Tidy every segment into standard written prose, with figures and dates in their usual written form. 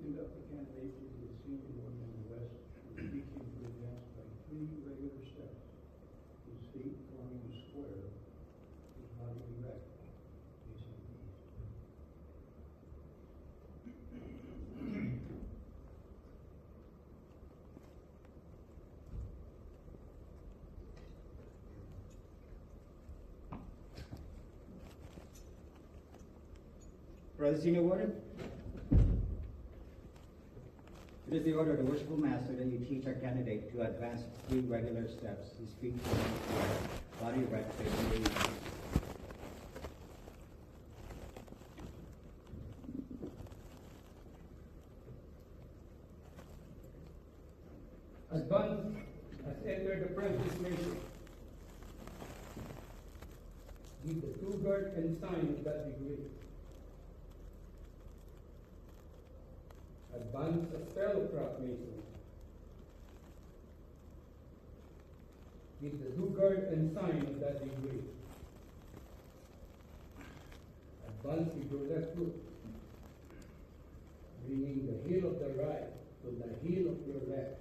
conduct the candidacy for the senior warden in the West with speaking to advance by 3 regular steps. His feet forming a square, his body erect, facing east. Brother Senior Warden, it is the order of the worshipful master that you teach our candidate to advance 3 regular steps. His feet forming a square, body erect, facing east. Advance has entered the Prentice Nation. Give the true birth and sign of that degree. Advance as fellow craft mason. Give the due guard and sign of that degree. Advance with your left foot, bringing the heel of the right to the heel of your left.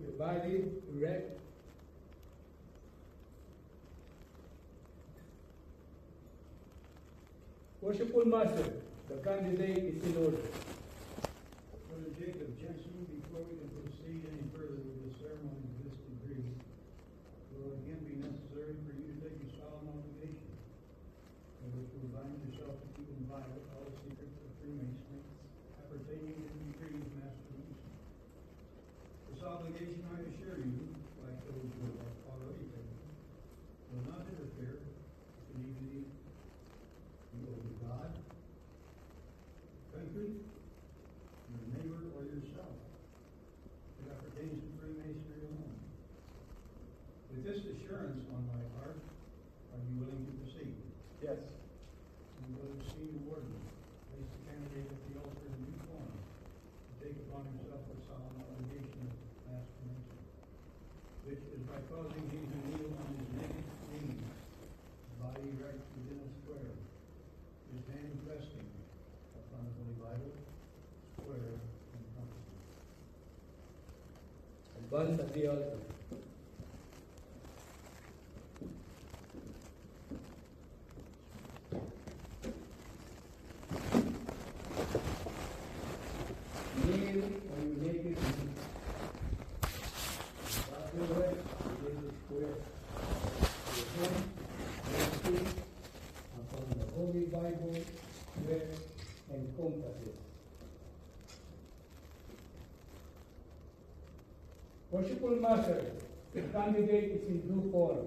Your body erect. Worshipful Master, the candidate is in order. Brother Jacob Jensen, before we can proceed any further with the ceremony of this degree, it will again be necessary for you to take a solemn obligation, in which you will bind yourself to keep inviolate all the secrets of Freemasonry appertaining to the degree of Master Mason. This obligation, I assure you, like those who have already taken, will not interfere with the dignity you owe to God, country, your neighbor, or yourself. It appertains to Freemasonry alone. With this assurance on my part, are you willing to proceed? Yes. And Brother Senior Warden, place the candidate at the altar in due form to take upon himself the solemn obligation of Master Mason, which is by causing him to kneel on his naked knees, his body erect within a square, his hand resting upon the Holy Bible, square and compass. Advance at the altar. Kneel on your naked knees. Body erect within the square. Your hand resting upon the Holy Bible, square and compasses. Worshipful Master, the candidate is in due form.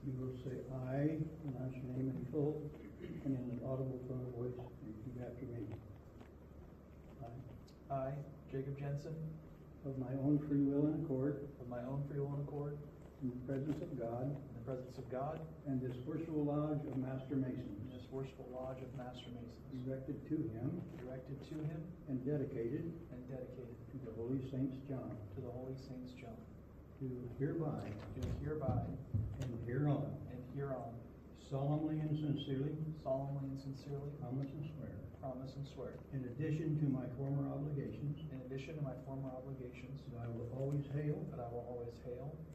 You will say "I," announce your name in full, and in an audible tone of voice, repeat after me. I, Jacob Jensen, Of my own free will and accord, of my own free will and accord, in the presence of God, in the presence of God, and this worshipful lodge of Master in Masons, this worshipful lodge of Master Masons, erected to him directed to him and dedicated and dedicated to the Holy Saints John, to the Holy Saints John, do hereby do hereby and hereon and hereon solemnly and sincerely promise and swear, in addition to my former obligations, in addition to my former obligations, that I will always hail,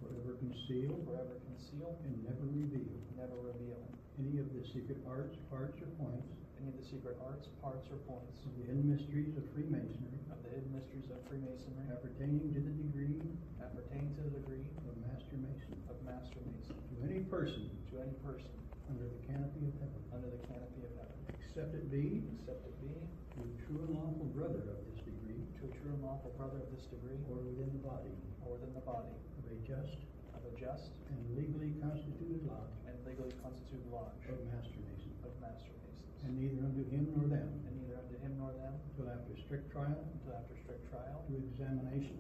forever conceal, conceal, and never reveal never reveal any of the secret arts, parts, or points any of the secret arts, parts, or points of the hidden mysteries of Freemasonry of the hidden mysteries of Freemasonry appertaining to the degree appertaining to the degree of Master Mason of Master Mason to any person to any person under the canopy of heaven, under the canopy of heaven, except it be except it be to a true and lawful brother of this degree, to a true and lawful brother of this degree, or within the body or within the body of a just of a just and legally constituted lodge and legally constituted lodge of Master Mason, of Master Masons, and neither unto him nor them, and neither unto him nor them, till after strict trial, until after strict trial, to examination,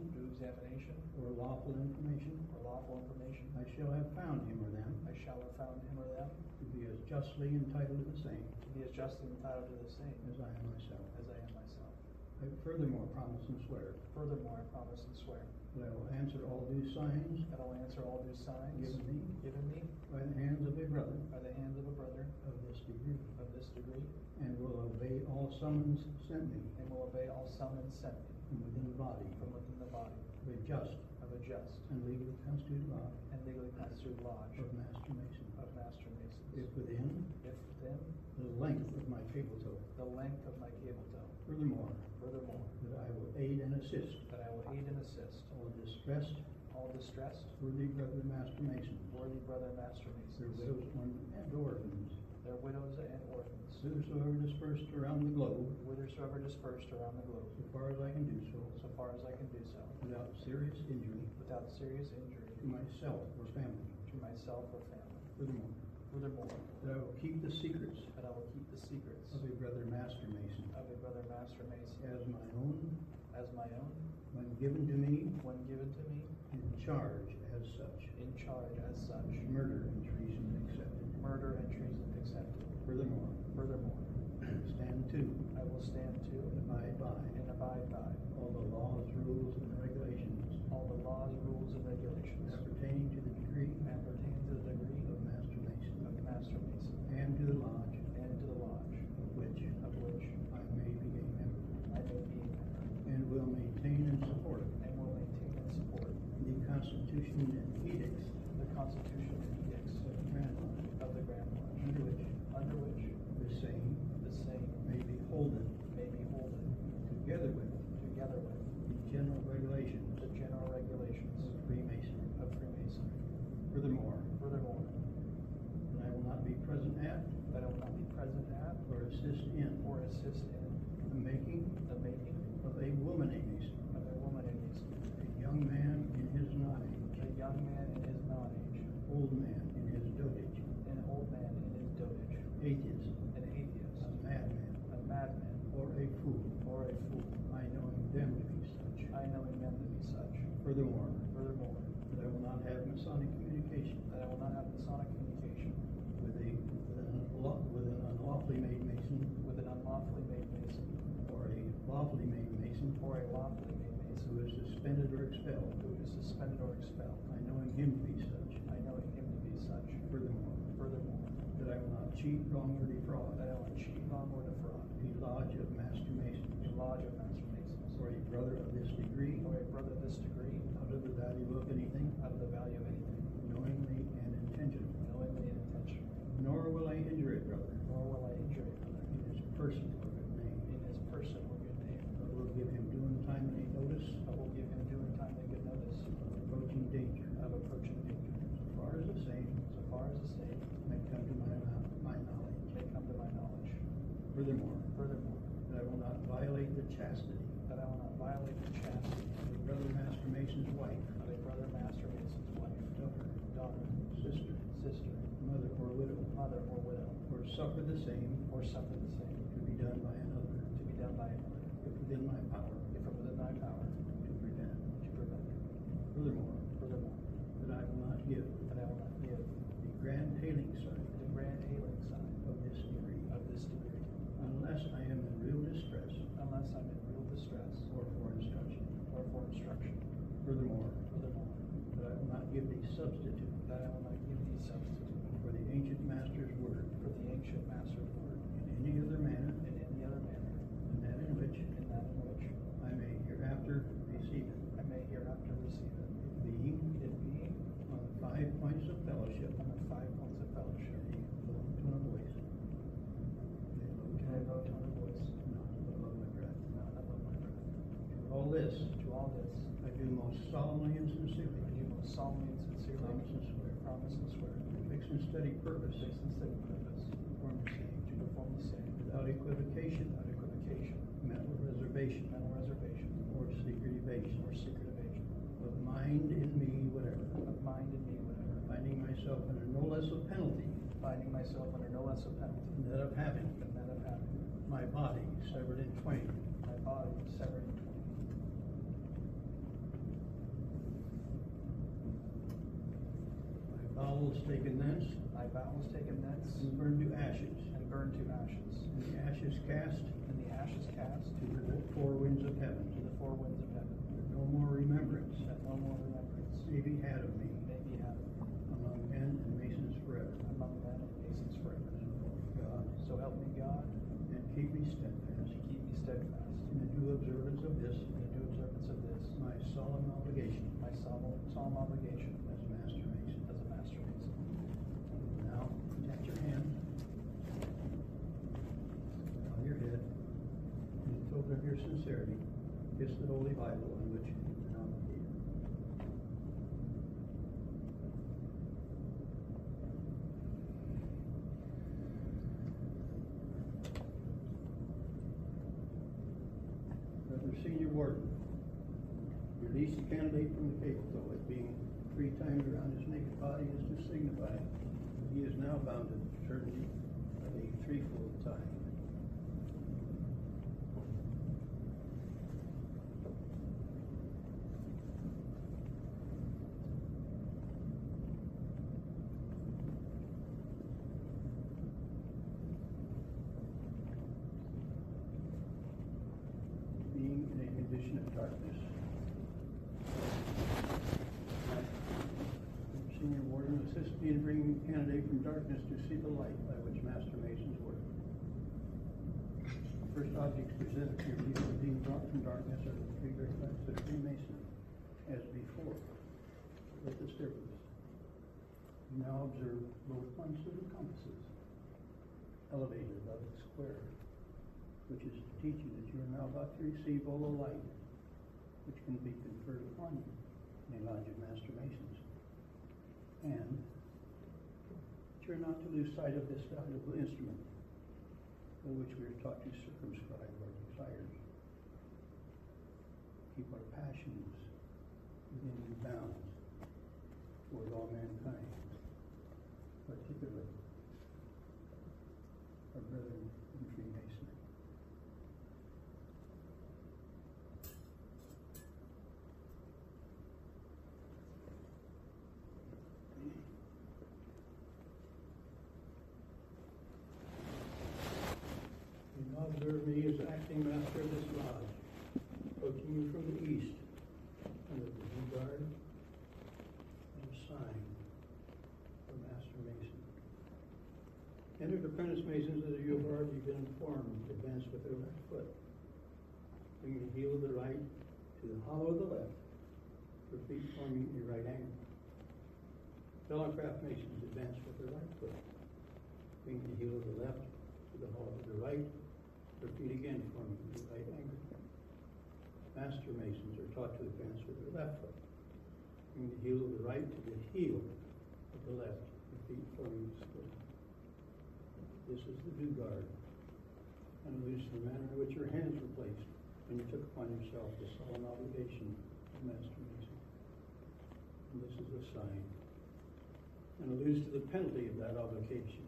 or lawful information, I shall have found him or them I shall have found him or them to be as justly entitled to the same to be as justly entitled to the same as I am myself. as I am myself. I furthermore promise and swear Furthermore, I promise and swear that I will answer all due signs that I will answer all due signs given me by by the hands of a brother the hands of a brother of this degree, of this degree, and will obey all summons sent me and will obey all summons sent me from within the body from within the body of a just of a just and legally constituted lodge and legally constituted lodge of Master Mason. of Master Masons. If within If within the length of my cable toe. the length of my cable toe. Furthermore, Furthermore, that I will aid and assist that I will aid and assist all distressed, worthy brother Master Masons, brother Master their Masons, widows and orphans, their widows and orphans, whosoever dispersed around the globe, whithersoever dispersed around the globe, so far as I can do so, so far as I can do so, without serious injury without serious injury to myself or family. to myself or family. Furthermore, Furthermore, that I will keep the secrets that I will keep the secrets of a brother Master Mason of a brother Master Mason as my own, as my own, when given to me when given to me in charge as such, in charge as such, murder and treason accepted. murder and treason accepted. Furthermore, Furthermore, stand to I will stand to and abide by and abide by all the laws, rules, and regulations all the laws, rules, and regulations appertaining to the degree appertaining to the degree of Master Mason of Master Mason and to the lodge and to the lodge of which of which I may be a member, I may be a member, and will maintain and support and will maintain and support the Constitution and edicts the Constitution and edicts of the Grand Lodge, of the Grand Lodge, under which the same may be holden may be holden together with together with the general regulations the general regulations of Freemasonry. of Freemasonry. Furthermore, Furthermore, that I will not be present at that I will not be present at or assist in or assist in the making the making of a woman a Mason, of a woman a Mason, a young man in his non-age, a young man in his non-age, old man in his dotage, an old man in his dotage, atheist, an atheist, a madman, a madman, or a fool, or a fool, I knowing them to be such. I knowing them to be such. Furthermore, Furthermore, that I will not have Masonic communication that I will not have Masonic communication with an unlawfully made Mason with an unlawfully made Mason or a lawfully made Mason or a lawfully made Mason who is suspended or expelled, who is suspended or expelled. I knowing him to be such. I knowing him to be such. Furthermore, Furthermore, that I will not cheat, wrong, or defraud that I will not cheat, wrong, or defraud a lodge of Master a Masons lodge of Master Masons or a brother of this degree or a brother of this degree out of the value of anything, out of the value of anything, knowingly and intentionally. knowingly and intentionally, Nor will I injure a brother nor will I injure a brother in his person or good name, in his person or good name, but will give him due and timely notice but will give him due and timely good notice of approaching danger, of approaching danger, so far as the same so far as the same may come to my knowledge. may come to my knowledge. Furthermore, Furthermore, that I will not violate the chastity that I will not violate the chastity of a brother Master Mason's wife, of a brother Master Mason's wife, daughter, sister, sister, mother, or widow, mother, or widow, or suffer the same or suffer the same to be done by another, to be done by another, if within my power if within thy power to prevent. to prevent. Furthermore, Furthermore, that I will not give that I will not give the grand hailing sign the grand hailing sign of this degree, of this degree, unless I am in real distress unless I'm in real distress or for instruction. or for instruction. Furthermore, Furthermore, that I will not give the substitute that I will not give thee substitute for the ancient master's word, for the ancient master's word, in any other manner in any other manner, than that in which in which I may hereafter receive it, I may hereafter receive it, being it being on the 5 points of fellowship, on the 5 points of fellowship, a low tone of voice, in a low tone of voice, not above my breath. not above my breath. To all this, To all this, I do most solemnly and sincerely I do most solemnly and sincerely promise and swear, promise and swear, with fixed and steady purpose, fixed and steady purpose, to perform the same, to perform the same, without equivocation, without equivocation, mental reservation, mental reservation, or secret evasion, or secret evasion, of mind in me, whatever, of mind in me whatever, finding myself under no less a penalty finding myself under no less a penalty than that of having than that of having my body severed in twain, my body severed in twain. my bowels taken thence, My bowels taken thence and burned to ashes, and burned to ashes, and the ashes cast and the ashes cast to the 4 winds of heaven, to the 4 winds of heaven, that no more remembrance that no more remembrance may be had of me may be had among men and masons forever. among men and masons forever. God, So help me God, and keep me and steadfast keep me steadfast in the due observance of this, in the due observance of this, my solemn obligation my solemn obligation as master mason. as a master mason. Now, at your hand, bow your head, and in token of your sincerity, kiss the Holy Bible on which you have been obligated. Brother Senior Warden, release the candidate from the faithful, though it being 3 times around his naked body is to signify that he is now bound to eternity of a 3-fold time. Being in a condition of darkness. Senior Warden, assist me in bringing the candidate from darkness to see the light by which Master Masons work. First objects presented to you being brought from darkness are the 3 great lights of Freemasonry, as before, with this difference. You now observe both points of the compasses, elevated above the square, which is to teach you that you are now about to receive all the light which can be conferred upon you in a lodge of Master Masons. And that you're not to lose sight of this valuable instrument, by which we are taught to circumscribe our desires, keep our passions within due bounds toward all mankind, particularly our brethren in Freemasonry. You now observe me as acting master of this lodge, approaching you from the east, under the due guard and sign for Master Mason. Entered apprentice masons as you have already been informed, advance with their left foot. Bring the heel of the right to the hollow of the left, your feet forming a right angle. Telegraph masons advance with their right foot. Bring the heel of the left to the hollow of the right, their feet again forming a right angle. Master masons are taught to advance with their left foot. Bring the heel of the right to the heel of the left, the feet forming a square. This is the due guard, and alludes to the manner in which your hands were placed when you took upon yourself the solemn obligation of Master Mason. And this is a sign, and alludes to the penalty of that obligation,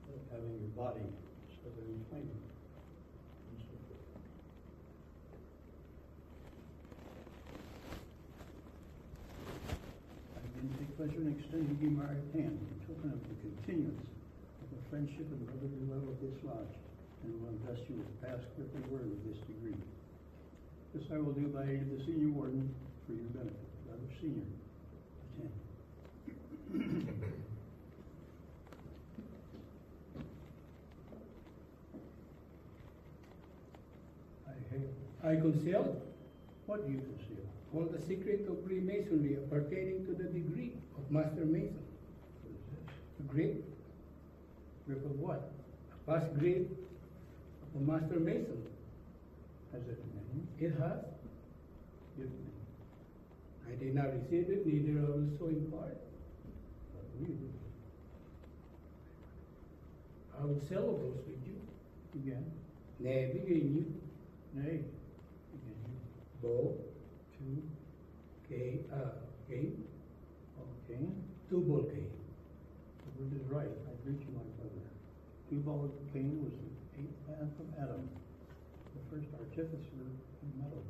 of having your body severed in twain, and so forth. I again take pleasure in extending you my right hand in token of the continuance of the friendship and brotherly love of this lodge, and will invest you with the past grip and word of this degree. This I will do by aid of the Senior Warden for your benefit. Brother Senior, attend. I conceal What do you conceal? all the secret of Freemasonry pertaining to the degree of Master Mason. What is this? A grade, Grip of what? a past grade of Master Mason. Has it a name? It has. Give me. I did not receive it, neither I will so impart. But read it. I will settle those with you. Again. Nay, begin you. Nay. Again. Bo, Two. K, game, Okay. Tubal K. The word is right. I greet you, my brother. Tubal Cain was the eighth man from Adam, the first artificer of metals,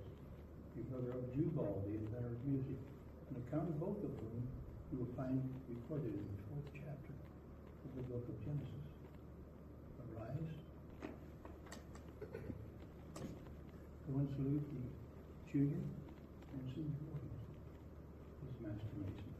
the brother of Jubal, the inventor of music. An account of both of whom you will find recorded in the fourth chapter of the book of Genesis. Arise. Go and salute the junior and senior warriors, his master mason.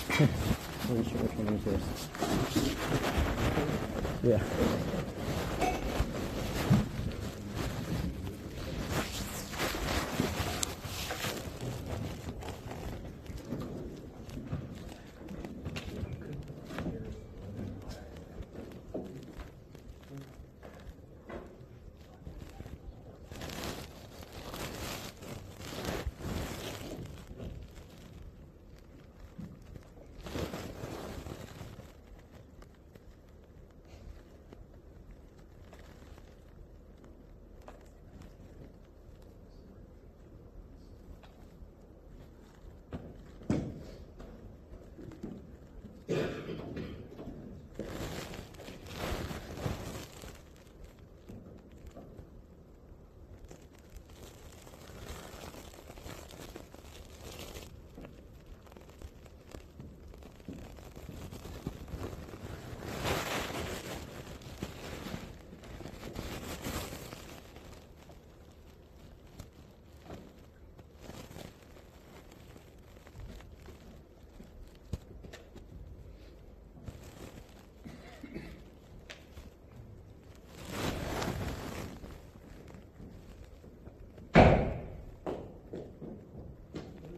Pretty sure which one is this. Yeah.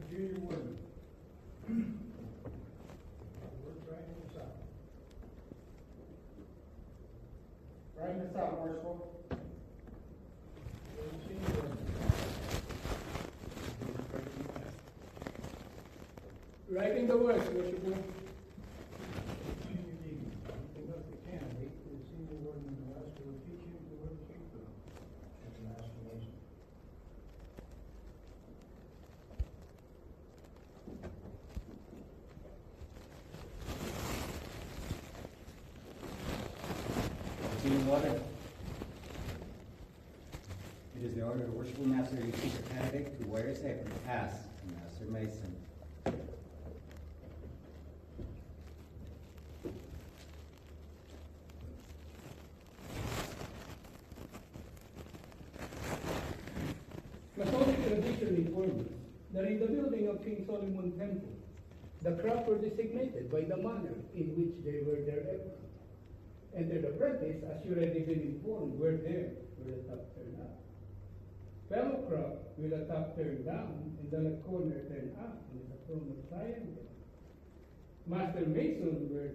Junior warden. Word's writing this out. Writing this out, Marshal. Where's the senior warden? Writing the words, worshipful. Senior deacon, anything else the candidate for the senior warden in the last will teach you the word of truth as a master mason. Senior Warden. It is the order of the worshipful master to teach a candidate to wear his apron as a Master Mason. Masonic tradition informs us that in the building of King Solomon Temple, the crowd were designated by the manner in which they were their apron. And their apprentice, as you already been informed, were there with the top turned up. Fellow crowd with the top turned down and the left corner turned up with a form of triangle. Master Mason were,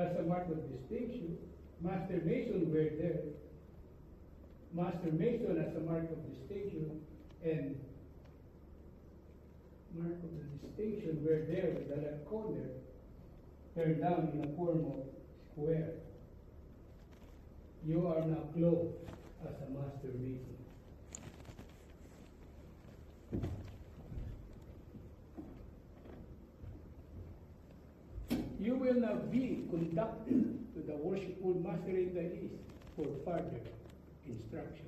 as a mark of distinction, Master Mason were there. Master Mason as a mark of distinction and mark of the distinction were there with the left corner turned down in a form of square. You are now clothed as a Master Mason. You will now be conducted to the worshipful Master in the East for further instruction.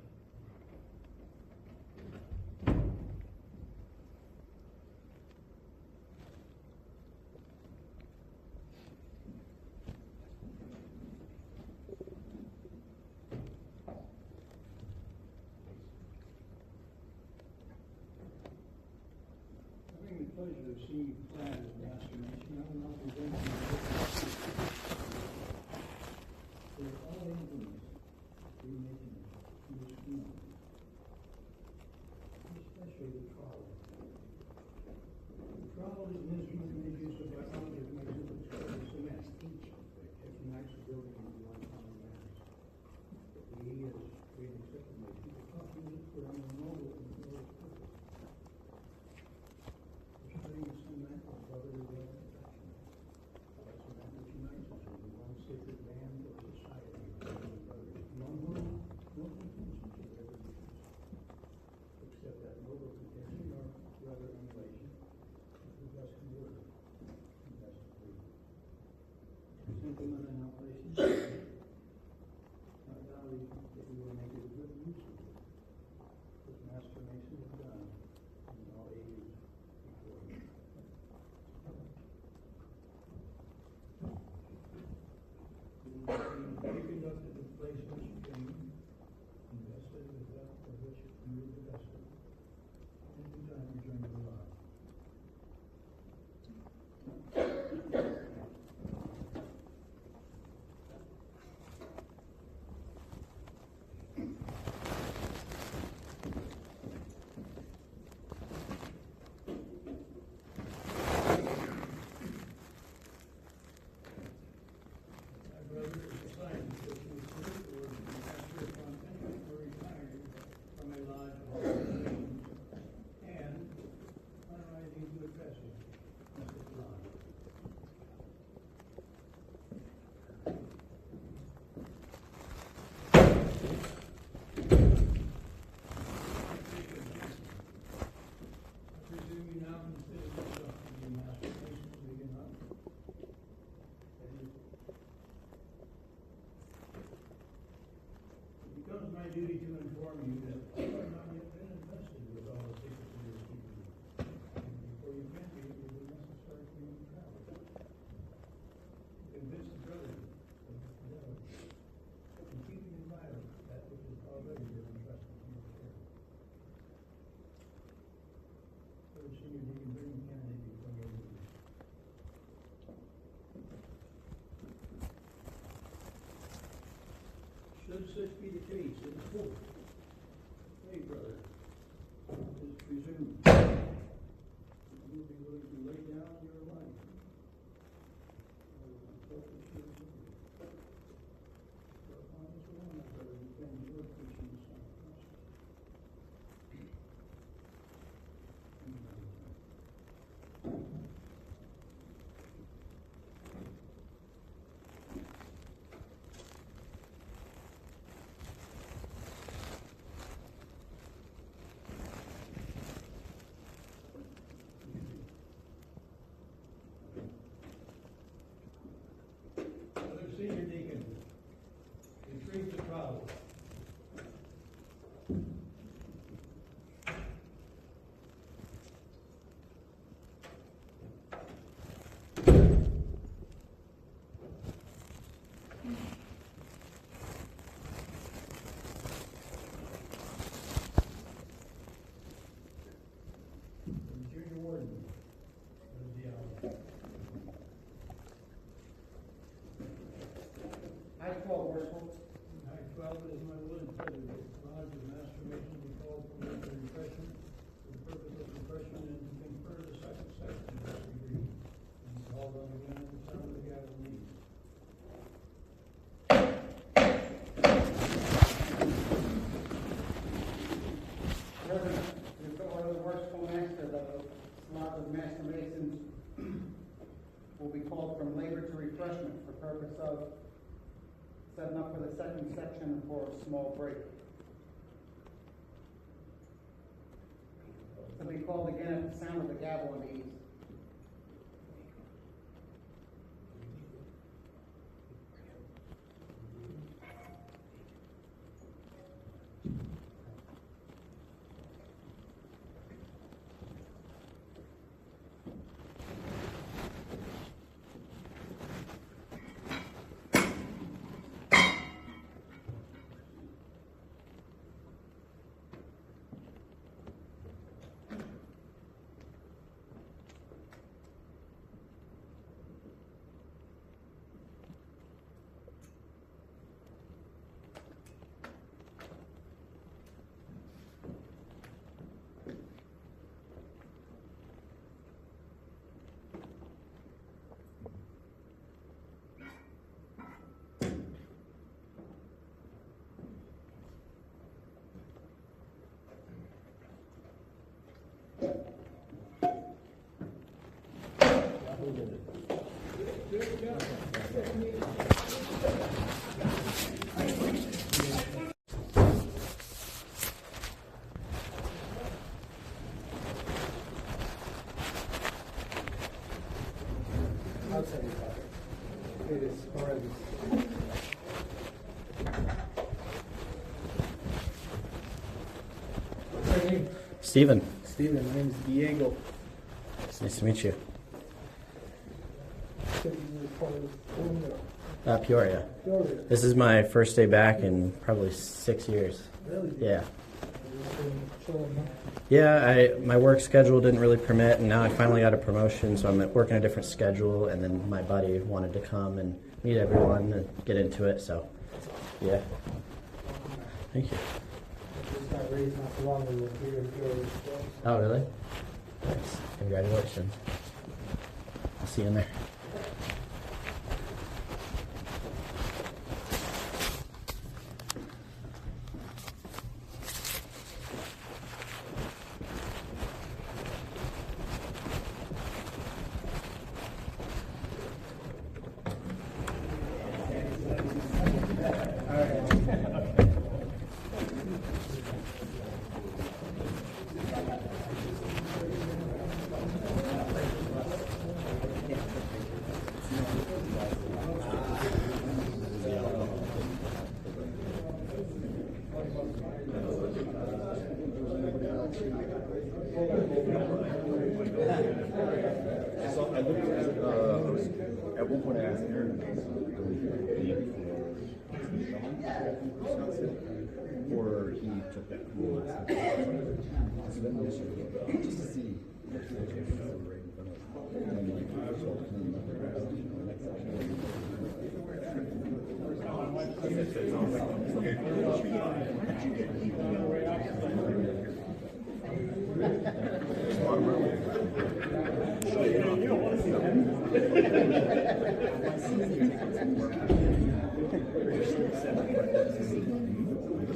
pleasure to see you clad as Master Mason. I will now present you with all Indians Freemasons in this school, especially the trowel. The trowel is an instrument made use of by founders by Masons called the cement, that unites the building into one common mass. The E is great accepted by people often use it for a noble and glorious purpose. Studying cement of brotherly love and affection. That's a man which unites us into one sacred band or society of brothers, among whom no contentions are ever used, except that noble contention or rather emulation of the best word and best deed. Sentiment and now placed not doubting that you will make a good use of it, as Master Mason has done in all ages before him. Be conducted in place which you gain, invested with that for which you were divested, and in time return to the Lord. My brother is assigned to the city or master upon pension or retired from a lodge of organizations and on rising to address him, Mr. Lodge. I presume you now consider yourself to be Master Mason to begin up. It becomes my duty to inform you that you have not yet been invested with all the secrets of your secret. And before you can be, it will be necessary for you to travel. Convince the brothers of the fidelity and keep inviolate that which is already been entrusted to your care. Brother Senior Deacon, bring the candidate before your meeting. Should such be the case, in court, hey, brother, it is presumed that you will be willing to lay down your life for the unselfish service of you. For upon this alone, my brother, depends your preaching the Son of Christ. Brother Senior Deacon, retrieve the trowel. Junior Warden, what is the hour? I call worshipful. I 12, it is my will and pleasure that the lodge of Master Mason be called for the refreshment, for the purpose of refreshment and to confer the second section of this degree, and be called on again at the sound of the gavel needs. Brethren, in the order of the worshipful master, the lodge of Master Masons will be called from labor to refreshment for purpose of setting up for the second section for a small break. To be called again at the sound of the gavel on the east. I'll tell you about it. It is horrendous. What's your name? Steven, Steven, my name is Diego. it's nice to meet you. So you were part of Peoria. Peoria. This is my first day back in probably 6 years. Really? Yeah. You've been chilling, huh? Yeah, my work schedule didn't really permit, and now I finally got a promotion, so I'm working a different schedule. And then my buddy wanted to come and meet everyone and get into it. So, yeah. Thank you. Just got raised not too long ago here in Peoria. Oh, really? Thanks. Congratulations. I'll see you in there. So I looked at one point I asked Aaron or he took that pool. So then this year, just to see if the chances are right in front of us. And then like, so clean up the grass, the next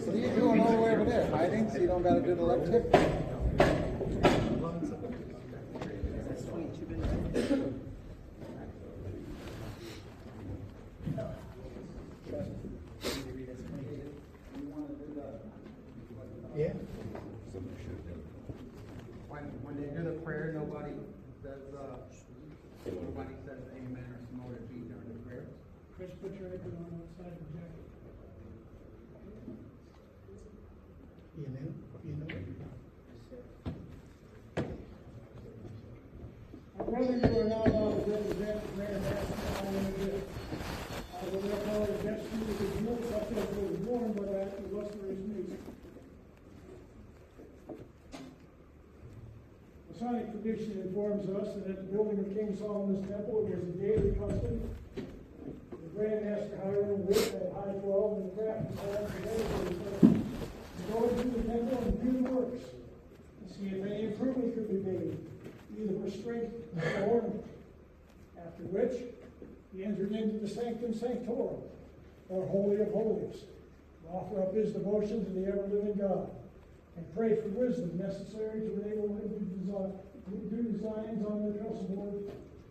What are you doing all the way over there? Hiding so you don't gotta do the left tip? Yeah. When they do the prayer, nobody says amen or Samoa G during the prayer. Chris, put your apron on outside the jacket. You know. Brother, you are now allowed to represent the mayor and ask how you do. I will therefore attest you to the guilt such as was born by that illustrious news. Masonic tradition informs us that at the building of King Solomon's Temple, it was a daily custom. The Grand Master Hiram Witt at High 12 and the craft department together to go into the temple and view the works, and see if any improvement could be made, either for strength or ornament. After which, he entered into the Sanctum Sanctorum, or Holy of Holies, to offer up his devotion to the ever-living God, and pray for wisdom necessary to enable him to do designs on the trestle board,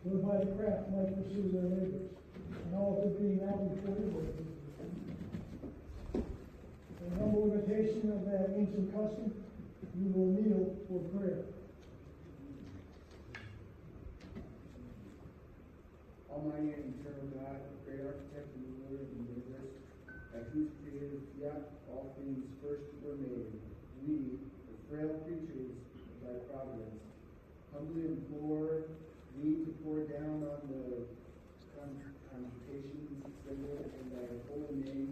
whereby the craft might pursue their labors. And all of it being now before you were. In humble imitation of that ancient custom, we will kneel for prayer. Almighty and eternal God, great architect and ruler of the universe, at whose created fiat all things first were made, we, the frail creatures of thy providence, humbly implore thee to pour down on the convocation symbol in thy holy name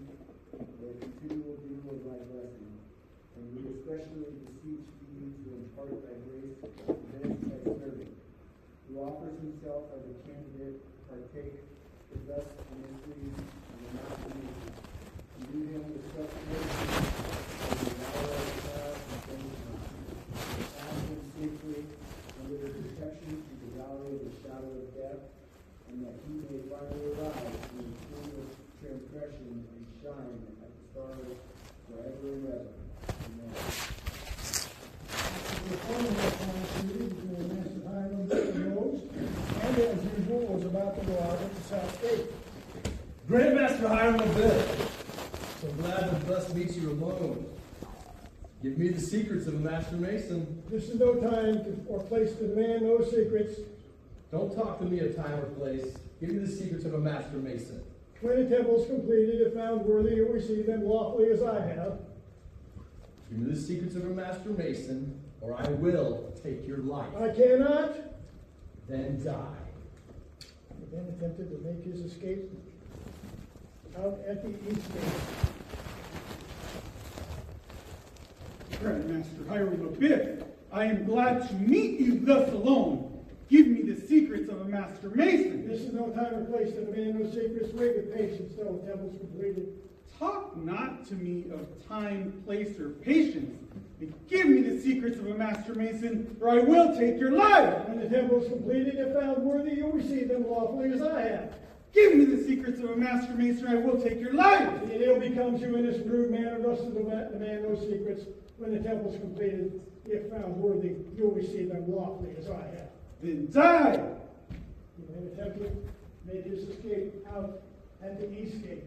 the continual dew of thy blessing. And we especially beseech thee to impart thy grace to this thy servant, who offers himself as a candidate to partake with us in mysteries and the imagination. Endue him with such mercy as the hour of trial and punishment. Pass him safely under the protection through the valley of the shadow of death, and that he may finally rise from the tomb of transgression and shine at the stars forever and ever. Amen. The former responsibility between Master Hiram and Rose, and as usual, was about to go out at the South Gate. Grandmaster Hiram Abiff. So glad to thus meet you alone. Give me the secrets of a Master Mason. This is no time or place to demand those secrets. Don't talk to me of time or place. Give me the secrets of a Master Mason. When the temple is completed, if found worthy, you'll receive them lawfully as I have. Give me the secrets of a Master Mason, or I will take your life. I cannot. Then die. He then attempted to make his escape out at the east gate. Grandmaster Hiram Abiff, I am glad to meet you thus alone. Give me the secrets of a Master Mason. This is no time or place to demand those secrets. Wait with patience till the temple is completed. Talk not to me of time, place, or patience, but give me the secrets of a Master Mason, or I will take your life. When the temple is completed, if found worthy, you'll receive them lawfully as I have. Give me the secrets of a Master Mason, or I will take your life. It ill becomes you in this rude manner thus to demand those secrets. When the temple is completed, if found worthy, you'll receive them lawfully as I have. Then die. He then attempted to make his escape out at the east gate.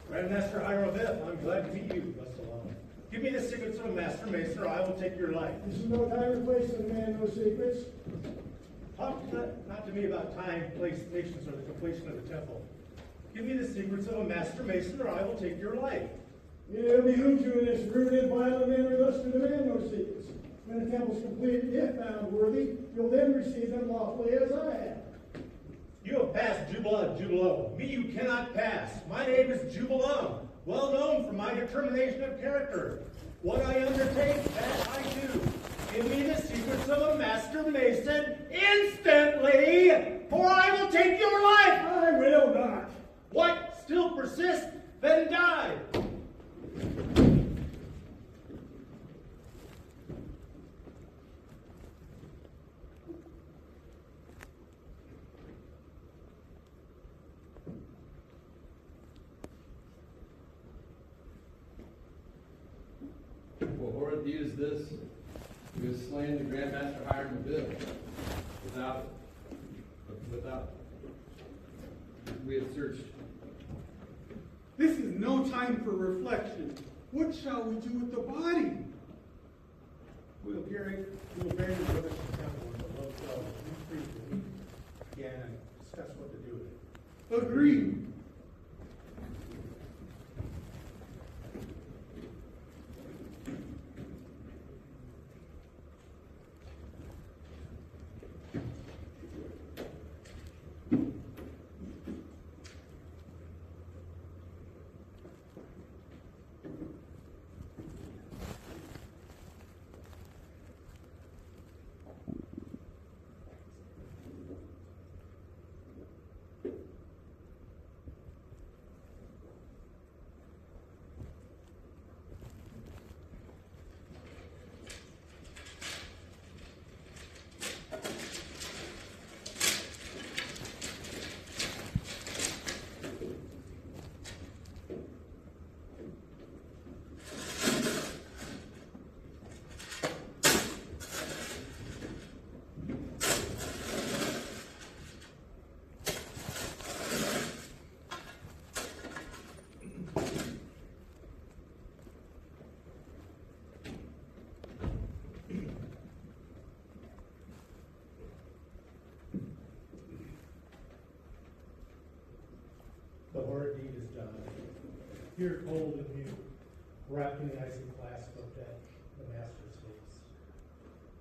Grandmaster Hiram Abiff, I'm glad to meet you thus alone. Give me the secrets of a Master Mason, or I will take your life. This is no time or place to demand those secrets. Talk not to me about time, place, patience, or the completion of the temple. Give me the secrets of a Master Mason, or I will take your life. It behooves you in this rude and violent manner thus to demand those secrets. When the temple is completed, if found worthy, you'll then receive them lawfully as I have. You have passed Jubilo. Me you cannot pass. My name is Jubilum, well known for my determination of character. What I undertake, that I do. Give me the secrets of a Master Mason instantly, or I will take your life. I will not. What? Still persist? Then die. What horrid deed is this? Who has slain the Grandmaster Hiram Abiff without we have searched. This is no time for reflection. What shall we do with the body? We will bury the rivers of the temple in the low cell. We free to meet again and discuss what to do with it. Agreed. The horrid deed is done. Here cold and mute, wrapped in the icy clasp of death, the master sleeps.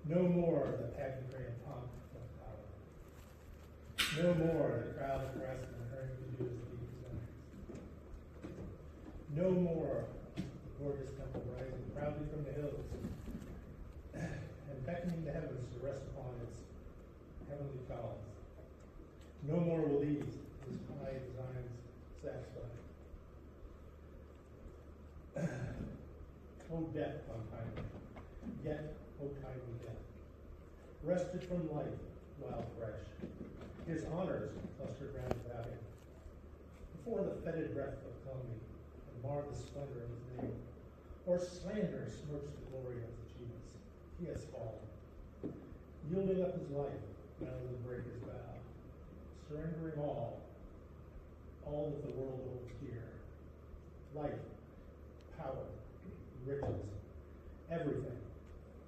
No more the pageant grand pomp of power. No more the crowd of press and hurrying to do as the deed designs. No more the gorgeous temple rising proudly from the hills and beckoning the heavens to rest upon its heavenly columns. No more will these, his high designs, satisfy. O death untimely, yet O kindly death, rested from life while fresh, his honors clustered round about him. Before the fetid breath of calumny and mar the splendor of his name, or slander smirch the glory of his achievements, he has fallen, yielding up his life, now the breaker's bow. surrendering all that the world holds dear. Life, power, riches, everything,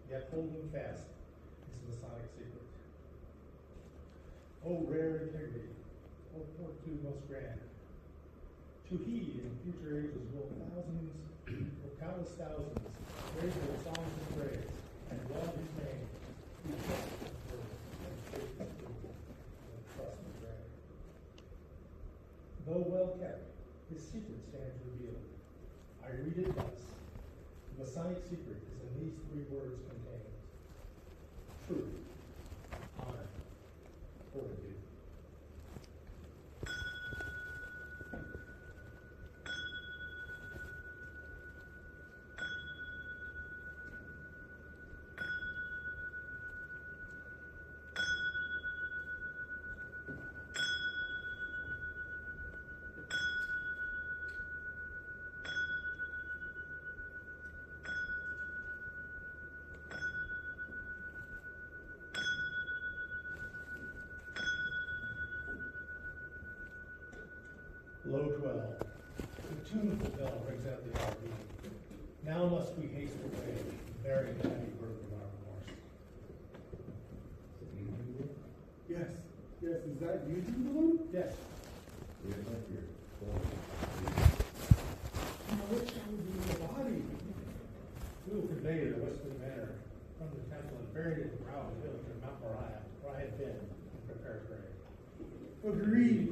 yet holding fast is Masonic secret. O rare integrity, O fortitude most grand, to heed in future ages will countless thousands raise their songs of praise and laud his name, who trusted his word and faith his rule and trust and pray. Though well kept, his secret stands revealed. I read it thus. The Masonic secret is in these three words contained: truth, honor, fortitude. Low 12. The tuneful bell rings out the hour beat. Now must we haste away, bearing the heavy burden of our remorse. Yes, is that you two doing? Yes. Now what shall we do with the body? We will convey it to Western Manor from the temple and bury it in the brow of the hill to Mount Moriah, where I have been and prepared grave. Agreed.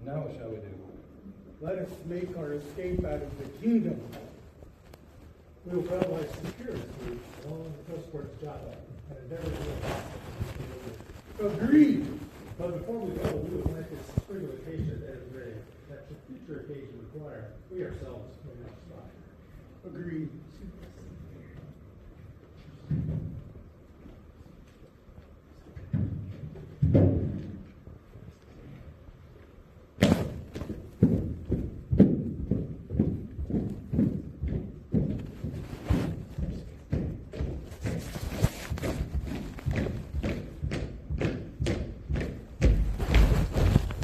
Now what shall we do? Let us make our escape out of the kingdom. We will travel by security along the coast towards Java and endeavor to accomplish. Agreed. But before we go, we will plant this spring of acacia at his grave, that should future occasion require, we ourselves may not stop. Agreed.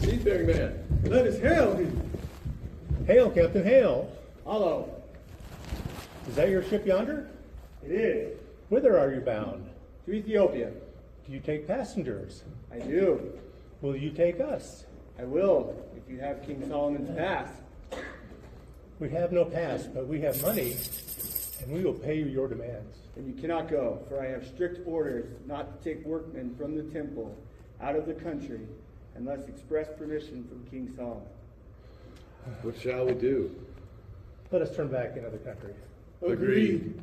Seafaring man. Let us hail him. Hail, Captain, hail! Hello. Is that your ship yonder? It is. Whither are you bound? To Ethiopia. Do you take passengers? I do. Will you take us? I will, if you have King Solomon's pass. We have no pass, but we have money, and we will pay you your demands. And you cannot go, for I have strict orders not to take workmen from the temple out of the country unless express permission from King Solomon. What shall we do? Let us turn back into the country. Agreed.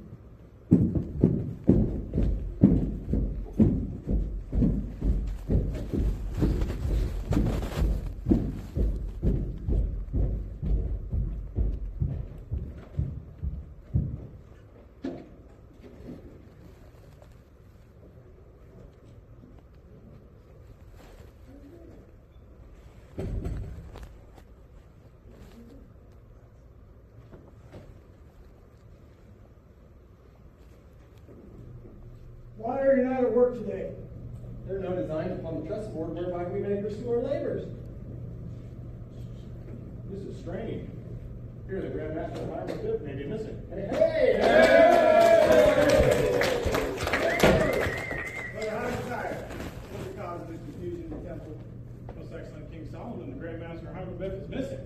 Why are you not at work today? There are no designs upon the chessboard whereby we may pursue our labors. This is strange. Here the Grand Master of Hiram may be missing. Hey! Solomon, the Grand Master Hiram-Abiff, is missing.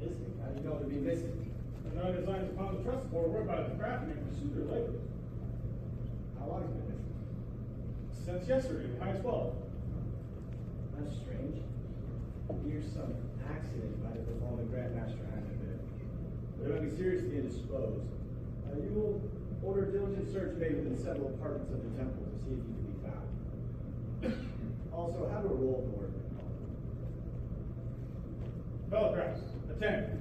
Missing? How do you know to be missing? The nine designs upon the trust board whereby the craftsmen pursue their labors. How long has he been missing? Since yesterday, the high 12. That's strange. Here's some accident might have befallen the Grand Master Hiram-Abiff. But it might be seriously indisposed. You will order a diligent search made within several apartments of the temple to see if he can be found. Also, have a roll of order. Fellow crafts, attend.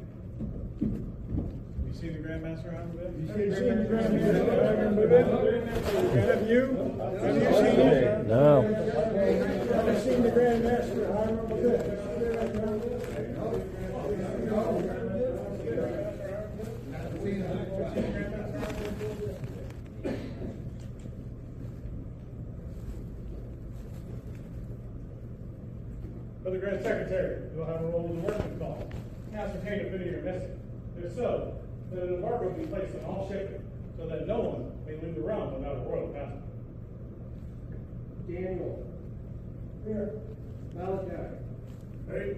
You seen the Grand Master Hiram-Abiff? You seen the Grand Master Hiram-Abiff? Have you? Have you seen it? No. I've seen the Grand Master Hiram-Abiff. For the Grand Secretary, you will have a roll of the workman call. Ascertain if any are missing. If so, then an embargo be placed on all shipping, so that no one may leave the realm without a royal passport. Daniel. Here. Malachi. Ready?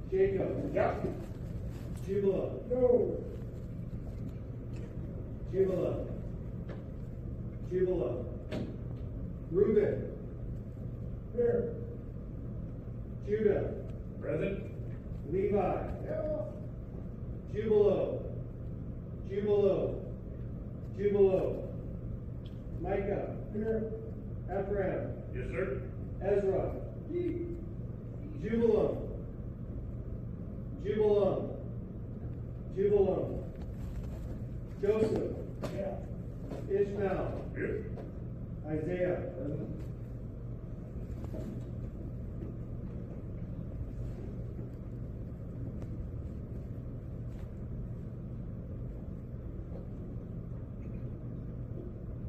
Jacob. Yep. Jubala. No. Jubala. Jubala. Reuben. Here. Judah. Present. Levi. Jubalo. Jubalo. Jubalo. Micah. Here. Yes, Ephraim. sir. Ezra. Jubilam. Jubilam. Jubilam. Joseph. Ishmael. Here. Isaiah.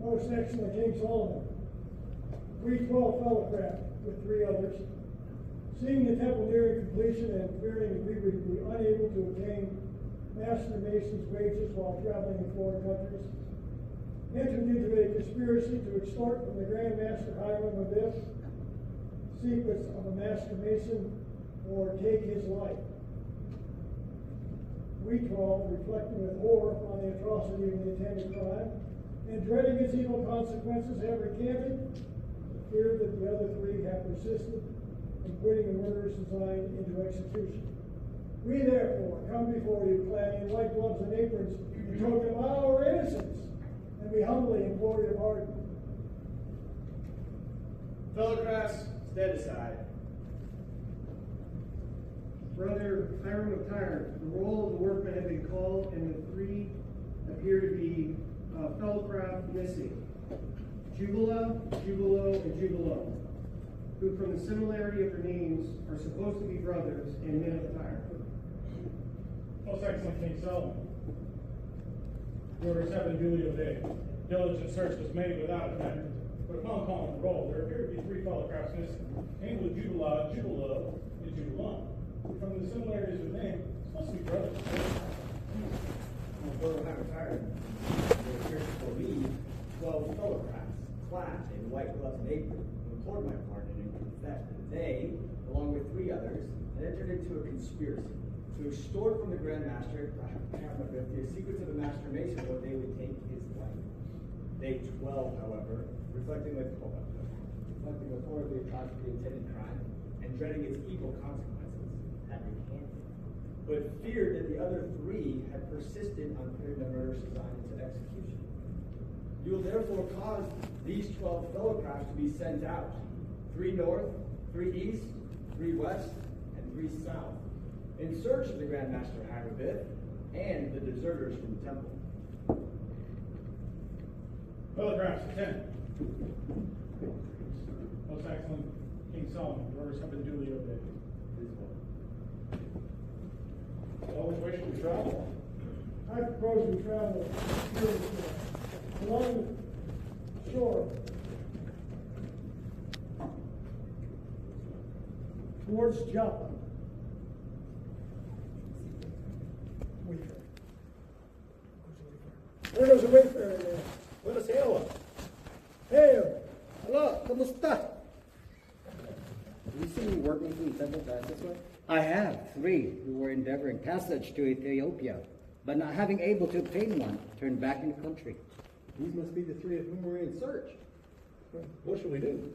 Most excellent King Solomon. We 12 fellowcraft with 3 others. Seeing the temple nearing completion and fearing we would be unable to obtain master masons' wages while traveling in foreign countries, entered into a conspiracy to extort from the Grand Master Hiram-Abiff secrets of a master mason or take his life. We 12, reflecting with horror on the atrocity of the intended crime, and dreading its evil consequences, have recanted, feared that the other 3 have persisted in putting the murderous design into execution. We therefore come before you clad in white gloves and aprons in token of our innocence, and we humbly implore your pardon. Fellow crafts, stand aside. Brother Hiram of Tyre, the roll of the workmen have been called, and the 3 appear to be fellowcraft missing. Jubala, Jubalo, and Jubalo, who from the similarity of their names are supposed to be brothers and men of Tyre. Most excellent King Solomon. The orders have been duly obeyed. Diligent search was made without effect. But upon calling the roll, there appear to be 3 fellowcrafts missing, namely Jubala, Jubalo, and Jubalam. From the similarities of name, supposed to be brothers. Brother Hiram Tyre, there appears for me 12 fellowcrafts, clad in white gloves and aprons, who implored my pardon and confessed that they, along with 3 others, had entered into a conspiracy to extort from the Grand Master Hiram-Abiff the secrets of a master mason, or they would take his life. They 12, however, reflecting with horror of the atrocity of the intended crime and dreading its evil consequences, had recanted, but feared that the other 3 had persisted on putting the murderous design into execution. You will therefore cause these 12 fellowcrafts to be sent out, 3 north, 3 east, 3 west, and 3 south, in search of the Grand Master Hiram-Abiff and the deserters from the temple. Fellowcrafts, attend. Most excellent King Solomon, the orders have been duly obeyed. Well, which way should we travel? I propose we travel along the shore towards Joppa. There goes a wayfarer there. Buenos Aires. Hey, Hello, ¿cómo está? Have you seen any workmen from the temple pass this way? I have 3 who were endeavoring passage to Ethiopia, but not having able to obtain one, turned back in the country. These must be the 3 of whom we're in search. What shall we do?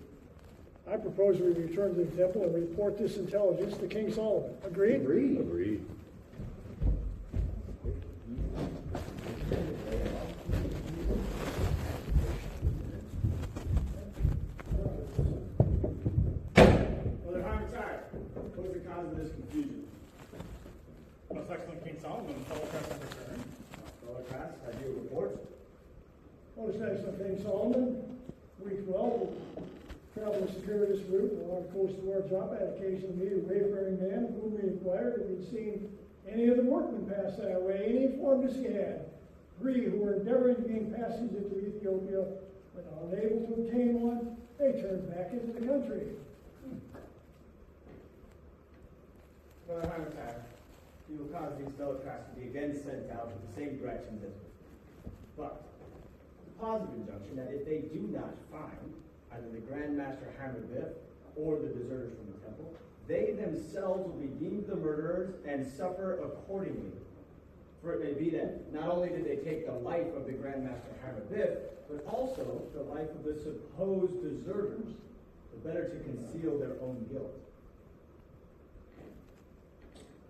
I propose we return to the temple and report this intelligence to King Solomon. Agreed? Agreed. Brother Hyman's what is the cause of this confusion? Most excellent King Solomon, fellow crafts have returned. Fellow crafts, I do report. Most excellent King Solomon, we 12 traveled this perilous route along the coast of our job. I had occasion to meet a wayfaring man of whom we inquired if he'd seen any of the workmen pass that way. And he informed us he had. 3 who were endeavoring to gain passage into Ethiopia, but unable to obtain one, they turned back into the country. Brother Hyman's you will cause these fellow crafts to be again sent out in the same directions as before. But, a positive injunction that if they do not find either the Grand Master Hammerbiff or the deserters from the temple, they themselves will be deemed the murderers and suffer accordingly. For it may be that not only did they take the life of the Grand Master Hammerbiff, but also the life of the supposed deserters, the better to conceal their own guilt.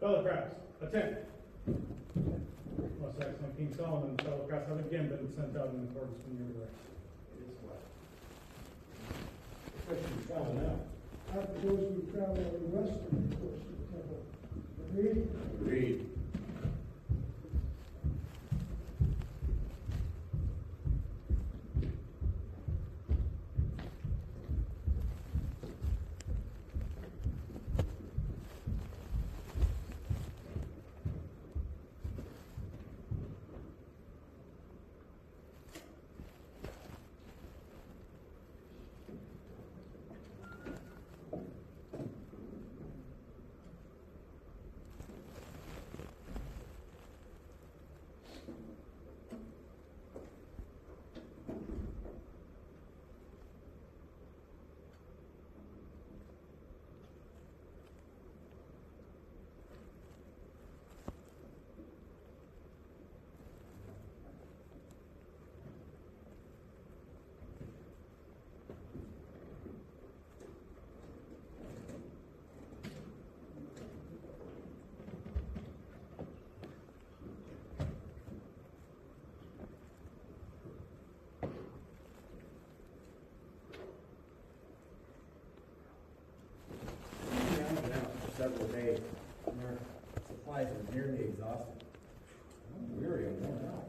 Fellow crafts, attend. Most excellent King Solomon, fellow crafts have again been sent out in accordance with your direction. It is well. I propose we travel west of the coast of the temple. Agreed? Agreed. Several days, and our supplies are nearly exhausted. I'm weary and worn out.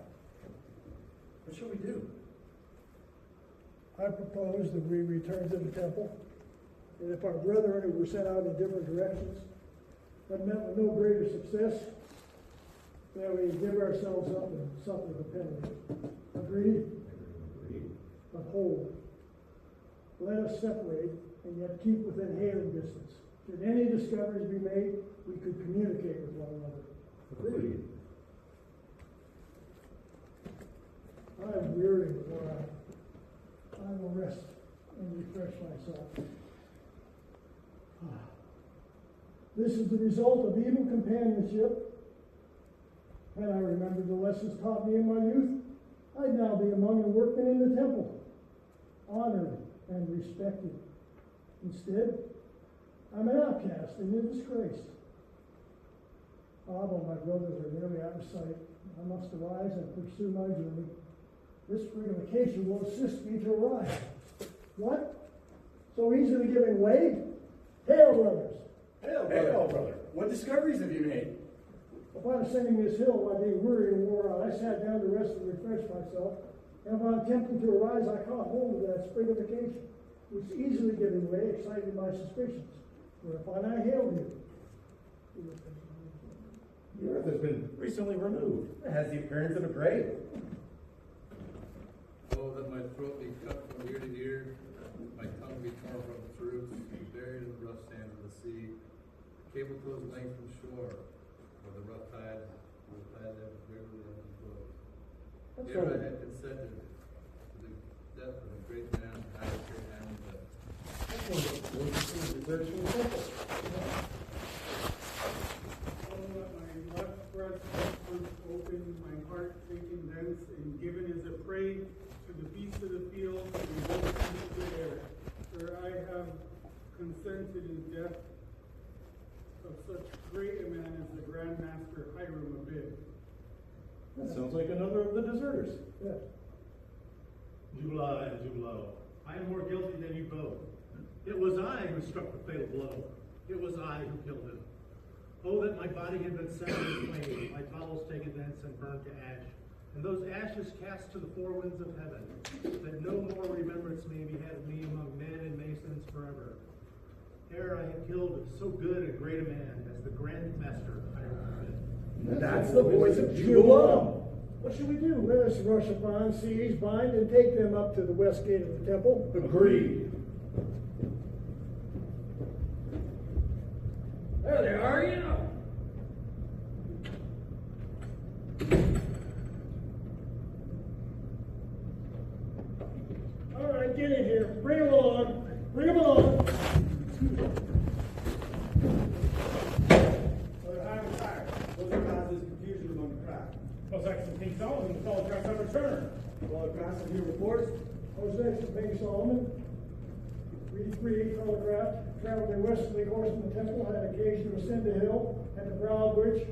What shall we do? I propose that we return to the temple, and if our brethren who were sent out in different directions but met with no greater success, that we give ourselves up and suffer the penalty. Agreed? Agreed. But hold, let us separate and yet keep within hailing distance. Should any discoveries be made, we could communicate with one another. Agreed. I am weary and worn out. I will rest and refresh myself. This is the result of evil companionship. Had I remembered the lessons taught me in my youth, I'd now be among the workmen in the temple, honored and respected. Instead, I'm an outcast and in disgrace. But my brothers are nearly out of sight. I must arise and pursue my journey. This relocation will assist me to arrive. What? So easily giving way? Hail, brothers! Hail, brother. What discoveries have you made? Upon ascending this hill, while being weary and wore out, I sat down to rest and refresh myself. And upon attempting to arise, I caught hold of that spring of occasion, which easily giving way excited my suspicions. Whereupon I hailed you. The earth has been recently removed. It has the appearance of a grave. Oh, that my throat be cut from ear to ear, my tongue be torn from its roots, buried in the rough sands of the sea, cable toes length from shore, where the rough tide ever regularly ebbs and flows. Ere I had consented to the death of a great man, I was great man in death. in my heart taken thence, and given as a prey to the beasts of the field and the wolves of the air. For I have consented in death of such great a man as the Grand Master Hiram Abib. That sounds like another of the deserters. Yeah. Jubala and Jubalo, I am more guilty than you both. It was I who struck the fatal blow. It was I who killed him. Oh, that my body had been set in flame, my bowels taken thence and burned to ash, and those ashes cast to the four winds of heaven, that no more remembrance may be had of me among men and masons forever. Ere I had killed so good and great a man as the Grand Master Hiram. That's the voice of Jubala. What should we do? Let us rush upon, seize, bind, and take them up to the west gate of the temple. Agreed. There they are, you know. All right, get in here. Bring them along. Bring them along. Brother Hiram tired. Those are causes confusion among the crowd. Post-Excellency King Solomon, the fellow crafts have returned. Brother Cross of your reports. Jose King Solomon, we three telegraphed, traveled a westerly course from the temple, had occasion to ascend a hill, at the brow of which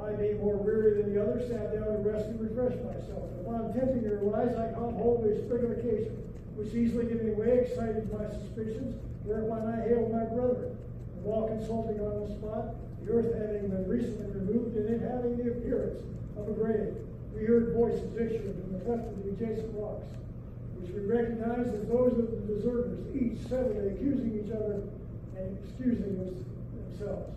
I, being more weary than the others, sat down to rest and refresh myself. And upon attempting to rise, I caught hold of a sprig of acacia, which easily giving way, excited my suspicions, whereupon I hailed my brethren. And while consulting on the spot, the earth having been recently removed, and it having the appearance of a grave, we heard voices issuing from the cleft of the adjacent rocks, which we recognized as those of the deserters, each severally accusing each other and excusing themselves.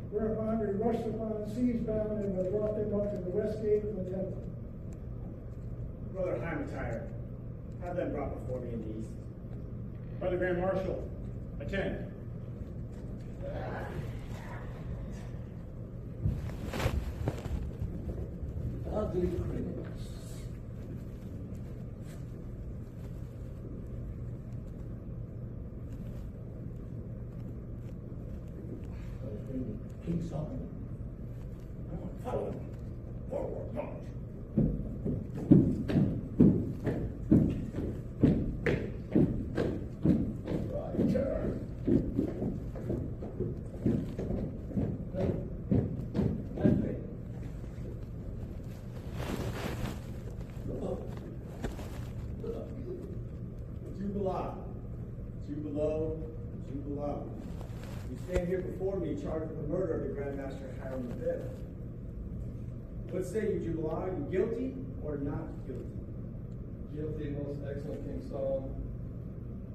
Whereupon we rushed upon, seized bound, and brought them up to the west gate of the temple. Brother Hiram tired. Have them brought before me in the east. Brother Grand Marshal, attend. Ugly criminals. King Solomon. Follow him. Forward, march. Right turn. Left way. Jubala, Jubalo, Jubala. You stand here before me charged with the murder of the Grand Master Hiram Abib. What say you, Jubala? Are you guilty or not guilty? Guilty, most excellent King Solomon.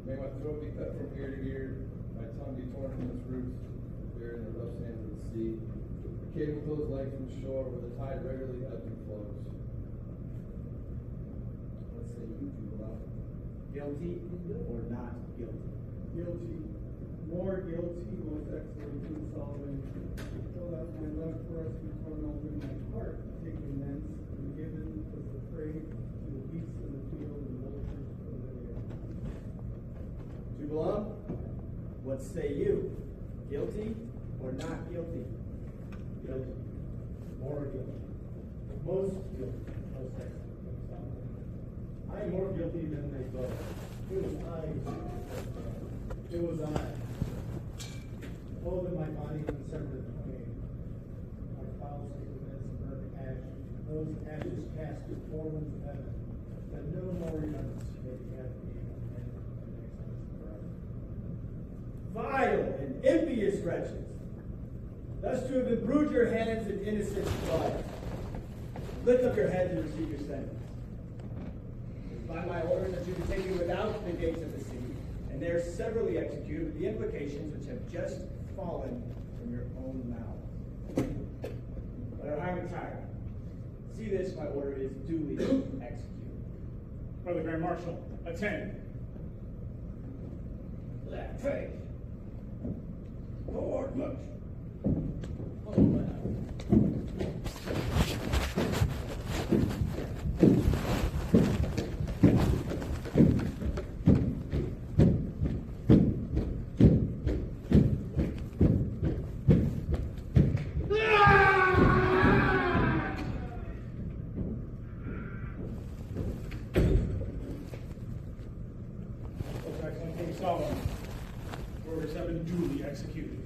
May my throat be cut from ear to ear, my tongue be torn from its roots, buried in the rough sands of the sea. The cable goes length from shore, where the tide regularly ebbs and flows. What say you, Jubala? Guilty or not guilty? Guilty, more guilty, most excellent King Solomon. So that my love for us be torn open, my heart taken thence, and given as a prey to the beasts of the field and vultures of the air. Jubala, what say you? Guilty or not guilty? Guilty. More guilty. Most guilty. Most excellent King Solomon. I am more guilty than they both. It was I. It was I. Oh, that my body had been severed in twain. My bowels taken thence and burned to ash. Those ashes cast to four winds of heaven. That no more remembrance may be had of me among men and nations forever. Vile and impious wretches, thus to have imbrued your hands in innocent blood. Lift up your heads and receive your sentence. It is by my orders that you be taken without the gates of the city, and there severally executed with the implications which have just fallen from your own mouth. Brother Hiram tired. See this, my order is duly executed. Brother Grand Marshal, attend. Left face. Forward march. Solomon. The orders have been duly executed.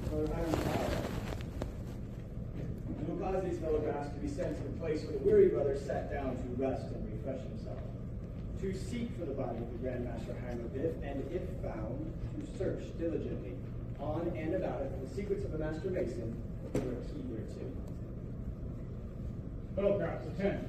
I will cause these photographs to be sent to the place where the weary brother sat down to rest and refresh himself, to seek for the body of the Grand Master Haim Abiff, and if found, to search diligently on and about it for the secrets of the Master Mason, or a key thereto. Photographs, attend.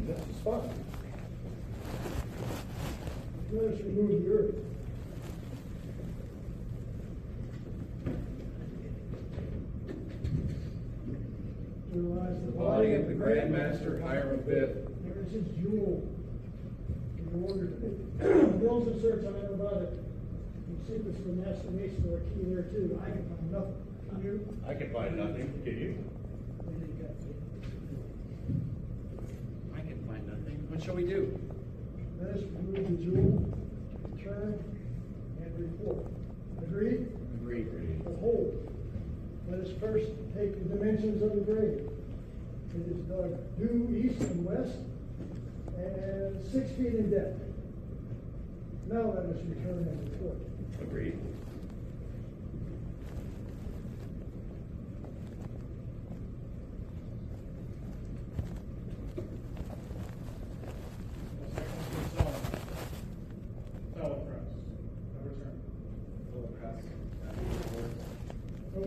This is fun. Let us remove the earth. Realize The body of the Grand Master Hiram Abiff. There is his jewel. In order to build a search on about it. The secrets of the Master Mason are key there too. I can find nothing. Can you? I can find nothing. Can you? I can find nothing. What shall we do? Let us remove the jewel, return, and report. Agreed? Agreed. Behold, let us first take the dimensions of the grave. It is dug due east and west, and 6 feet in depth. Now let us return and report. Agreed.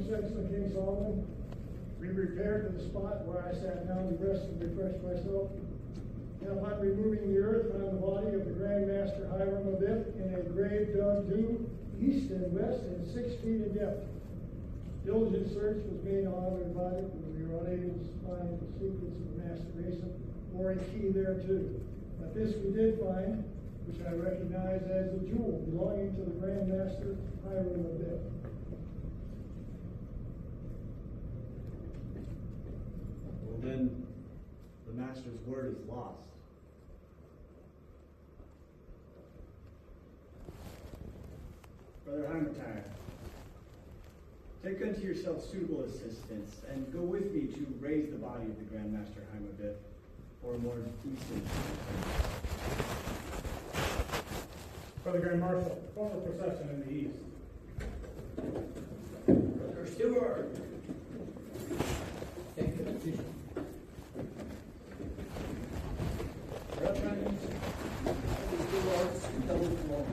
Section of King Solomon, we repaired to the spot where I sat down to rest and refresh myself. And upon removing the earth found the body of the Grand Master Hiram Abiff in a grave dug due east and west and 6 feet in depth. Diligent search was made all over the body, but we were unable to find the secrets of the Master Mason or a key thereto. But this we did find, which I recognize as the jewel belonging to the Grand Master Hiram Abiff. Then the Master's word is lost. Brother Heimertire, take unto yourself suitable assistance and go with me to raise the body of the Grand Master Haim Abiff for a more decent. Brother Grand Marshal, form a procession in the east. Brother Stewart, take the position. Reverend, Stewart's double floor.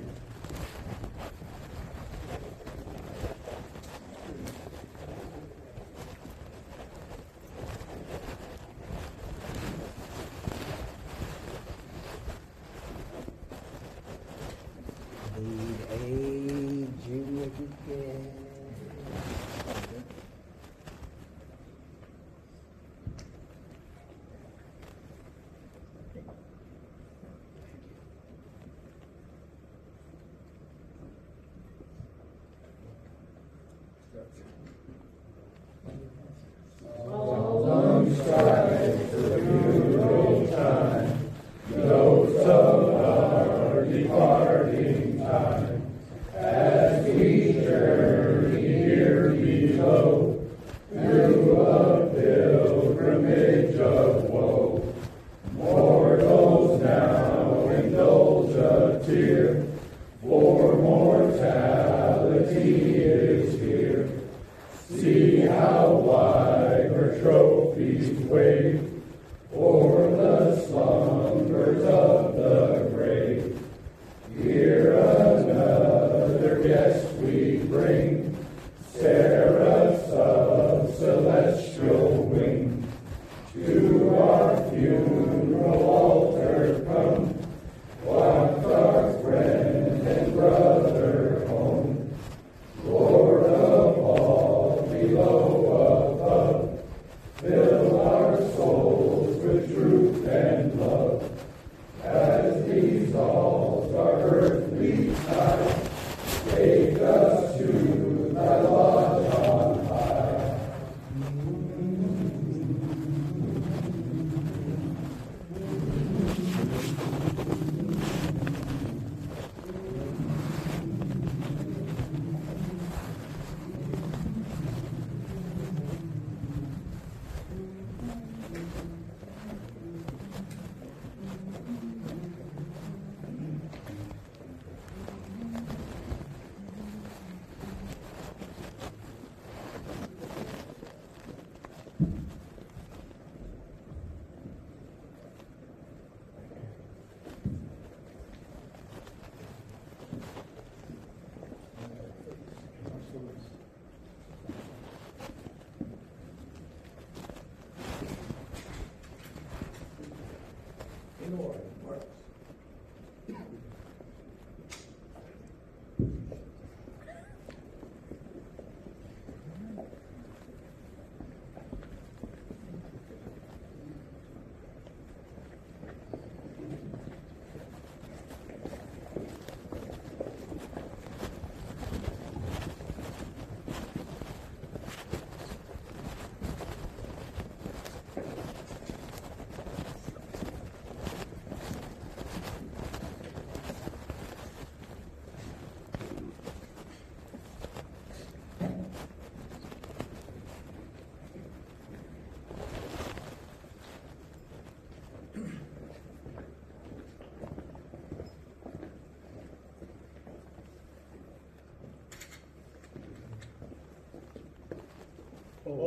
Fill our souls with truth and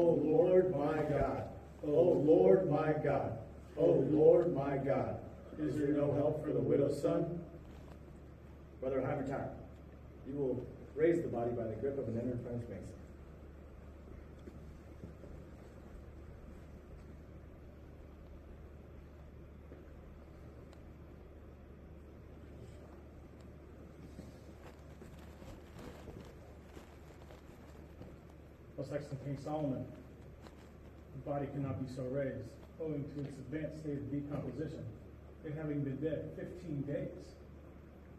O Lord my God, O Lord my God, O Lord my God, is there no help for the widow's son? Brother Hyman, you will raise the body by the grip of an inner French mason. Most excellent King Solomon, the body cannot be so raised, owing to its advanced state of decomposition. It having been dead 15 days,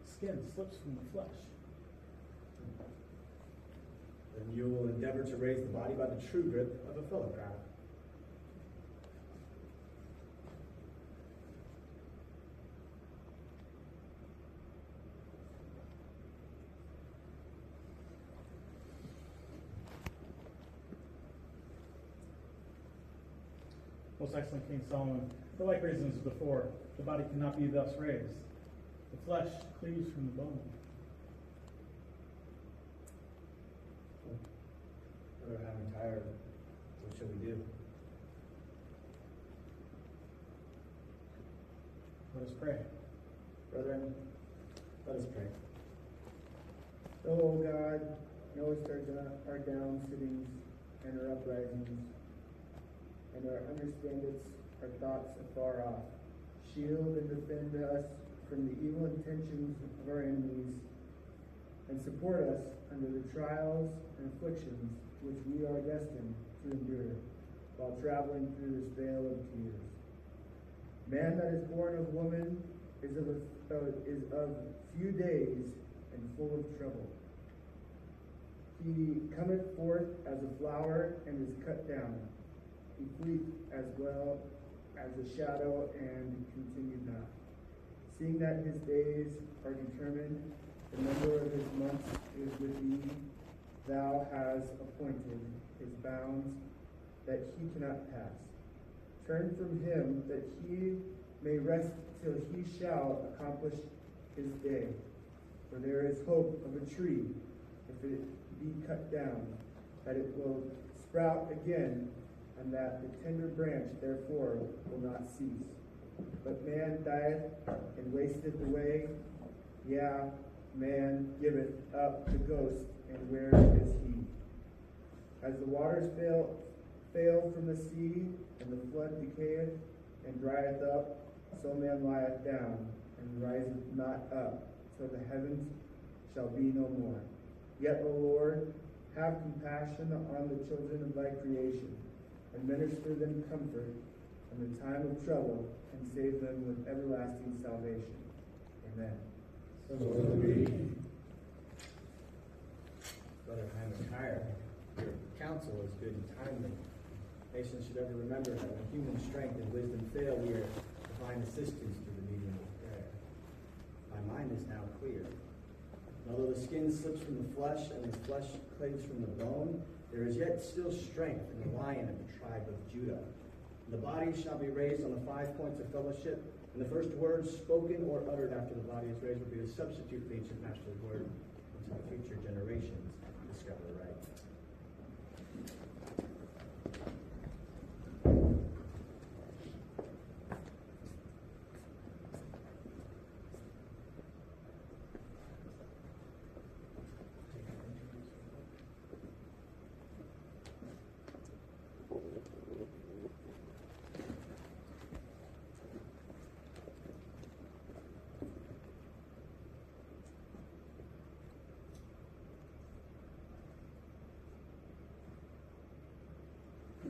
skin slips from the flesh. Then you will endeavor to raise the body by the true grip of a fellow craft. Most excellent King Solomon, for like reasons before, the body cannot be thus raised. The flesh cleaves from the bone. Brother Hyman, what shall we do? Let us pray. Brethren, let us pray. O God, knowest our down sittings and our uprisings, and understandest our thoughts afar off. Shield and defend us from the evil intentions of our enemies, and support us under the trials and afflictions which we are destined to endure while traveling through this vale of tears. Man that is born of woman is of few days and full of trouble. He cometh forth as a flower and is cut down. He fleeth as well as a shadow and continued not. Seeing that his days are determined, the number of his months is with thee. Thou hast appointed his bounds that he cannot pass. Turn from him that he may rest till he shall accomplish his day. For there is hope of a tree, if it be cut down, that it will sprout again, and that the tender branch therefore will not cease. But man dieth and wasteth away, yea, man giveth up the ghost, and where is he? As the waters fail from the sea, and the flood decayeth and drieth up, so man lieth down and riseth not up, till the heavens shall be no more. Yet, O Lord, have compassion on the children of thy creation, and minister them comfort in the time of trouble, and save them with everlasting salvation. Amen. So will it be. Brother Hyman, your counsel is good and timely. Nations should ever remember that when human strength and wisdom fail, we are to find assistance through the medium of prayer. My mind is now clear. And although the skin slips from the flesh and the flesh cleaves from the bone, there is yet still strength in the lion of the tribe of Judah. The body shall be raised on the 5 points of fellowship, and the first words spoken or uttered after the body is raised will be the substitute for the ancient master's word until future generations discover the right.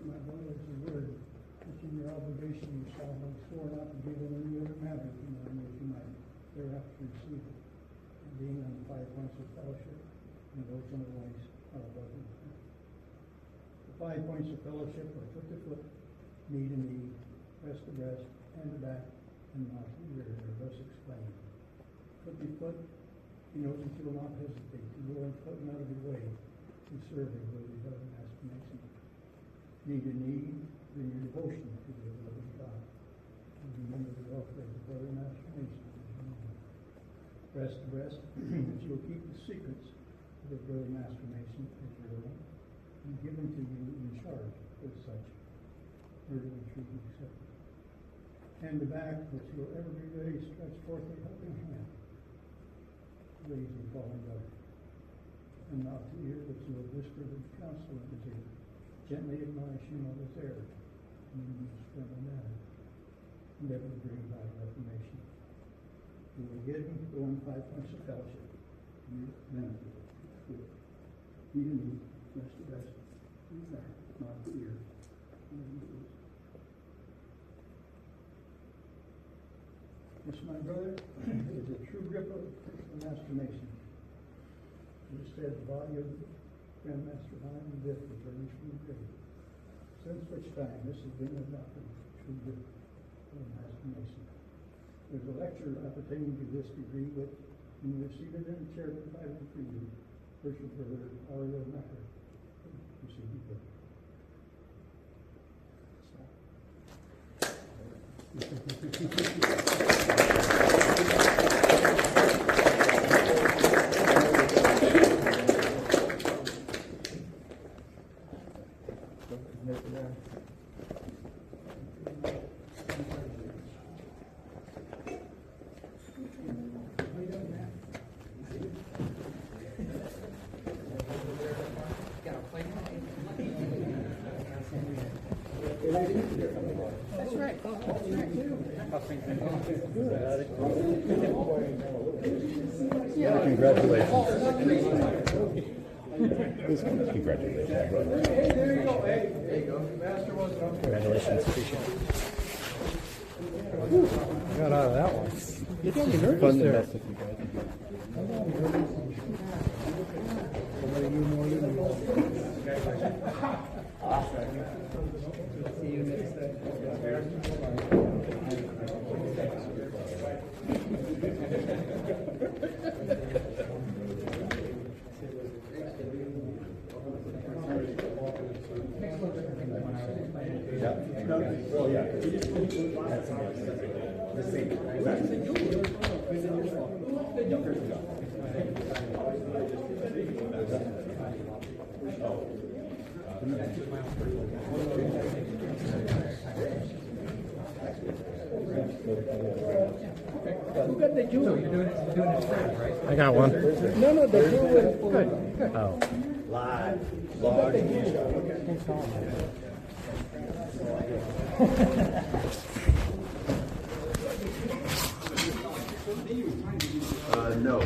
My brothers, the word, which in your obligation you shall have sworn not to give in any other matter, if you might thereafter receive it, and being on the 5 points of fellowship, and those otherwise are above them. The 5 points of fellowship are foot to foot, knee to knee, breast to breast, hand to back, and mouth to ear, are thus explained. Foot to foot, he knows that you will not hesitate to go and foot out of your way to serve him with his other master mason. Knee to knee, in your devotion to the living God. And remember the welfare of the brother master mason. Breast to breast, that you will keep the secrets of the brother master mason as your own. and given to you in charge as such, worthy and truly accepted. And the back, which will ever be ready, stretch forth a helping hand, raise and fallen daughter. And not to ear which will whisper the counsel of his ear, gently admonishing of his error, and in his friendly manner, and ever bring about reformation. You will give him going 5 points of fellowship, and you benefit good. You need rest the best. Not to ear. This, my brother, is a true grip of the Master Mason. It said the body of Grandmaster Hyman Biff was raised from the grave. Since which time this has been adopted, true grip of the Master Mason. There's a lecture appertaining to this degree which you received it in a chair provided for you. Worship Brother Ario Macker. Receive the book. That's right. Congratulations. Congratulations. Hey, there you go. Hey, there you go. Master was up. Congratulations, appreciate it. Got out of that one. You got me nervous Fun to there. mess with you guys. See you next time. Well, yeah. The same. Who got the jewel? You're doing it straight, right? I got one. No, the jewel. Good. Oh. Live. No.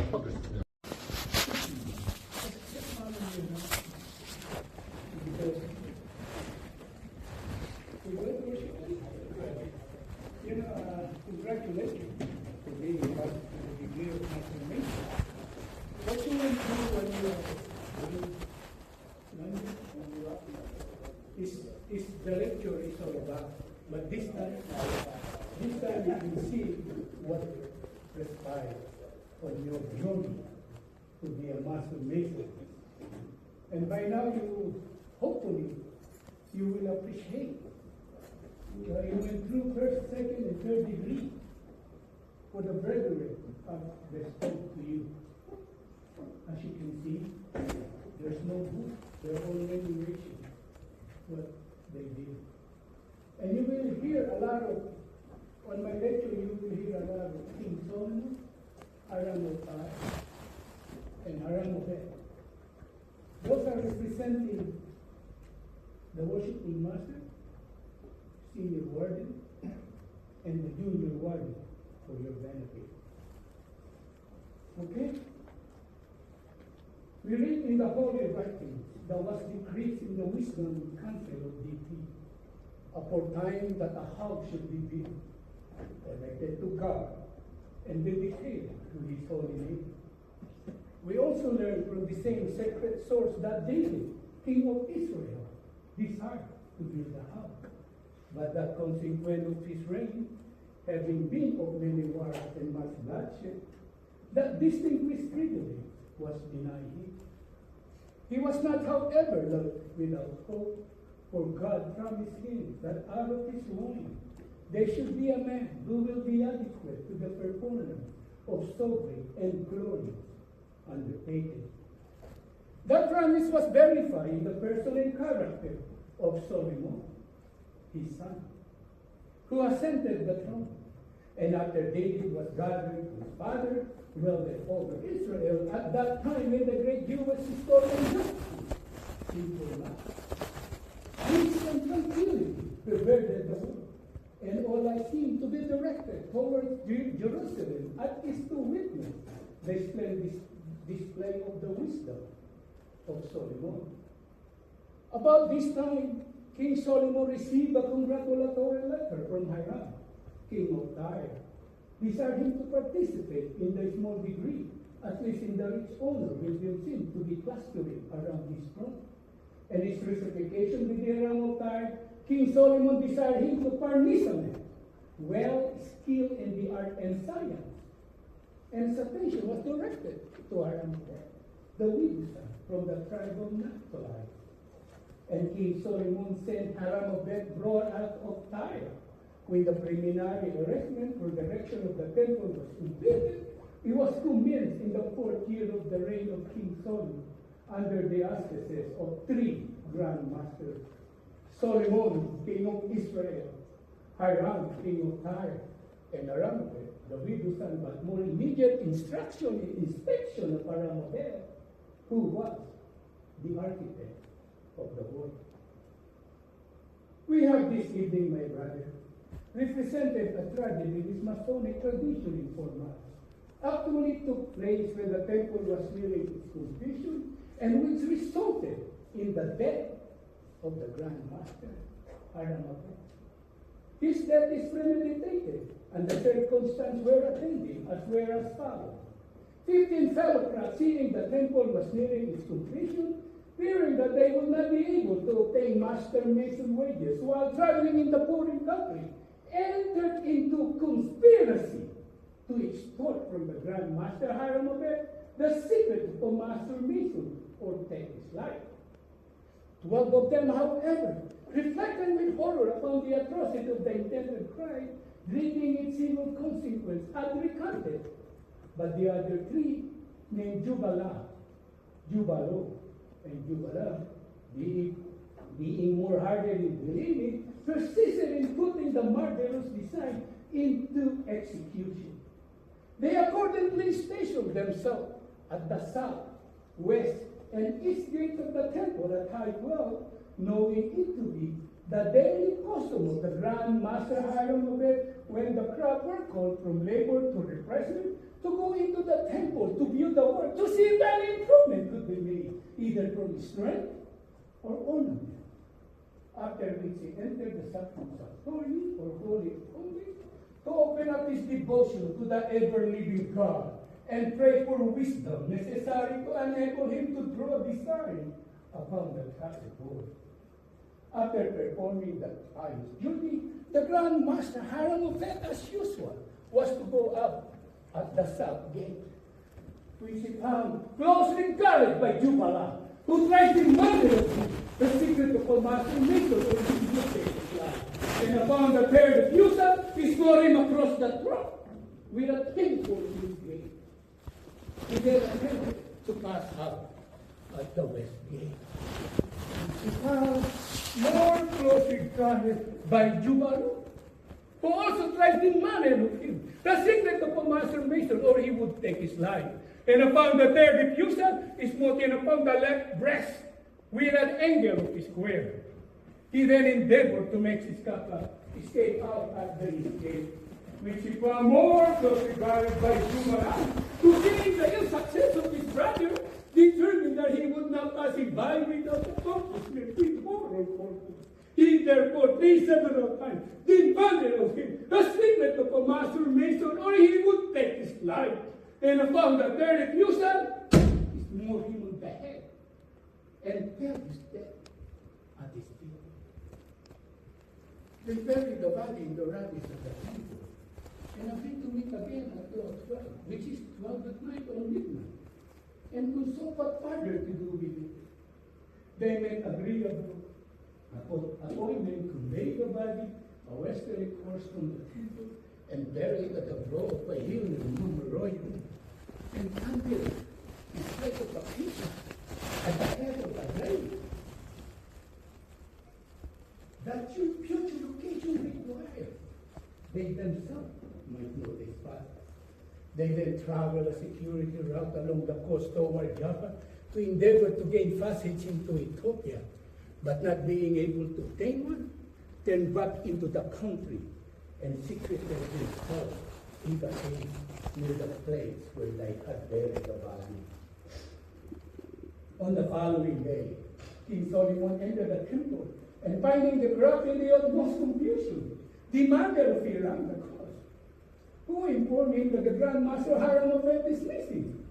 Congratulations for being part of the degree of transformation. What you will do when you is the lecture is all about, but this time you can see what transpired on your journey to be a master mason. And by now hopefully you will appreciate. You went through first, second, and third degree for the brethren have bestowed to you. As you can see, there's no book. They're all regulations, what they did. And you will hear a lot of, on my lecture, you will hear a lot of King Solomon, Aramotai, and Aramobet. Those are representing the worshiping master, senior warden, and the junior warden for your benefit. Okay? We read in the Holy Writings that was decreased in the wisdom council of DT, aforetime that a house should be built, erected to God, and dedicated to his holy name. We also learn from the same sacred source that David, king of Israel, desired to build a house. But that consequent of his reign, having been of many wars and much bloodshed, that distinguished privilege was denied him. He was not, however, left without hope, for God promised him that out of his loins there should be a man who will be adequate to the performance of sovereign and glorious undertaking. That promise was verified in the person and character of Solomon, his son, who ascended the throne. And after David was gathered to his father, dwelled over Israel at that time in the great Jewish historian simple life. Peace and tranquility pervaded the world, and all eyes seemed to be directed towards Jerusalem at least to witness the splendid display of the wisdom of Solomon. About this time, King Solomon received a congratulatory letter from Hiram, king of Tyre, desired him to participate in the small degree, at least in the rich honor which will seem to be clustering around his throne. And his reciprocation with Hiram of Tyre, King Solomon desired him to participate, well skilled in the art and science. And his attention was directed to Hiram of Tyre, the widow son from the tribe of Naphtali. And King Solomon sent Hiram of Beth brought out of Tyre. When the preliminary arrangement for the erection of the temple was completed, it was commenced in the 4th year of the reign of King Solomon, under the auspices of 3 grand masters: Solomon, king of Israel, Hiram, king of Tyre, and Aramabeth, the widow son, but more immediate inspection of Aramabeth, who was the architect of the world. We have this evening, my brother, represented a tragedy which Masonic tradition informs us actually took place when the temple was nearing its completion, and which resulted in the death of the Grand Master, Aramabeth. His death is premeditated, and the circumstances were attending as were as follows. 15 fellowcrats, seeing the temple was nearing its completion, fearing that they would not be able to obtain master mason wages while traveling in the foreign country, entered into conspiracy to extort from the Grand Master Aramabeth the secret of a master mason or take his life. 12 of them, however, reflecting with horror upon the atrocity of the intended crime, dreading its evil consequence, had recanted. But the other 3, named Jubalo, and Jubala, being more hardly believing, persisted in putting the murderous design into execution. They accordingly stationed themselves at the south, west, and east gates of the temple at high wall, knowing it to be the daily custom of the Grand Master Aramabeth, when the crowd were called from labor to refreshment, to go into the temple to view the work, to see if any improvement could be made, either from strength or ornament. After which he entered the sanctuary or holy of holies, to open up his devotion to the ever-living God and pray for wisdom necessary to enable him to draw design upon the classic world. After performing the pious duty, the Grand Master Aramabeth, as usual, was to go up at the south gate, which he found closely guarded by Jubala, who tried to murder him, the secret of a master mason or his his life. And upon the third refusal, he swore him across the throat with a painful gate. He then attempted to pass out at the west gate. He found more closely guarded by Jubalo, who also tried to manage of him the secret of a master mason, or he would take his life. And upon the third refusal, he smote him upon the left breast with an angle of his square. He then endeavored to make his escape out at the east gate, which he found more closely guarded by Jubala, who, seeing the ill success of his brother, determined that he would not pass him by without accomplishment with moral purpose. He therefore prayed several times, demanded of him the secret of a master mason, or he would take his life. And upon the third refusal, he smote him on the head and fell his death at his feet. They buried the body in the rabbits of the temple, and agreed to meet again at 12, which is 12 at night or midnight, and consult what further to do with it. They made agreeable appointment to make the body a westerly course from the temple and buried at the brow of a hill in Mummeroy, and until in spite of a picture at the head of the grave. That your purification required. They themselves might know this path. They then travel a security route along the coast toward Java to endeavor to gain passage into Ethiopia, but not being able to obtain one, turn back into the country and secretly installed in the cave near the place where they had buried the body. On the following day, King Solomon entered the temple and finding the crowd in the utmost confusion, demanded of Hiram the cause, who informed him that the Grand Master Hiram of Beth is missing.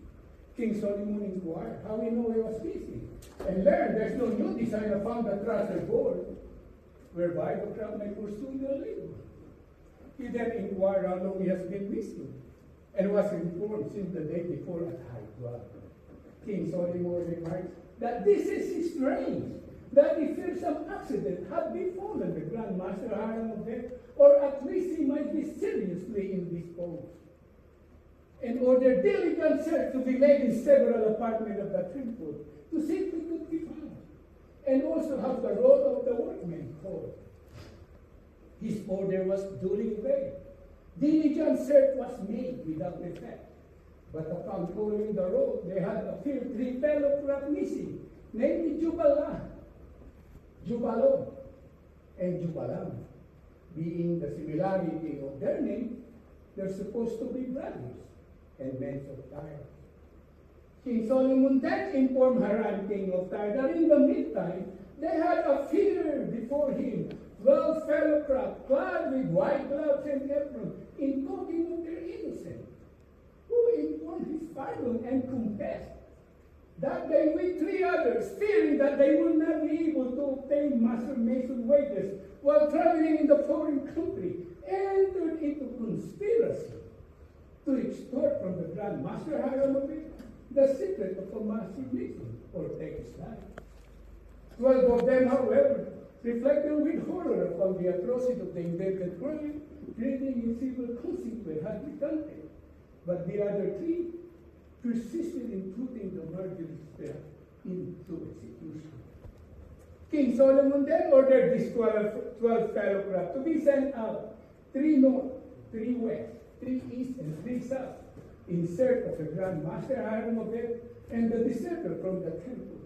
King Solomon inquired how he knew he was missing, and learned there's no new design upon the trusser board, whereby the crowd may pursue the labor. He then inquired how long he has been missing, and was informed since the day before at high blood. King Solomon remarks that this is strange, that if there's some accident had befallen the Grand Master Hiram of Beth, or at least he might be seriously indisposed, and ordered diligent search to be made in several apartments of the temple to see if he could be found, and also have the roll of the workmen called. His order was duly obeyed. Diligent search was made without effect, but upon following the road, they had appeared 3 fellow craft missing, namely Jubalo, and Jubalam. Being the similarity of their name, they're supposed to be brothers and men of Tyre. King Solomon then informed Hiram, king of Tyre, that in the meantime, they had appeared before him 12 fellow craft, clad with white gloves and aprons, in token of their innocence, who informed his pardon and confessed that they with 3 others, fearing that they would not be able to obtain master mason wages while traveling in the foreign country, entered into conspiracy to extort from the Grand Master Hiram of Beth the secret of a master mason, or take his life. 12 of them, however, reflected with horror upon the atrocity of the invented crime, pleading in civil consequence had recanted, but the other 3 persisted in putting the murderous pair into execution. King Solomon then ordered these 12 fellow craft to be sent out, 3 north, 3 west, 3 east, and 3 south, in search of the Grand Master Hiram of Beth and the deserter from the temple.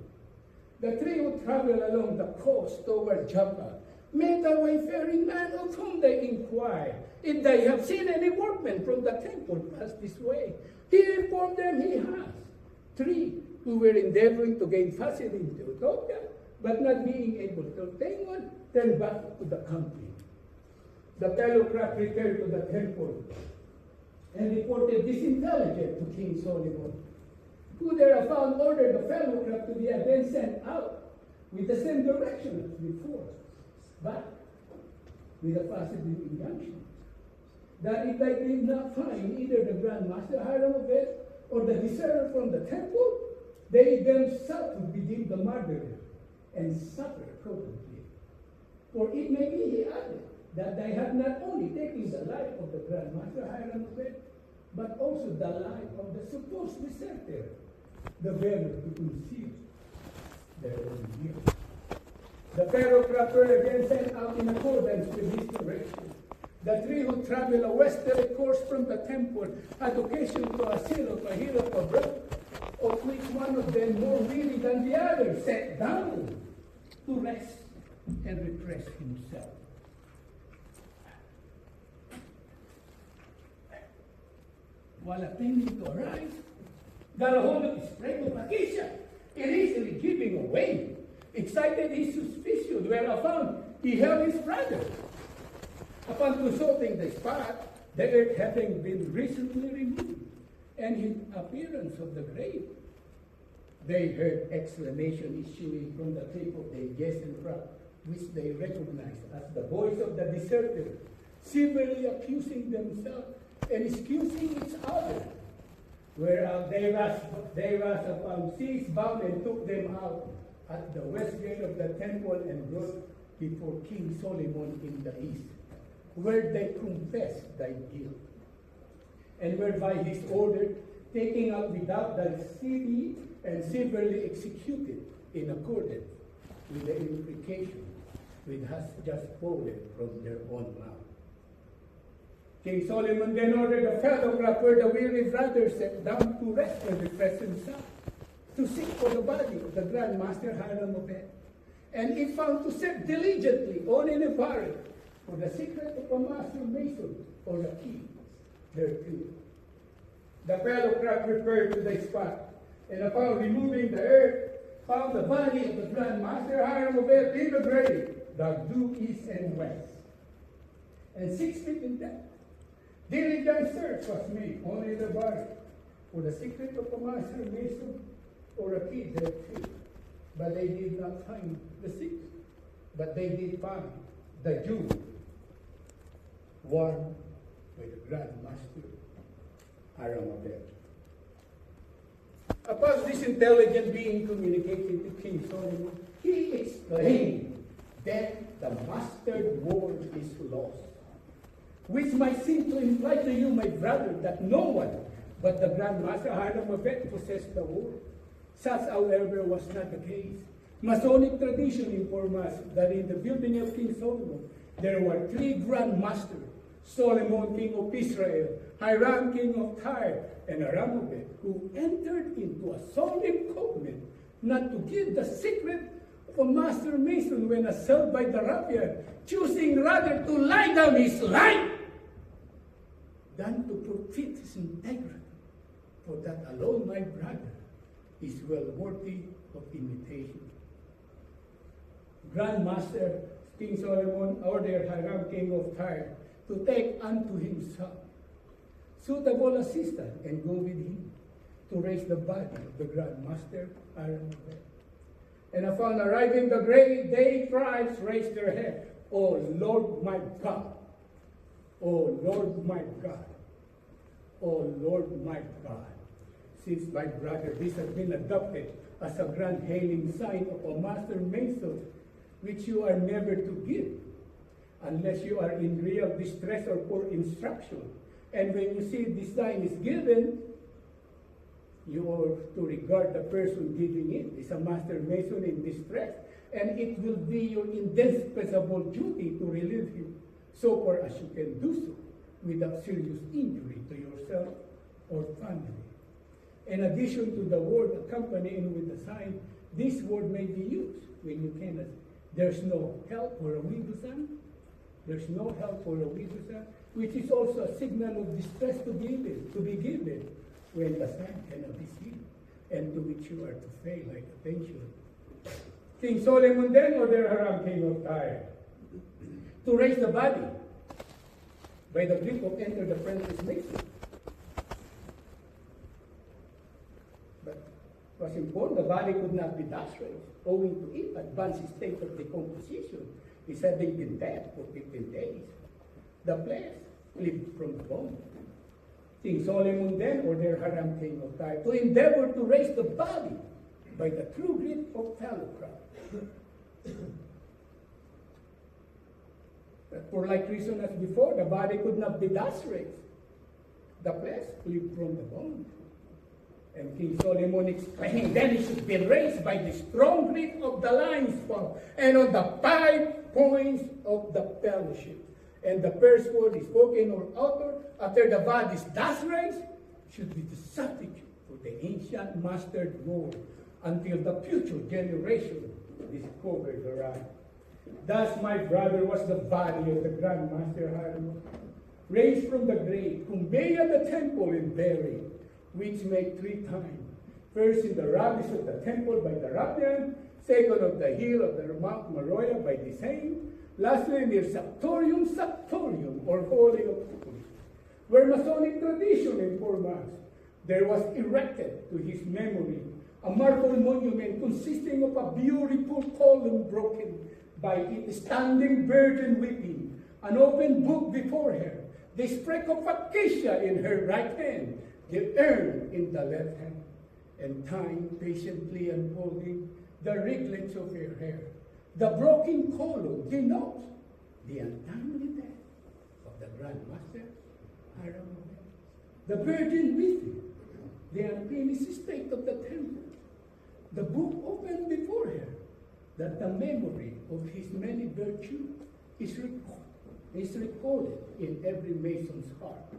The 3 who traveled along the coast toward Joppa met a wayfaring man of whom they inquired if they have seen any workmen from the temple pass this way. He informed them he has. 3 who were endeavoring to gain passage into Ethiopia, but not being able to obtain one, turned back to the country. The fellow craft returned to the temple and reported this intelligence to King Solomon, who thereupon ordered the fellow craft to be again sent out with the same direction as before, but with a positive injunction that if they did not find either the Grand Master Hiram of Beth or the deserter from the temple, they themselves would be deemed the murderer and suffer accordingly. For it may be, he added, that they had not only taken the life of the Grand Master Hiram of Beth, but also the life of the supposed deserter, the bearer to conceal their own guilt. The fellow craft were again sent out in accordance with his direction. The 3 who traveled a westerly course from the temple had occasion to assail a hill of a rock, of which one of them, more weary than the other, sat down to rest and refresh himself. While attempting to arise, got a hold of his spring of acacia, and easily giving away, excited his suspicion, whereupon he held his brother. Upon consulting the spot, the earth having been recently removed, and in appearance of the grave, they heard exclamation issuing from the tape of the adjacent crowd, which they recognized as the voice of the deserter, severely accusing themselves and excusing each other. Whereas they rushed upon seized, bound, and took them out at the west gate of the temple and brought before King Solomon in the east, where they confessed thy guilt, and were by his order taken out without the city and severely executed in accordance with the imprecation which has just quoted from their own mouth. King Solomon then ordered the fellow craft where the weary brothers sat down to rest and refresh themselves, to seek for the body of the Grand Master Hiram Obed. And he found to search diligently on in a barrel for the secret of a master mason or the key thereto. The fellow craft repaired to the spot, and upon removing the earth, found the body of the Grand Master Hiram Obed in the grave, dug due east and west, and 6 feet in depth. Diligent search was made on in the barrel for the secret of a master mason or a key thereto. But they did not find the secret. But they did find the jewel worn by the Grand Master Hiram Obed. Upon this intelligent being communicated to King Solomon, he exclaimed, "Then the mastered word is lost." Which might seem to imply to you, my brother, that no one but the Grand Master Hiram Obed possessed the word. Such, however, was not the case. Masonic tradition informs us that in the building of King Solomon, there were 3 Grand Masters: Solomon, king of Israel, Hiram, king of Tyre, and Hiram Obed, who entered into a solemn covenant not to give the secret of a master mason when assailed by the ruffian, choosing rather to lie down his life than to forfeit his integrity. For that alone, my brother, is well worthy of imitation. Grand Master King Solomon ordered Hiram, king of Tyre, to take unto himself suitable assistant and go with him to raise the body of the Grand Master Hiram Obed. And upon arriving the grave, they thrice raised their head. "O Lord my God! O Lord my God! O Lord my God!" Since, my brother, this has been adopted as a grand hailing sign of a master mason, which you are never to give, unless you are in real distress or for instruction. And when you see this sign is given, you are to regard the person giving it as a master mason in distress, and it will be your indispensable duty to relieve him, so far as you can do so, without serious injury to yourself or family. In addition to the word accompanying with the sign, this word may be used when you cannot. There's no help for a widow's son. There's no help for a widow's son, which is also a signal of distress to be given when the sign cannot be seen, and to which you are to pay like attention. King Solomon then ordered Hiram, king of Tyre, to raise the body by the grip of enter the apprentice mason. But it was important the body could not be thus raised, owing to its advanced state of decomposition. It having been dead for 15 days. The flesh flipped from the bone. King Solomon then ordered Hiram, king of Tyre, to endeavor to raise the body by the true grip of fellowcraft. But for like reason as before, the body could not be thus raised. The flesh flipped from the bone. And King Solomon exclaimed, "Then it should be raised by the strong grip of the lion's paw and on the 5 points of the fellowship." And the first word is spoken or uttered after the body is thus raised should be the substitute for the ancient mastered word until the future generation discover the right. Thus, my brother, was the body of the Grand Master Hiram, raised from the grave, conveyed to the temple and buried, which made 3 times. First in the rubbish of the temple by the ruffian, second of the hill of the Mount Moriah by the same, lastly near Saptorium, or Holy of Holies, where Masonic tradition informs us there was erected to his memory a marble monument consisting of a beautiful column broken by its standing virgin weeping, an open book before her, the sprig of acacia in her right hand, the urn in the left hand, and time patiently unfolding the ringlets of her hair. The broken column denotes the untimely death of the Grand Master Hiram Obed. The virgin weeping, the unfinished state of the temple, The book opened before her, that the memory of his many virtues is recorded in every Mason's heart.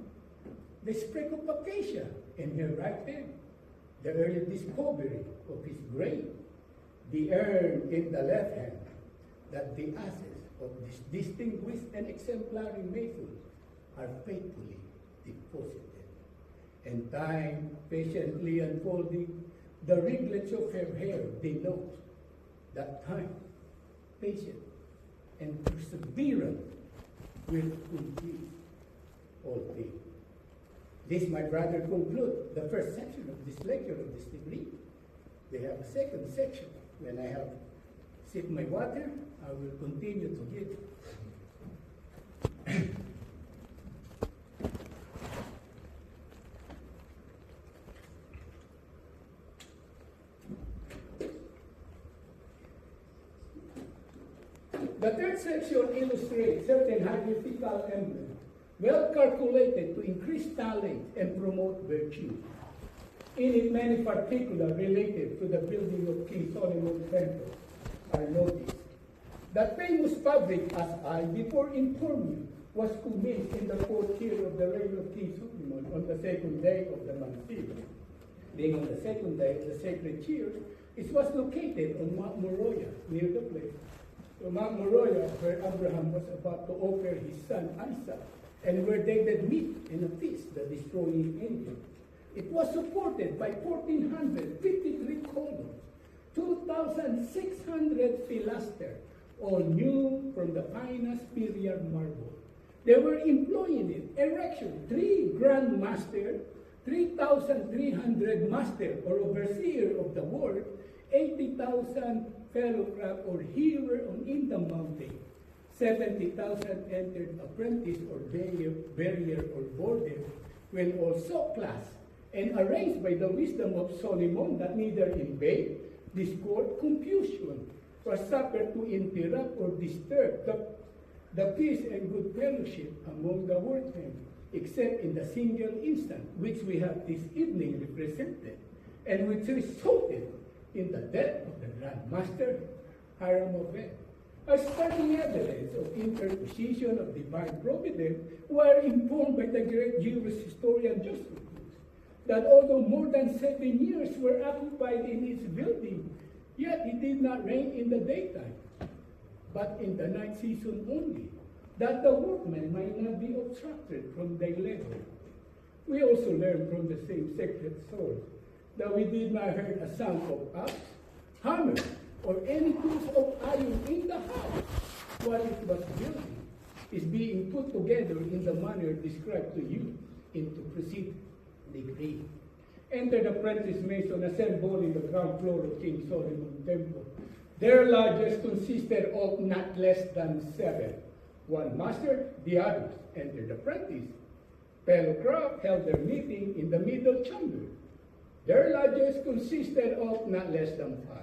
The sprig of acacia in her right hand, the early discovery of his grave, the urn in the left hand, that the ashes of these distinguished and exemplary Masons are faithfully deposited. And time patiently unfolding the ringlets of her hair denotes that time, patience, and perseverance will complete all things. This, my brother, conclude the first section of this lecture of this degree. They have a second section. When I have sipped my water, I will continue to give. The third section illustrates certain hierarchical emblems, well calculated to increase talent and promote virtue. In it, many particulars related to the building of King Solomon's Temple are noticed. That famous fabric, as I before informed you, was commenced in the 4th year of the reign of King Solomon on the 2nd day of the month. Being on the 2nd day of the sacred year, it was located on Mount Moriah, near the place. So Mount Moriah, where Abraham was about to offer his son Isaac, and where David met in a feast, the destroying angel. It was supported by 1,453 columns, 2,600 pilasters, all new from the finest Syrian marble. They were employing it, erection, 3 grand masters, 3,300 masters or overseer of the work, 80,000 fellow craft or hearer in the mountain, 70,000 entered apprentice or barrier or border, when also classed and arranged by the wisdom of Solomon, that neither in vain, discord, confusion, or suffer to interrupt or disturb the peace and good fellowship among the workmen, except in the single instant which we have this evening represented, and which resulted in the death of the Grand Master Hiram of Beth. A startling evidence of interposition of divine providence, were informed by the great Jewish historian Josephus, that although more than 7 years were occupied in its building, yet it did not rain in the daytime, but in the night season only, that the workmen might not be obstructed from their labor. We also learn from the same sacred source that we did not hear a sound of axe, hammer, or any tools of iron in the house while it was building, is being put together in the manner described to you into preceding degree. Enter the apprentice mason assembled in the ground floor of King Solomon's Temple. Their lodges consisted of not less than 7. One master, the others entered the apprentice. Fellow craft held their meeting in the middle chamber. Their lodges consisted of not less than 5.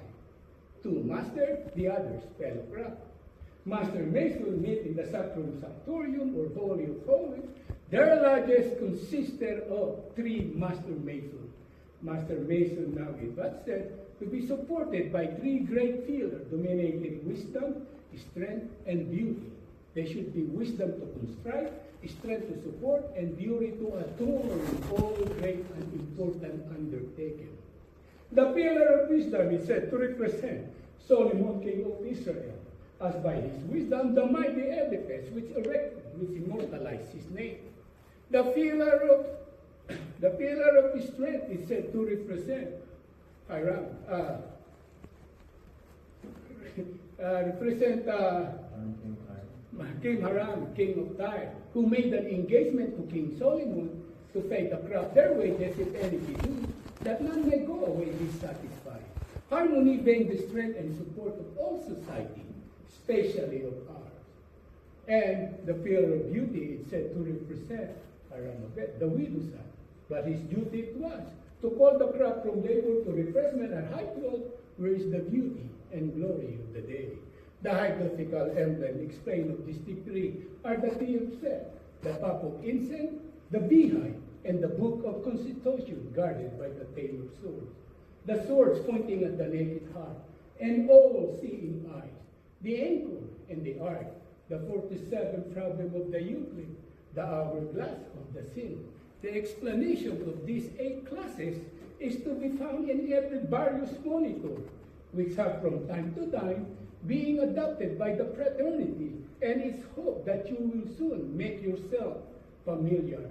2 master, the others fellow craft. Master mason meet in the sacrum sanctorium or holy of holies. Their lodges consisted of 3 master masons. Master mason now said to be supported by 3 great pillars dominating wisdom, strength, and beauty. There should be wisdom to construct, strength to support, and beauty to adorn all great and important undertaking. The pillar of wisdom is said to represent Solomon, king of Israel, as by his wisdom the mighty edifice which erected, which immortalized his name. The pillar of strength is said to represent King Hiram, king of Tyre, who made an engagement to King Solomon to pay the crowd their wages if any be due, that none may go away dissatisfied. Harmony being the strength and support of all society, especially of ours. And the pillar of beauty is said to represent the widow's son. But his duty it was to call the crowd from labor to refreshment and high clothes, where is the beauty and glory of the day. The hieroglyphical emblem explained of this decree are the tea of set, the cup of incense, the beehive, and the book of constitution guarded by the tail of swords. the swords pointing at the naked heart, and all-seeing eyes, the anchor and the ark, the 47th problem of the Euclid, the hourglass of the sin. The explanation of these 8 classes is to be found in every various monitor, which have from time to time being adopted by the fraternity, and it's hoped that you will soon make yourself familiar.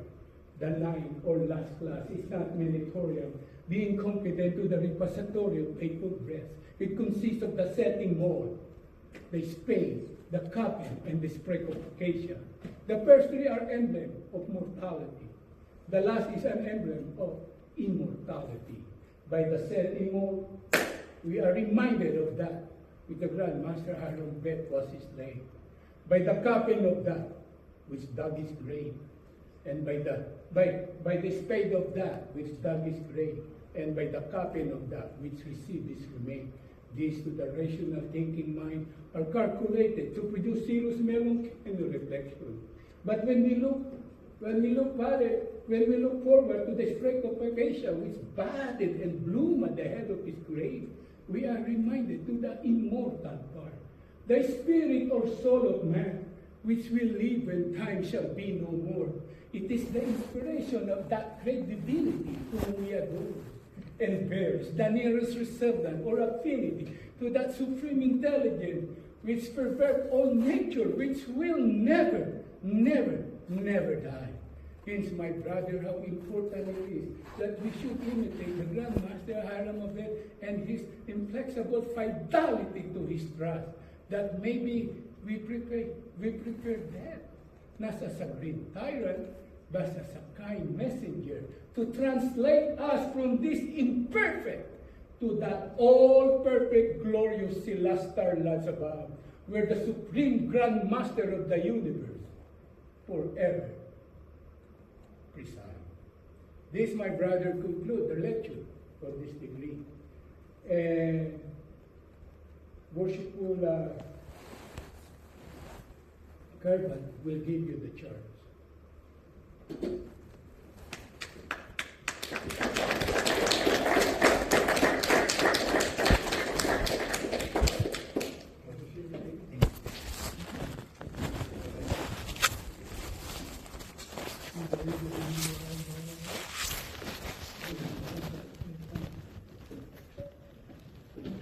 The 9th or last class is not meritorial, being confident to the repository of faithful rest. It consists of the setting mold, the spade, the coffin, and the sprig of acacia. The first 3 are emblem of mortality. The last is an emblem of immortality. By the setting mold, we are reminded of that, with the Grand Master Hiram Beth was his name. By the coffin of that, which dug his grave, and by the spade of that, which dug his grave, and by the coffin of that, which received his remains. These to the rational thinking mind are calculated to produce serious melancholy and reflection. But when we look forward to the sprig of acacia, which budded and bloomed at the head of his grave, we are reminded to the immortal part, the spirit or soul of man, which will live when time shall be no more. It is the inspiration of that great divinity whom we adore, and bears the nearest resemblance or affinity to that supreme intelligence which pervades all nature, which will never, never, never die. Hence, my brother, how important it is that we should imitate the Grand Master Hiram Abed and his inflexible fidelity to his trust, that maybe we prepare death, not as a great tyrant, but as a kind messenger, to translate us from this imperfect to that all-perfect, glorious celestial lands above, where the supreme Grand Master of the universe forever preside. This, my brother, conclude the lecture for this degree. And worshipful Kirpan will give you the charge.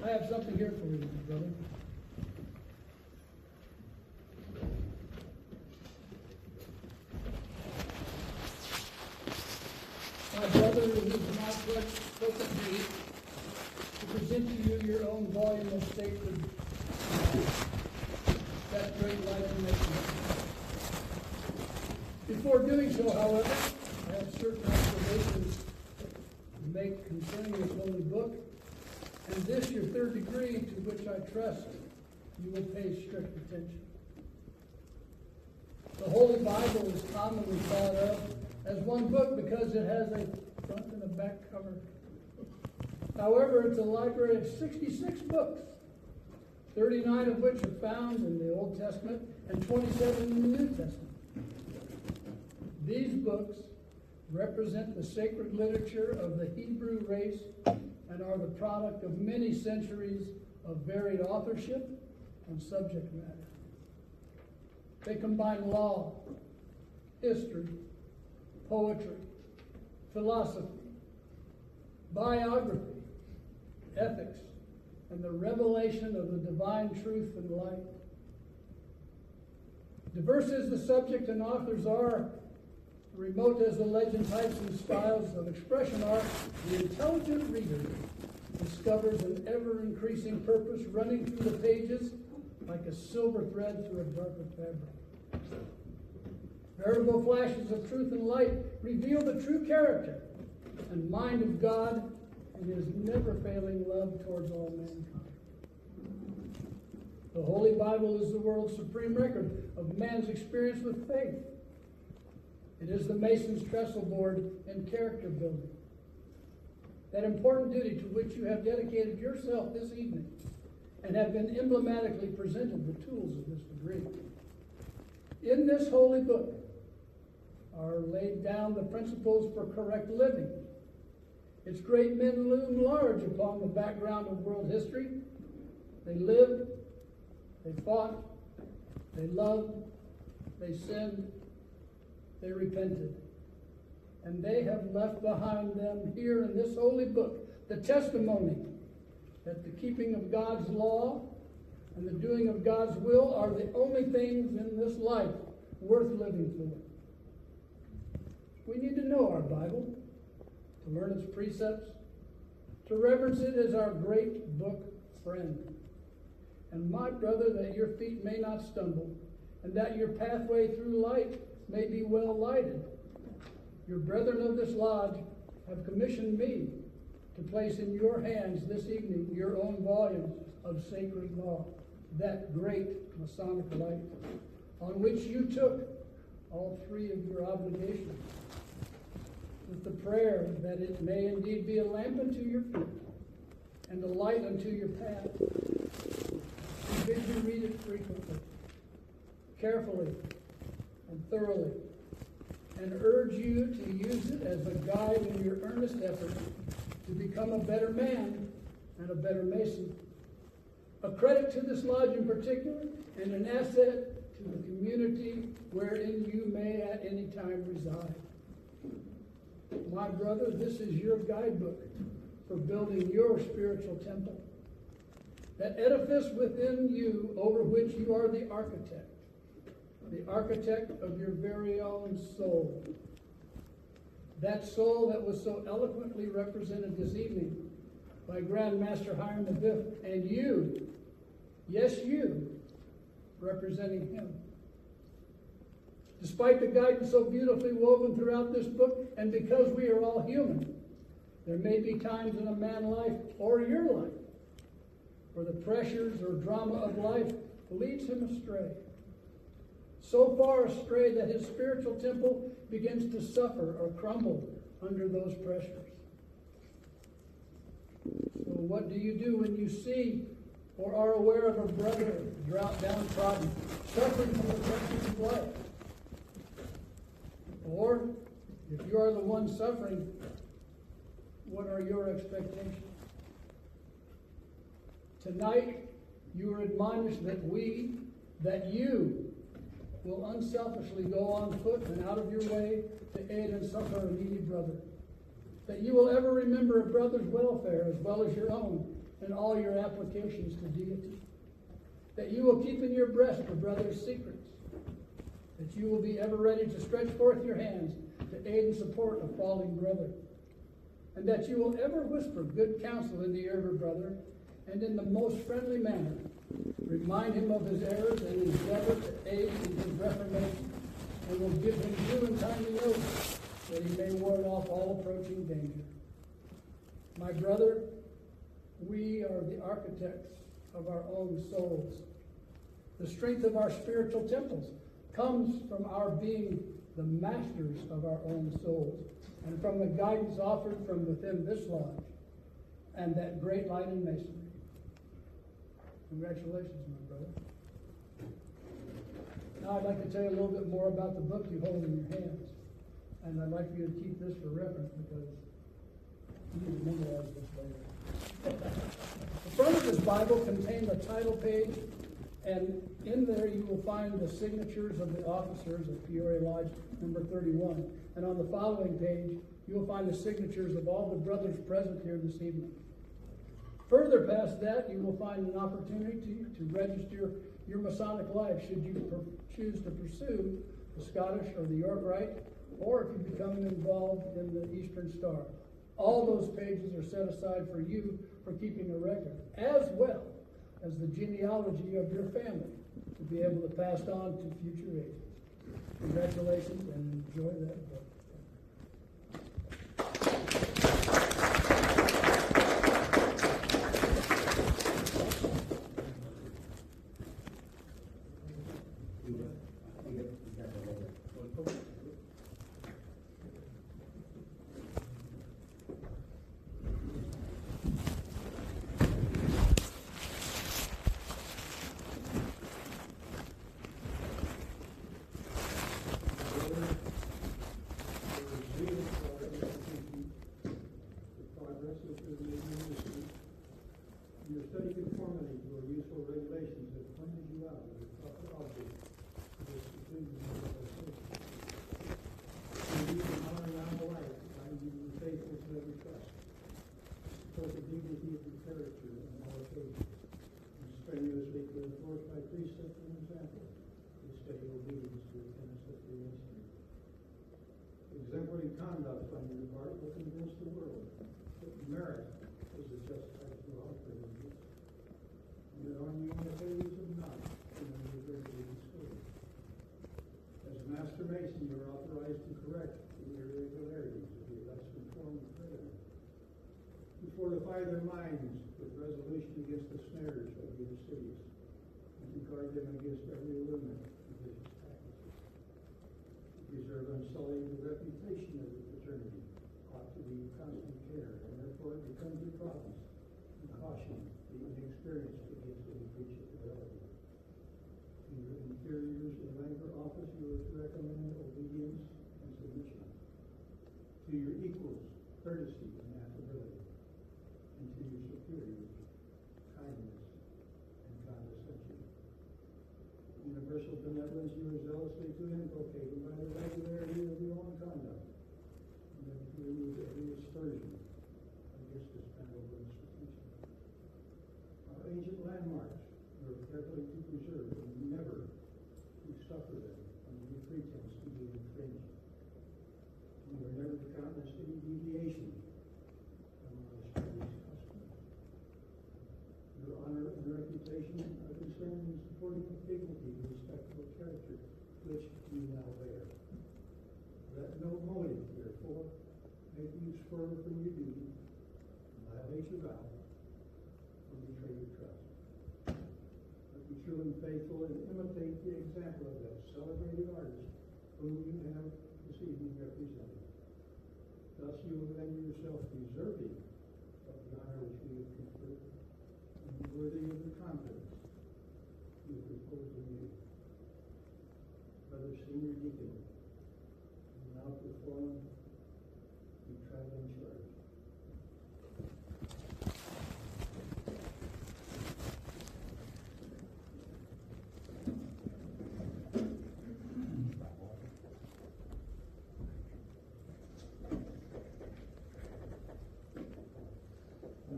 I have something here for you, brother. My brother, it is my pleasure to present to you your own volume of sacred, that great life and mission. Before doing so, however, I have certain observations to make concerning this holy book, and this your 3rd degree, to which I trust you will pay strict attention. The Holy Bible is commonly thought of as one book because it has a front and a back cover. However, it's a library of 66 books, 39 of which are found in the Old Testament and 27 in the New Testament. These books represent the sacred literature of the Hebrew race and are the product of many centuries of varied authorship and subject matter. They combine law, history, poetry, philosophy, biography, ethics, and the revelation of the divine truth and light. Diverse as the subject and authors are, remote as the legend types and styles of expression are, the intelligent reader discovers an ever-increasing purpose running through the pages like a silver thread through a darker fabric. Veritable flashes of truth and light reveal the true character and mind of God and his never-failing love towards all mankind. The Holy Bible is the world's supreme record of man's experience with faith. It is the Mason's trestle board and character building. That important duty to which you have dedicated yourself this evening and have been emblematically presented the tools of this degree. In this holy book are laid down the principles for correct living Its great men loom large upon the background of world history. They lived, they fought, they loved, they sinned, they repented. And they have left behind them here in this holy book the testimony that the keeping of God's law and the doing of God's will are the only things in this life worth living for. We need to know our Bible, to learn its precepts, to reverence it as our great book friend. And my brother, that your feet may not stumble, and that your pathway through light may be well lighted. Your brethren of this lodge have commissioned me to place in your hands this evening your own volumes of sacred law, that great Masonic light, on which you took all three of your obligations, with the prayer that it may indeed be a lamp unto your feet and a light unto your path. We bid you read it frequently, carefully, and thoroughly, and urge you to use it as a guide in your earnest effort to become a better man and a better Mason. A credit to this lodge in particular, and an asset to the community wherein you may at any time reside. My brother, this is your guidebook for building your spiritual temple. That edifice within you over which you are the architect of your very own soul. That soul that was so eloquently represented this evening by Grand Master Hiram V, and you, yes you, representing him. Despite the guidance so beautifully woven throughout this book, and because we are all human, there may be times in a man's life, or your life, where the pressures or drama of life leads him astray. So far astray that his spiritual temple begins to suffer or crumble under those pressures. So what do you do when you see or are aware of a brother downtrodden, suffering from the pressures of life? Or, if you are the one suffering, what are your expectations? Tonight, you are admonished that you will unselfishly go on foot and out of your way to aid and succor a needy brother. That you will ever remember a brother's welfare as well as your own in all your applications to deity. That you will keep in your breast a brother's secrets. That you will be ever ready to stretch forth your hands to aid and support a falling brother. And that you will ever whisper good counsel in the ear of a brother, and in the most friendly manner remind him of his errors and endeavor to aid in his reformation, and will give him due and timely notice that he may ward off all approaching danger. My brother, we are the architects of our own souls. The strength of our spiritual temples comes from our being the masters of our own souls, and from the guidance offered from within this lodge and that great light in masonry. Congratulations, my brother. Now I'd like to tell you a little bit more about the book you hold in your hands. And I'd like you to keep this for reference because you need to memorize this later. The front of this Bible contains the title page, and in there you will find the signatures of the officers of Peoria Lodge number 31. And on the following page, you will find the signatures of all the brothers present here this evening. Further past that, you will find an opportunity to register your Masonic life should you choose to pursue the Scottish or the York Rite, or if you become involved in the Eastern Star. All those pages are set aside for you for keeping a record, as well as the genealogy of your family to be able to pass on to future ages. Congratulations and enjoy that book. Thank you. character on all occasions, and strenuously to enforce my precept and example, with steady obedience to the tenets of free ministry. Exemplary conduct on your part will convince the world that merit is a just type to all privileges, and that on you on occasions of not, you may be greatly discouraged. As a master mason, you are authorized to correct the irregularities of the less conformed brethren, to fortify their minds with resolution against the snares of the insidious, and to guard them against every allurement of vicious practices. To preserve unsullied the reputation of the fraternity ought to be constant care, and therefore it becomes your province to caution the inexperienced against any breach of fidelity. To your inferiors in rank or office, you are to recommend obedience and submission. To your equals, courtesy and affability. And to your superiors, kindness and condescension. Universal benevolence you are zealously to inculcate by the regularity of your own conduct, and then to remove every aspersion against this venerable institution. Our ancient landmarks you are carefully to preserve and never to suffer them under the pretense to be infringed. You are never to countenance any deviation from our established customs. Your honor and reputation are concerned in supporting the dignity and respectable character which you now bear. Let no motive, therefore, make you swerve from your duty, violate your vow, or betray your trust. But be true and faithful and imitate the example of that celebrated artist whom you have this evening represented. Thus you will render yourself deserving of the honor which we have conferred, and be worthy of the confidence we have reposed in you. Brother Senior Deacon, you now perform the traveling charge.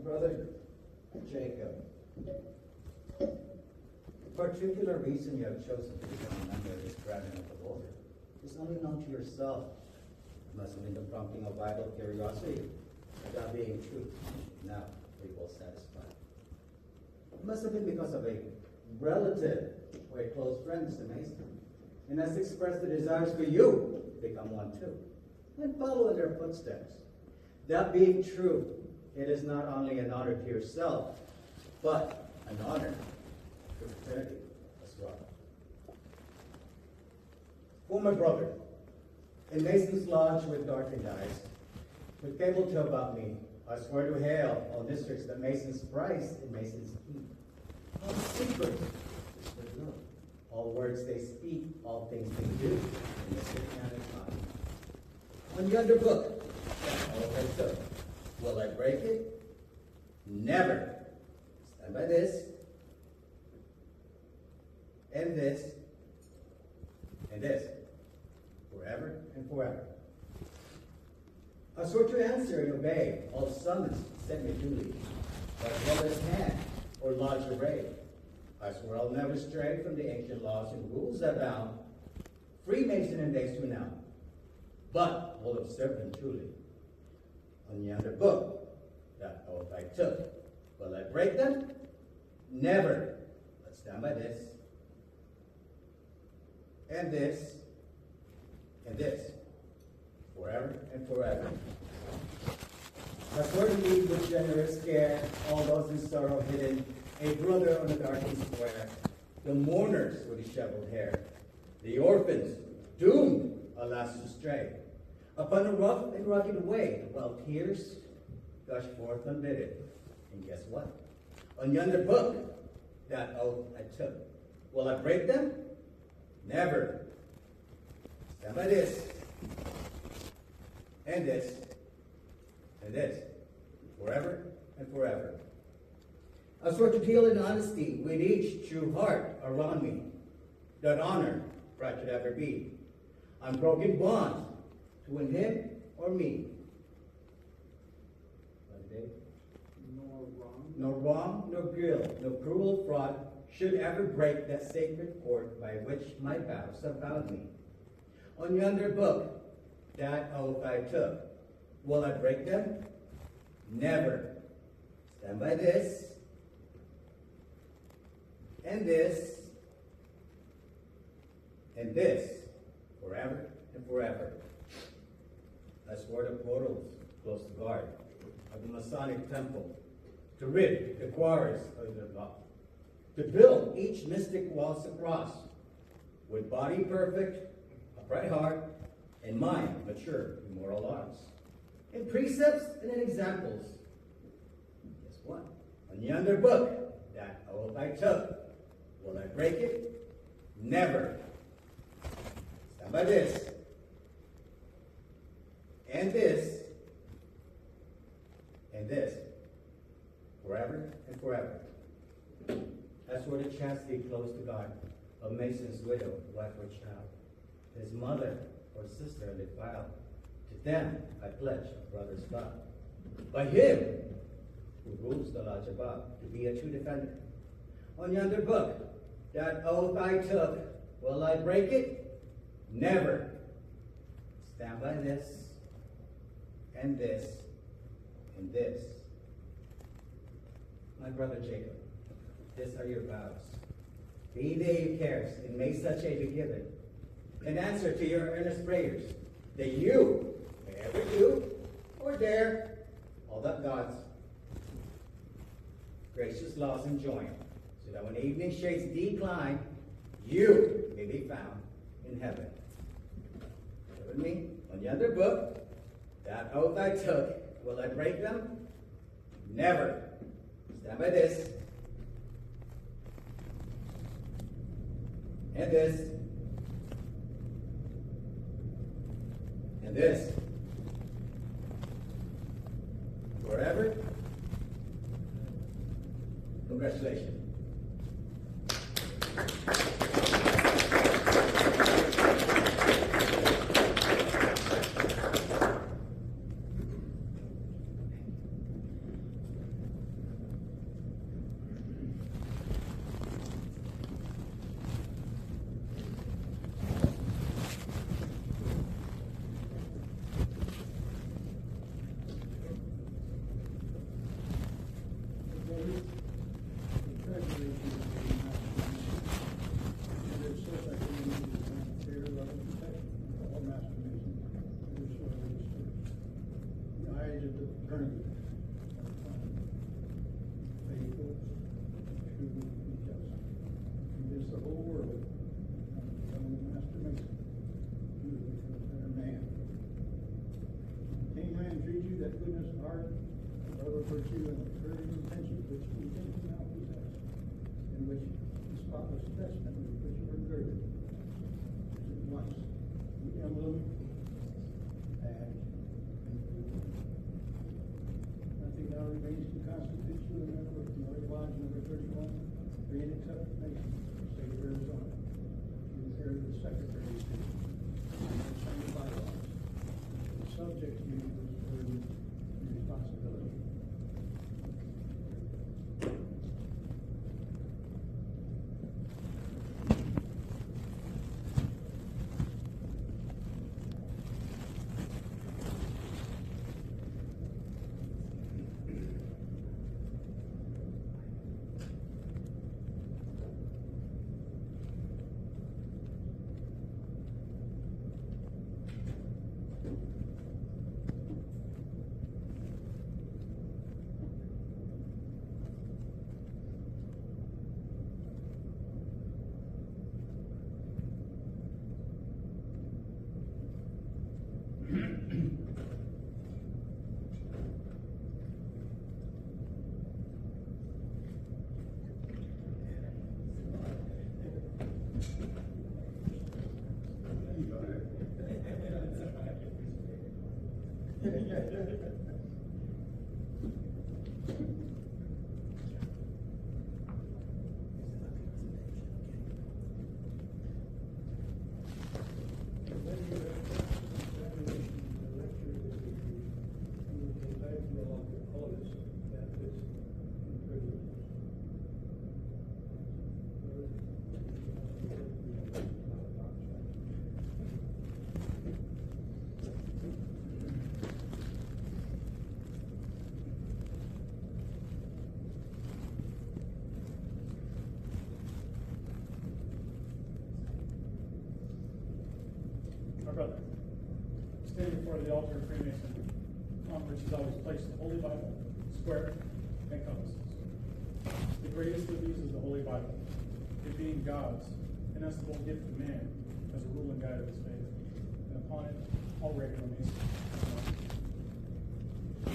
Brother Jacob, the particular reason you have chosen to become a member of this brethren of the Lord is only known to yourself. It must have been the prompting of vital curiosity about being truth. Now, we will satisfy. It must have been because of a relative or a close friend, Mr. Mason, and has expressed the desires for you to become one too, and follow in their footsteps. That being true, it is not only an honor to yourself, but an honor to the fraternity as well. Former brother, in Mason's Lodge with darkened eyes, with fable tale about me, I swear to hail all districts that Mason's price and Mason's keep. All secrets whispered love. All words they speak, all things they do, in the satanic time. On yonder book, that all I took. Will I break it? Never. Stand by this, and this, and this, forever and forever. I swear to answer and obey all summons sent me duly, as well as hand or lodge array. I swear I'll never stray from the ancient laws and rules that bound Freemason and days to now, but will observe them truly. On yonder book, that oath I took. Will I break them? Never. But stand by this, and this, and this, forever and forever. I swear to lead with generous care all those in sorrow hidden, a brother on a darkened square, the mourners with disheveled hair, the orphans doomed, alas, to stray, upon a rough and rugged way, while tears gush forth unbidden. And guess what? On yonder book, that oath I took. Will I break them? Never. Stand by this, and this, and this, forever and forever. I swear to deal in honesty with each true heart around me, that honor right should ever be. Unbroken bond to win him or me. Nor wrong no wrong, no guilt, no cruel fraud should ever break that sacred cord by which my vows have bound me. On yonder book, that oath I took, will I break them? Never. Stand by this, and this, and this, forever and forever. I swore to portals close to guard of the Masonic temple, to rid the quarries of the law, to build each mystic waltz across, with body perfect, upright heart, and mind mature in moral arts, in precepts and in examples. Guess what? On yonder book, that oath I took, will I break it? Never. Stand by this, and this, and this, forever and forever. I swore to chastity close to God, of Mason's widow, wife or child, his mother or sister defiled. To them I pledge a brother's vow. By him who rules the lodge above, to be a true defender. On yonder book, that oath I took, will I break it? Never. Stand by this, and this, and this. My brother Jacob, these are your vows. Be they your cares, and may such aid be given, in answer to your earnest prayers, that you may ever do or dare all that God's gracious laws enjoin, so that when evening shades decline, you may be found in heaven. Say with me, on yonder book, that oath I took, will I break them? Never. Stand by this, and this, and this, forever. Congratulations. Virtue and courage and intention which we think we now possess, in which the spotless testament with which we're girded, is at once the emblem and food. Nothing now remains to constitute you a member of Murray Lodge number 31, free and accepted nation, state of Arizona. You inherit the Secretary's duty, and same bylaws, and subject to you to this burden and responsibility. brother. Stand before the altar of Freemason, on which is always placed the Holy Bible, square, and compasses. The greatest of these is the Holy Bible, it being God's inestimable gift to man as a rule and guide of his faith, and upon it all regular Masons.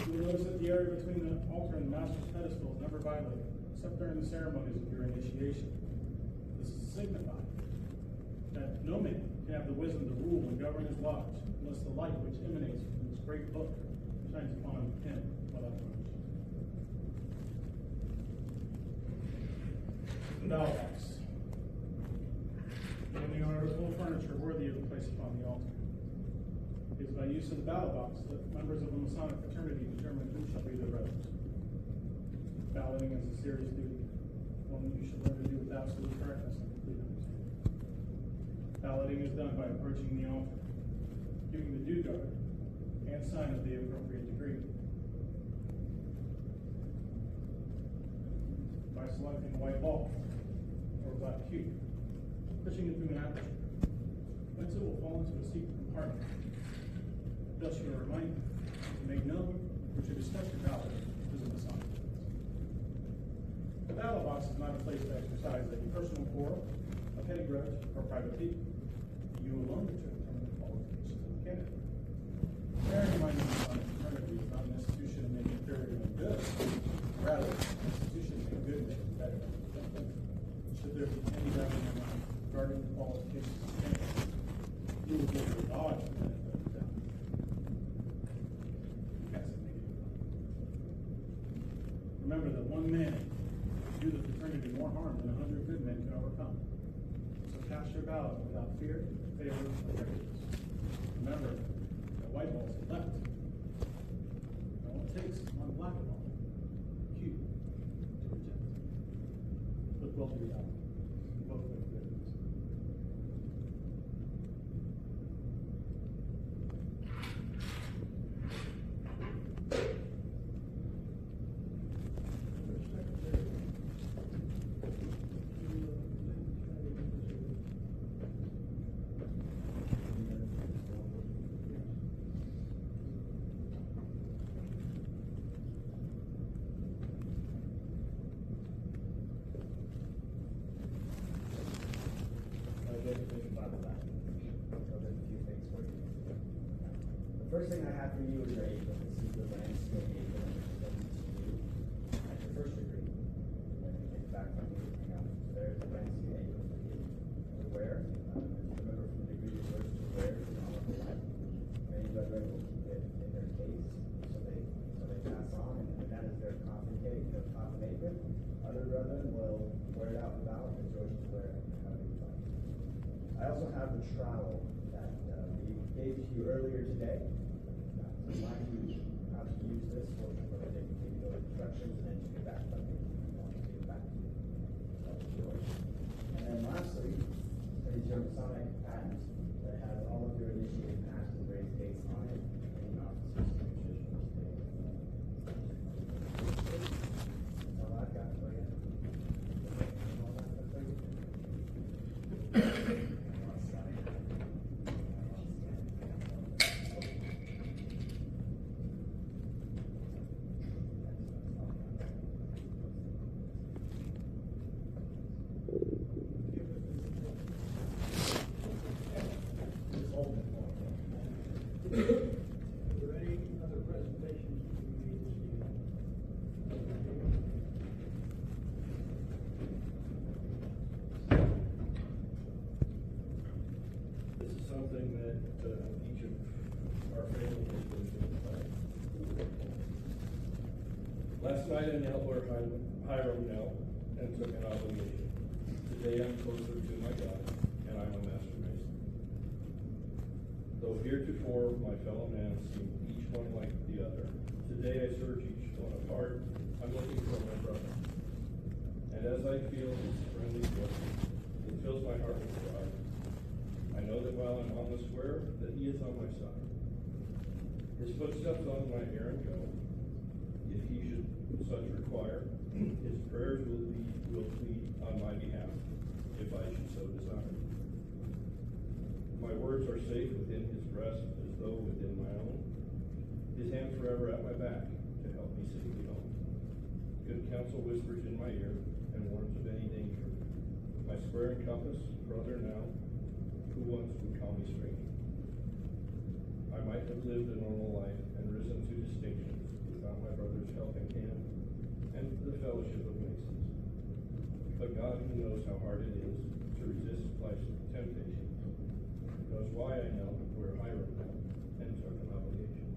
You will notice that the area between the altar and the master's pedestal is never violated, except during the ceremonies of your initiation. This is signified that no man can have the wisdom to rule and govern his lodge unless the light which emanates from this great book shines upon him without blemish. The ballot box. And the article of furniture worthy of the place upon the altar. It is by use of the ballot box that members of the Masonic fraternity determine who shall be their brothers. Balloting is a serious duty, one that you should learn to do with absolute correctness and complete understanding. Balloting is done by approaching the altar, giving the due guard, and sign of the appropriate degree. By selecting a white ball or a black cube, pushing it through an aperture, whence it will fall into a secret compartment. Thus you are reminded to make known which you discuss your ballot to the Masonic. The ballot box is not a place to exercise a personal quarrel, a petty grudge, or private pique. You alone determine the qualifications of the candidate. Bearing in mind that the Masonic fraternity is not an institution to make inferior and good, rather, an institution to make good and make better. Should there be any doubt in your mind regarding the qualifications of the candidate, you will give your dodge the benefit of the doubt. Remember that one man can do the fraternity more harm than 100 good men can overcome. So cast your ballot without fear, favor, or prejudice. Remember that white balls are left. All it takes is one black ball, Q, to reject. Look well to your ballot. Vote for the good. The first thing I have for you is your apron. This is the landscape apron that you at your first degree. When you get back from your hang out. So there's the landscape apron for you to wear. Remember from degree to first to wear is an honorable life. Many brethren will keep it in their case so they pass on, and that is their coffin apron. Other brethren will wear it out without, and George to wear it and have a good time. I also have the trowel that we gave to you earlier today. Remind you how to use this for the day to give you those instructions and then to get back from me. You want to get back to you. That's yours. And then lastly, is your Masonic patent that has all of your initiated past and grade dates on it and your officers and traditional dates. That's all I've got for you. All I've got for you. Are there any other presentations to be made this evening? This is something that each of our families has been doing. Last night I knelt where Hiram knelt and took an obligation. Today I'm closer to my God, and I'm a master mason. Though heretofore my fellow men seem each one like the other, today I search each one apart. I'm looking for my brother. And as I feel his friendly blessing, it fills my heart with pride. I know that while I'm on the square, that he is on my side. His footsteps on my errand go. If he should such require, his prayers will plead on my behalf, if I should so desire. My words are safe within his his hand forever at my back to help me safely home. Good counsel whispers in my ear and warns of any danger. My square and compass, brother now, who once would call me stranger. I might have lived a normal life and risen to distinctions without my brother's helping hand and the fellowship of Masons. But God, who knows how hard it is to resist life's temptations, knows why I know where Hiram and took an obligation.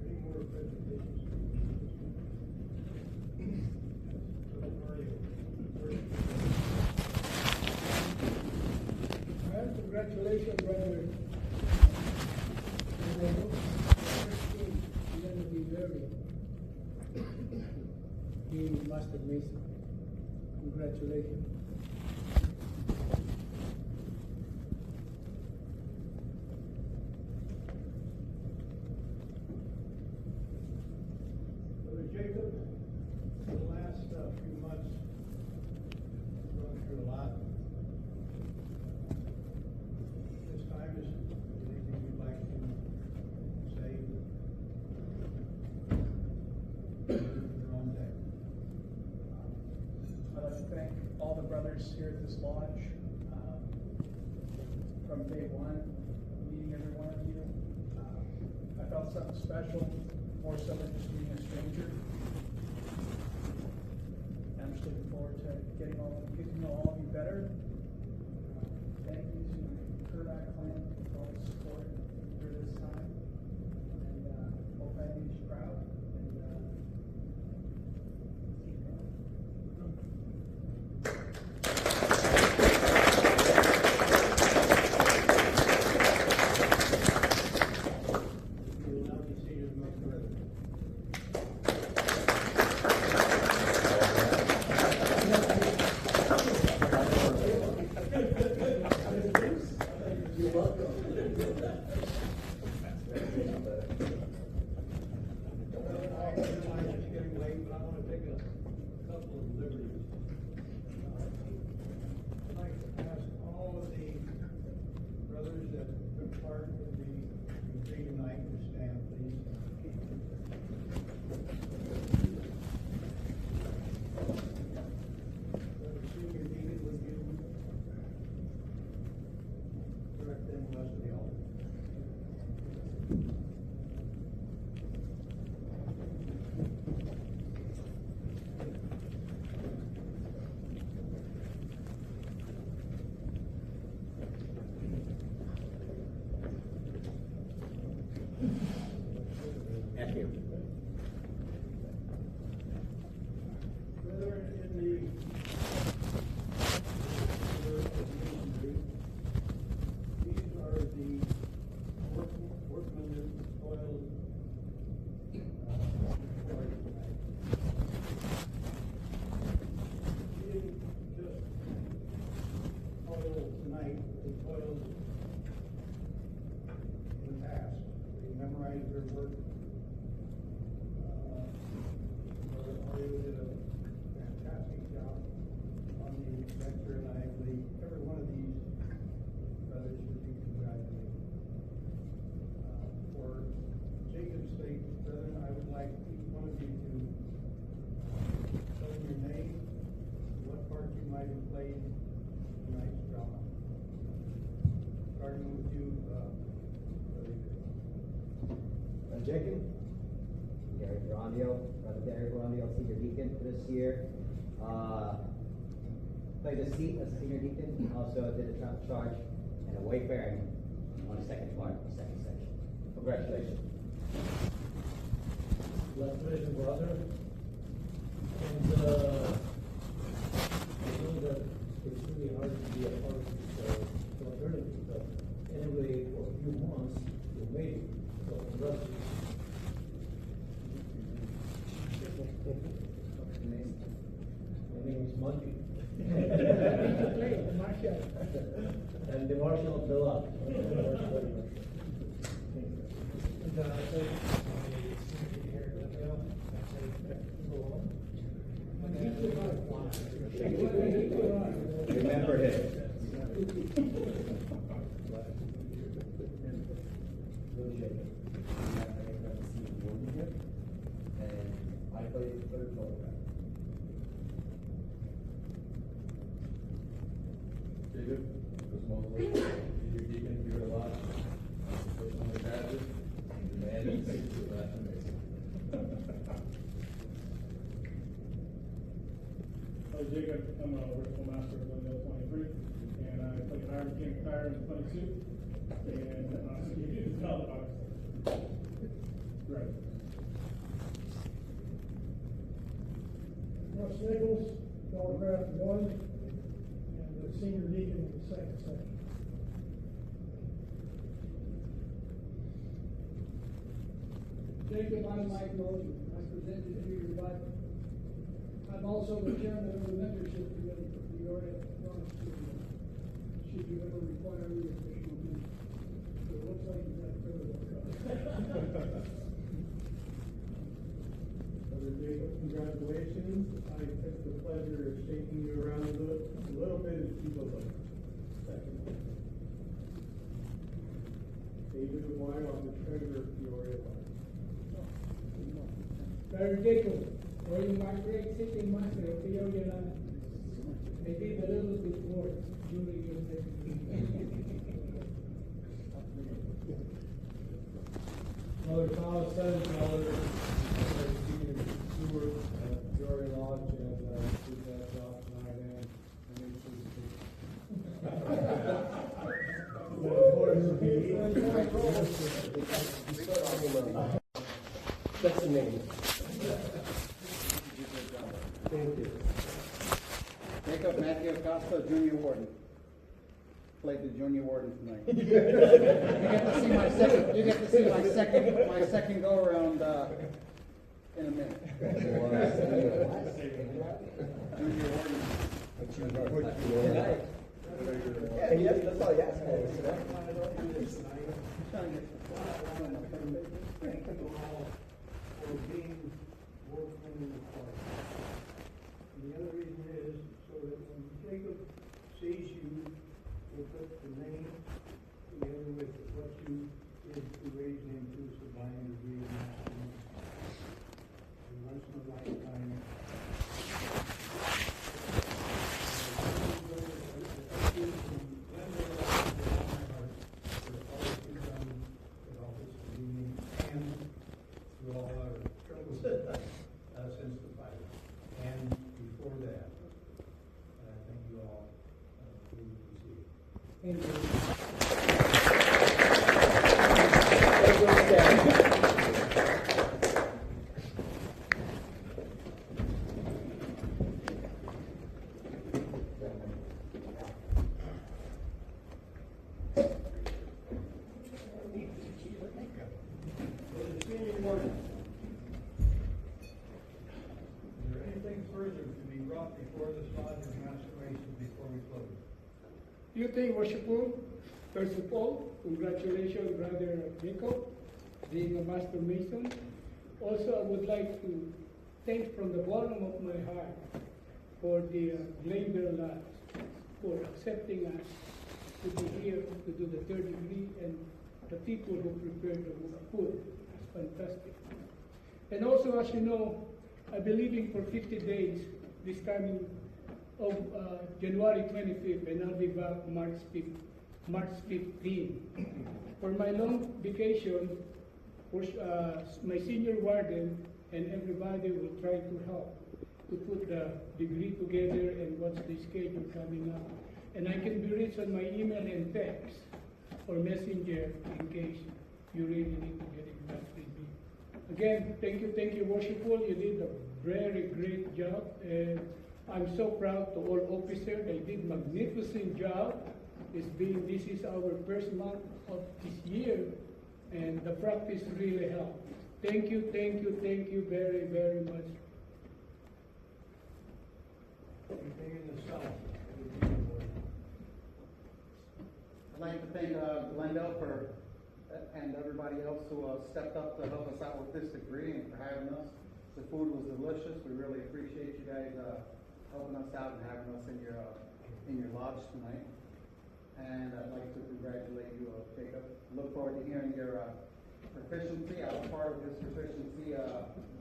Any more presentations? Well, congratulations, brother. You're gonna be very being Master Mason. Congratulations. Brother Jacob, the last few months, gone through a lot. This time, is there anything you'd like to say? You're on deck. I'd like to thank all the brothers here at this lodge. From day one, meeting every one of you, I felt something special, more so than just being a stranger. And I'm just looking forward to getting to know all of you better. Thank you to my Kurdak clan for all the support through this time. And hope I made you proud. And keep going. You will now be seated among the brethren. You're welcome. I realize it's getting late, but I want to take a couple of liberties. I'd like to ask all of the brothers that took part in the retreat tonight to stand, please. Brother Senior Deacon, would you direct them west of the altar? Thank you. Brethren, in the order of masonry, these are the workmen that toiled for tonight. We didn't just toil tonight, we toiled in the past. We memorized their work. Brother Mario did a fantastic job on the lecture, and I believe every one of these brothers should be congratulated. For Jacob's sake, brethren, I would like each one of you to tell your name, what part you might have played in tonight's drama. Starting with you, Brother Jacob? Gary Grandio, Brother Gary Grandio, senior deacon for this year. Played the seat as senior deacon, also did a charge and a wayfaring on the second part, the second section. Congratulations. Congratulations, brother. And I know that it's really hard to be a part of this fraternity, but anyway, for a few months, you made it. So congratulations. My name is Monkey. And the Marshal of the Lot. Remember him. Bill Jacob. I'm not very glad to see the warden here. And I play the third photograph. Jacob, was Mosley, your deacon here a lot. First on the badges, and demanding secrets of Master Mason. Jacob, I'm a worshipful master of Glendale 23, and I played Hiram King Fire in 22, and you do tell the box. Right. Russ Nichols, photograph 1, and the senior deacon in the second section. Jacob, I'm Mike Rosen. I presented to your Bible. I'm also the chairman of the membership committee for Peoria Bronx Studio. Should you ever require any additional members? So it looks like you got third. Brother Jacob, congratulations. I took the pleasure of shaking you around a little bit as you look like second. David Aguayo, I'm the treasurer of Peoria Bronx. Brother Jacob, or you my great sitting master of Peoria Land. I did a little bit more during your Mother Thomas Senecaler, Deacon Stewart at Peoria Lodge, and did that job tonight, and I made That's the name. Thank you. Jacob Matthew Acosta, Junior Warden. Played the Junior Warden tonight. You get to see my second. You get to see my second go around in a minute. Junior Warden. Yeah, yes, that's all he asked for. For being working in the park. And the other reason is so that when Jacob sees you, will put the name together with what you did to raise him to sublime degree of master. And once in a lifetime. Through all our troubles since the fight, and before that. And I thank you all for your receipt. Is there anything further to be brought before this lodge of Master Mason before we close? You think, worshipful, first of all, congratulations, Brother Jacob, being a Master Mason. Also, I would like to thank from the bottom of my heart for the Glendale Lodge for accepting us to be here to do the third degree, and the people who prepared the food. It's fantastic. And also, as you know, I've been leaving for 50 days this coming of January 25th, and I'll be back March 15th. For my long vacation, my senior warden and everybody will try to help to put the degree together and what's the schedule coming up. And I can be reached on my email and text or messenger in case you really need to get it back with me. Again, thank you, worshipful. You did a very great job, and I'm so proud to all officers. They did magnificent job. This is our first month of this year, and the practice really helped. Thank you very, very much. Anything in the south? I'd like to thank Glendale and everybody else who stepped up to help us out with this degree and for having us. The food was delicious. We really appreciate you guys helping us out and having us in your lodge tonight. And I'd like to congratulate you, Jacob. Look forward to hearing your proficiency. I was part of this proficiency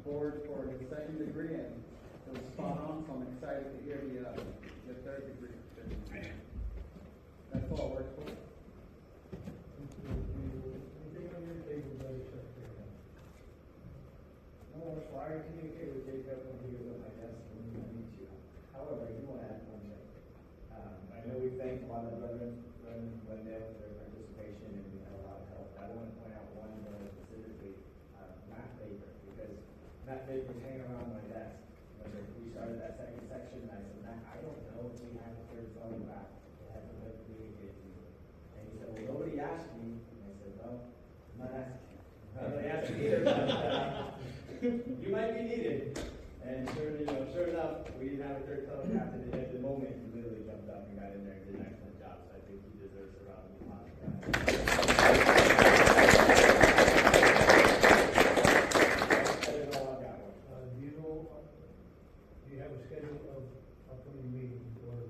board for the second degree, and it was spot on, so I'm excited to hear the third degree proficiency. That's all it works for. Anything on your table, Brother Secretary? No, so I already communicated with Jacob when he was at my desk when we meet you. However, I do want to add one thing. I know we thanked a lot of brethren, Glendale for their participation, and we had a lot of help. I want to point out one brother specifically, Matt Baker, because Matt Baker was hanging around my desk when we started that second section, and I said, Matt, I don't know if we have a third zone back. It hasn't been communicated to me. And he said, well, nobody asked me. And I said, well, I'm not asking. Nobody asked me either, but you might be needed. And sure enough, we didn't have a third telegraph, and at the moment, he literally jumped up and got in there and did an excellent job. So I think he deserves a round of applause for that. That is all I've got. Do you have a schedule of upcoming meetings or?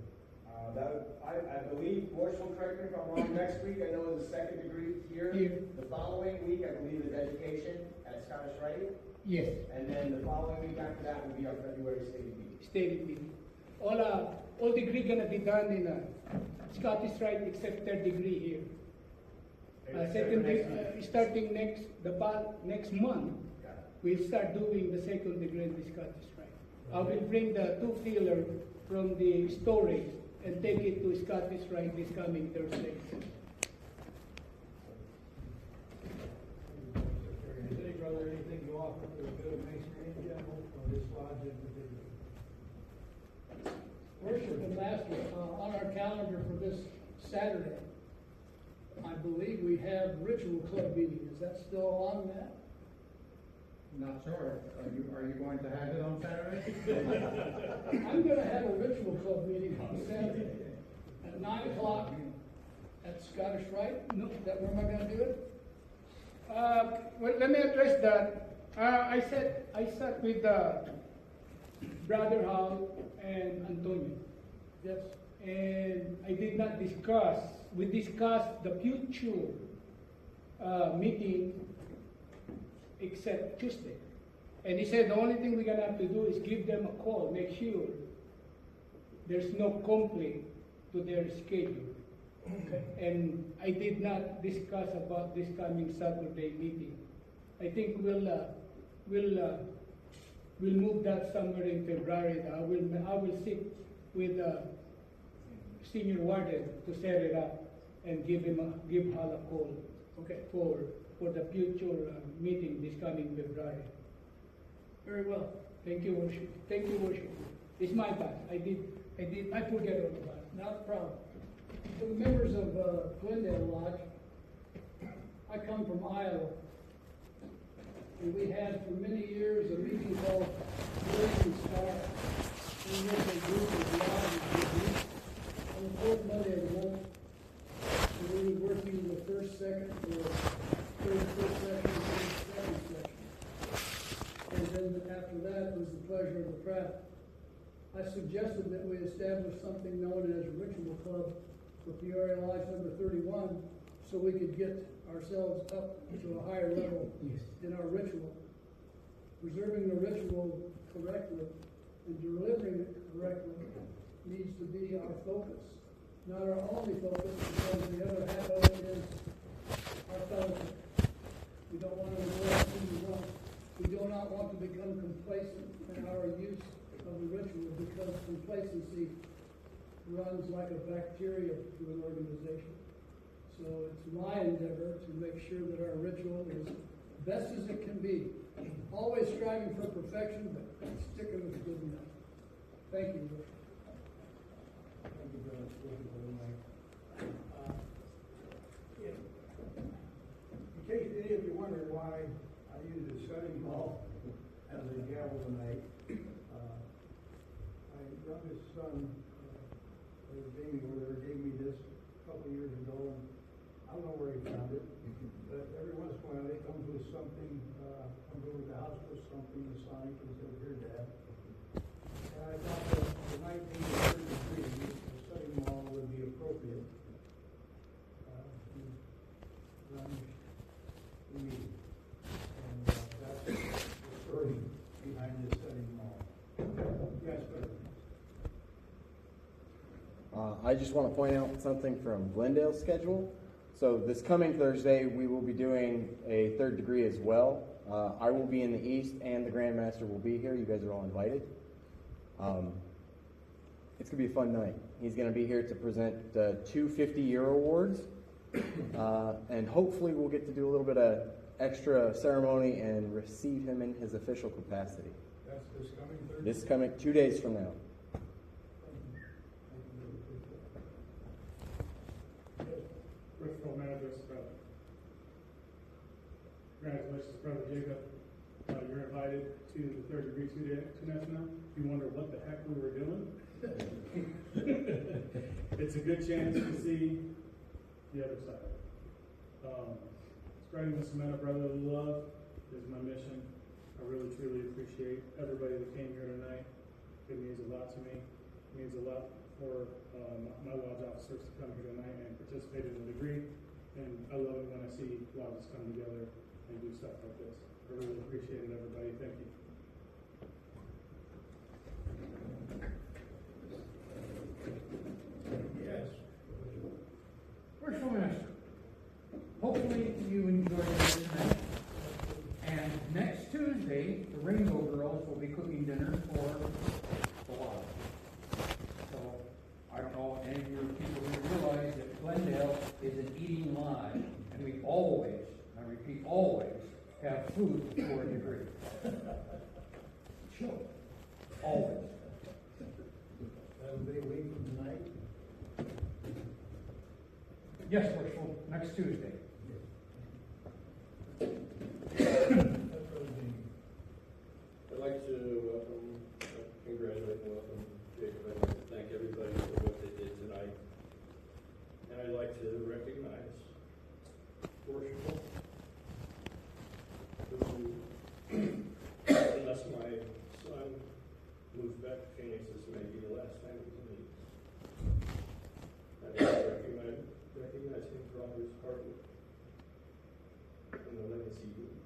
I believe, Boris will correct me if I'm wrong, next week, I know is the second degree here. The following week, I believe, is education at Scottish Rite. Yes. And then the following week after that will be our February state meeting. State meeting. All degree gonna be done in Scottish Rite except third degree here. Second degree, starting next month, we'll start doing the second degree in the Scottish Rite. I will bring the two-feeler from the storage and take it to Scottish Rite this coming Thursday. Is any brother anything you offer for the good of masonry in general, or this lodge in particular? Worship and Master, on our calendar for this Saturday, I believe we have Ritual Club meeting. Is that still on that? Not sure. Are you going to have it on Saturday? I'm gonna have a Ritual Club meeting on Saturday at 9 o'clock at Scottish Rite. No, where am I gonna do it? Well, let me address that. I sat with Brother Hal and Antonio. Yes. And I did not discuss. We discussed the future meeting except Tuesday. And he said the only thing we're gonna have to do is give them a call, make sure there's no conflict to their schedule. Okay. And I did not discuss about this coming Saturday meeting. I think we'll move that somewhere in February. I will sit with senior warden to set it up and give Hal a call. Okay. For the future meeting this coming February. Very well. Thank you, worship. Thank you, worship. It's my bad. I forget all about it. Not a problem. For the members of Glendale Lodge, I come from Iowa. And we had for many years a meeting called Blazing Star, in which a group of lodges would meet on the fourth Monday of the month. And we were working the first, second, or third section, third, second section. And then after that, it was the pleasure of the crowd. I suggested that we establish something known as a ritual club for Peoria Lodge number 31, so we could get ourselves up to a higher level in our ritual. Preserving the ritual correctly and delivering it correctly needs to be our focus. Not our only focus, because the other half of it is our fellowship. We don't want to neglect who we want. We do not want to become complacent in our use of the ritual, because complacency runs like a bacteria through an organization. So it's my endeavor to make sure that our ritual is best as it can be. Always striving for perfection, but sticking with good enough. Thank you, Lord. Thank you, Brother. In case any of you wonder why I use a study hall as a gavel tonight, my youngest son, Jamie Werther, gave me this a couple years ago, and I don't know where he found it, but every once in a while it comes with something, comes over to the house with something Masonic, and said, here, Dad. And I thought that the 1933 study hall would be appropriate to run the meeting. I just want to point out something from Glendale's schedule. So this coming Thursday, we will be doing a third degree as well. I will be in the East, and the Grandmaster will be here. You guys are all invited. It's going to be a fun night. He's going to be here to present 2 50-year awards, and hopefully we'll get to do a little bit of extra ceremony and receive him in his official capacity. That's this coming Thursday? This coming 2 days from now. Bristol Managers, congratulations, Brother Jacob. You're invited to the third degree 2 nights from now. You wonder what the heck we were doing? It's a good chance to see the other side. Spreading the cement of brotherly love is my mission. I really, truly appreciate everybody that came here tonight. It means a lot to me. It means a lot for my lodge officers to come here tonight and participate in the degree. And I love it when I see lodges come together and do stuff like this. I really appreciate it, everybody. Thank you. Yes. Worshipful Master, hopefully you enjoyed this tonight. And next Tuesday, the Rainbow Girls will be cooking dinner for the lodge. So, I don't know if any of your people here realize that Glendale is an eating lodge, and we always, I repeat, always have food for a degree. Sure. Always. That'll be a week from tonight. Yes, Worshipful, next Tuesday. I'd like to welcome, congratulate and welcome Jacob. I'd like to thank everybody for what they did tonight. And I'd like to recognize Worshipful, who, unless my son moves back to Phoenix, this may be the last time we meet. I'd like to recognize him for all his hard work and the legacy he leaves.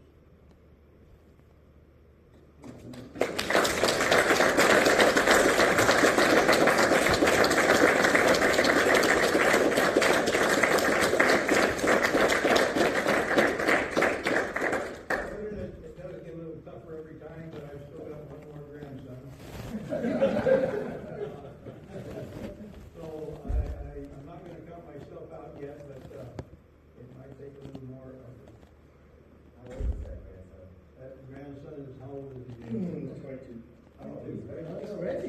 It does get a little tougher every time, but I've still got one more grandson. So I'm not gonna count myself out yet, but it might take a little more effort. How old is that grandson? That grandson is, how old is he? 22. Oh, he's very nice already.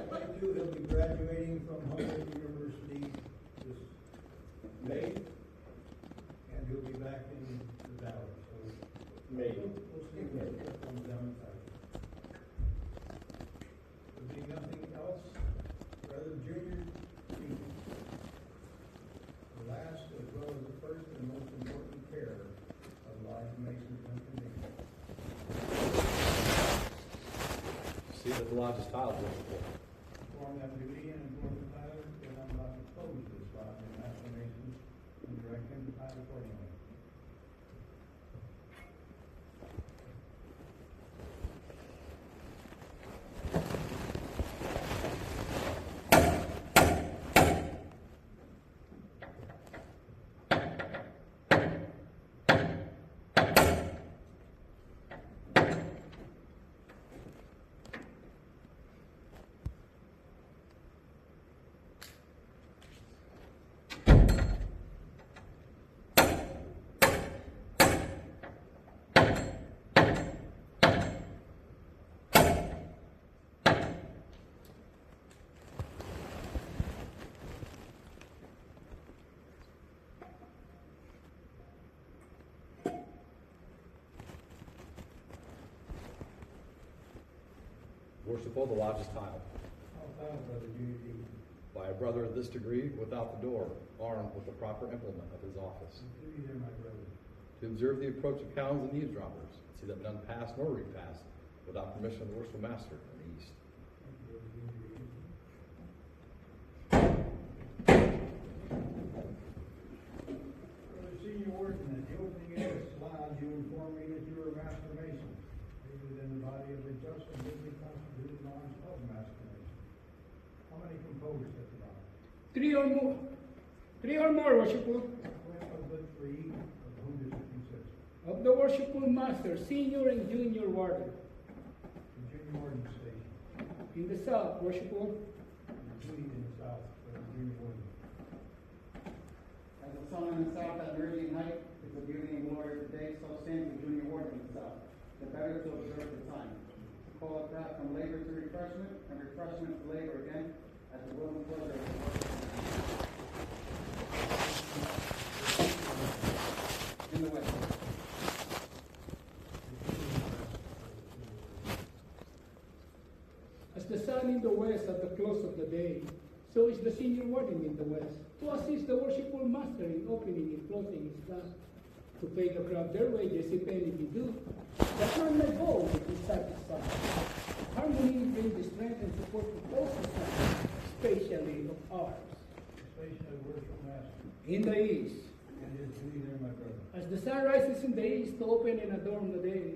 22, he'll be graduating from Humboldt University this May, and he'll be back in the valley, so. May. We'll see what comes down the pipe. There'll be nothing else, Brother Junior, the last as well as the first and most important care of Elijah Mason Unconditional. See that the lodge is tiled. Perform that duty and inform the pilot that I'm about to close this lodge in Master Mason and direct him to pilot accordingly. Worshipful, the lodge is tiled. How found, Brother Junior D. By a brother of this degree, without the door, armed with the proper implement of his office. To be there, my brother. To observe the approach of hounds and eavesdroppers, see that none pass nor repass without permission of the worshipful master in the east. Brother Senior Warden, at the opening of this lodge, you informed me that you were a Master Mason, aided in the body of the just and legally constituted lodge of Master Mason. How many compose Three or more, worshipful. Of the three, of whom does it consist? Of the worshipful master, senior and junior warden. The junior warden station, In the south, worshipful. including in the south, junior warden. As the sun in the south at meridian height is the beauty and glory of the day, so stands the junior warden in the south, the better to observe the time. Call a crowd from labor to refreshment, and refreshment to labor again, as the will and pleasure of the Lord. In the west. As the sun in the west at the close of the day, so is the senior warden in the west, to assist the worshipful master in opening and closing his class, to pay the crowd their wages if any be due, that none may go with his satisfied. Harmony brings the strength and support of all society, especially of ours. Station of worship master. In the east, And his duty there, my brother. as the sun rises in the east to open and adorn the day,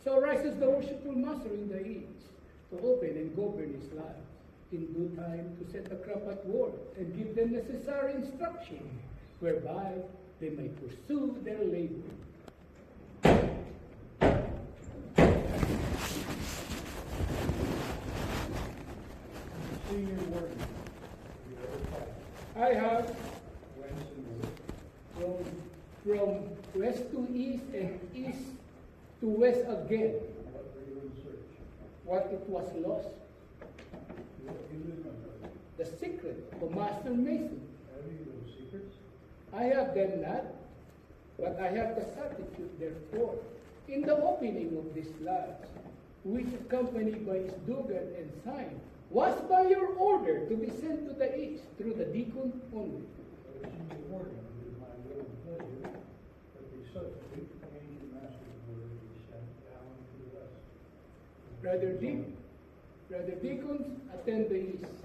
so rises the worshipful master in the east to open and govern his life, in due time to set the crop at work and give them necessary instruction, whereby they may pursue their labor. Senior warden. You ever taught? I have Whence and where? from west to east and east to west again, What were you in search? what it was lost, What you live, my brother? the secret of Master Mason. Have you those secrets? I have them not, but I have the certitude, therefore, in the opening of this lodge, which accompanied by his dugan and sign, was by your order to be sent to the east through the deacon only. But it's in the warden, it is my will and pleasure that the substitute for the ancient master's word be sent down to the west. Rather deacons attend the east.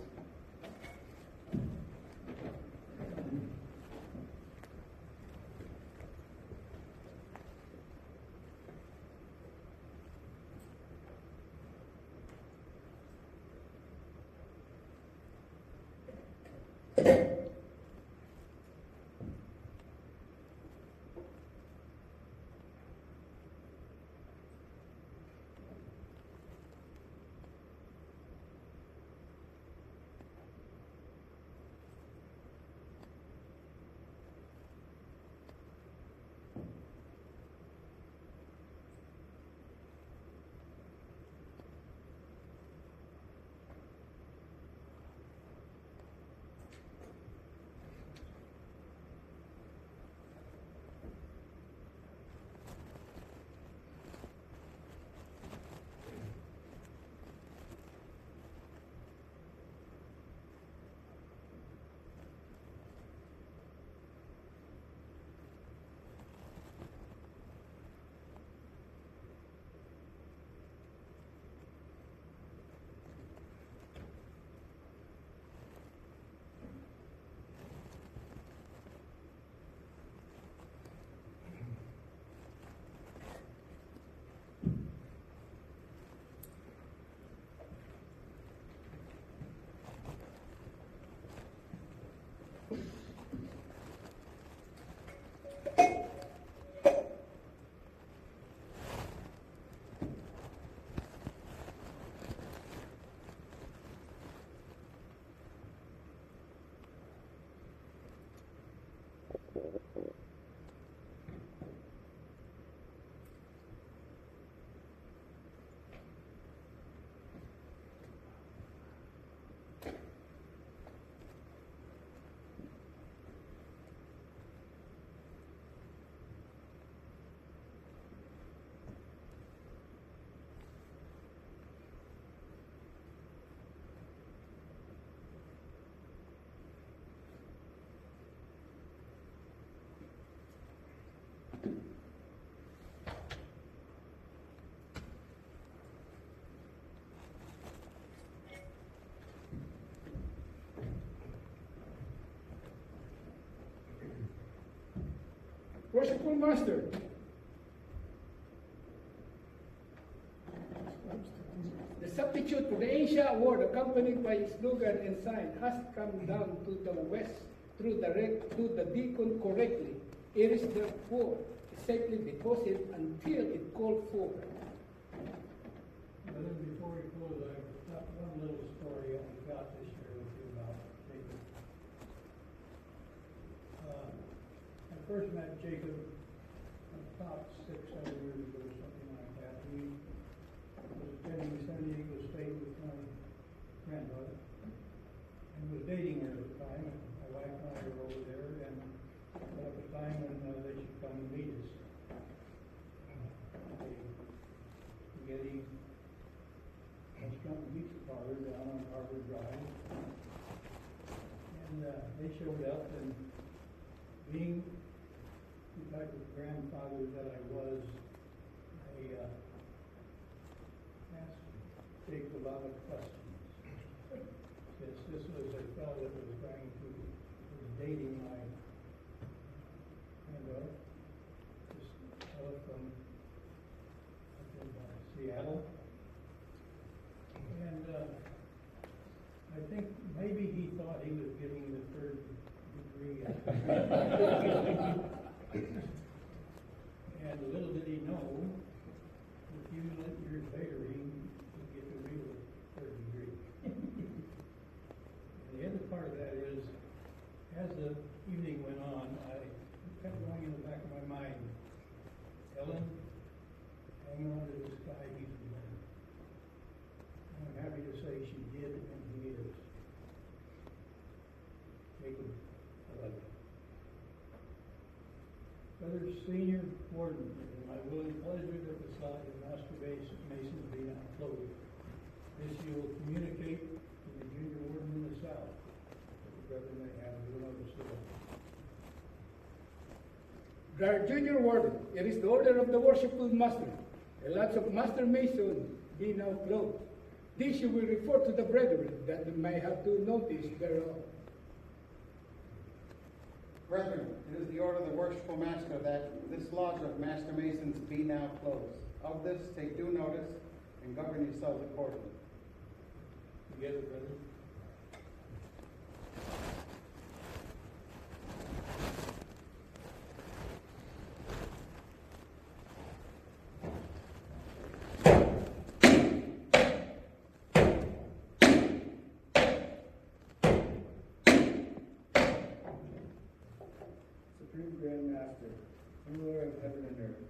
Worshipful Master, the substitute for the ancient award, accompanied by slogan and sign, has come down to the west to the deacon correctly. It is therefore safely deposited until it called for. But then before we close, I've got one little story I got this year with you about Jacob. I first met Jacob about 6-7 years ago, something like that. He was attending San Diego State with my granddaughter and was dating her at the time. And my wife and I were over there and set up a time when they should come and meet us. Getting restaurant and pizza parlor down on Harbor Drive. And they showed up, and being the type of grandfather that I was, I asked Jake a lot of questions. Since this was a fellow that was dating my granddaughter, this fellow from Seattle. And I think maybe he thought he was getting the third degree. And little did he know, a few years later, he would get the real third degree. And the other part of that is, as the evening went on, I kept going in the back of my mind, Ellen, hang on to this guy, he's a man. And I'm happy to say she did, and he is. Jacob, I love you. Brother Senior Warden, it is my willing pleasure that the slide of Master Masons be now closed. This you will communicate to the Junior Warden in the South, that the brother may have a little understanding. Our Junior Warden, it is the order of the worshipful master. The lots of Master Mason be now closed. This you will report to the brethren, that they may have to notice thereof. Brethren, it is the order of the worshipful master that this lodge of Master Masons be now closed. Of this, take due notice and govern yourselves accordingly. Together, brethren. Grand Master, ruler of heaven and earth.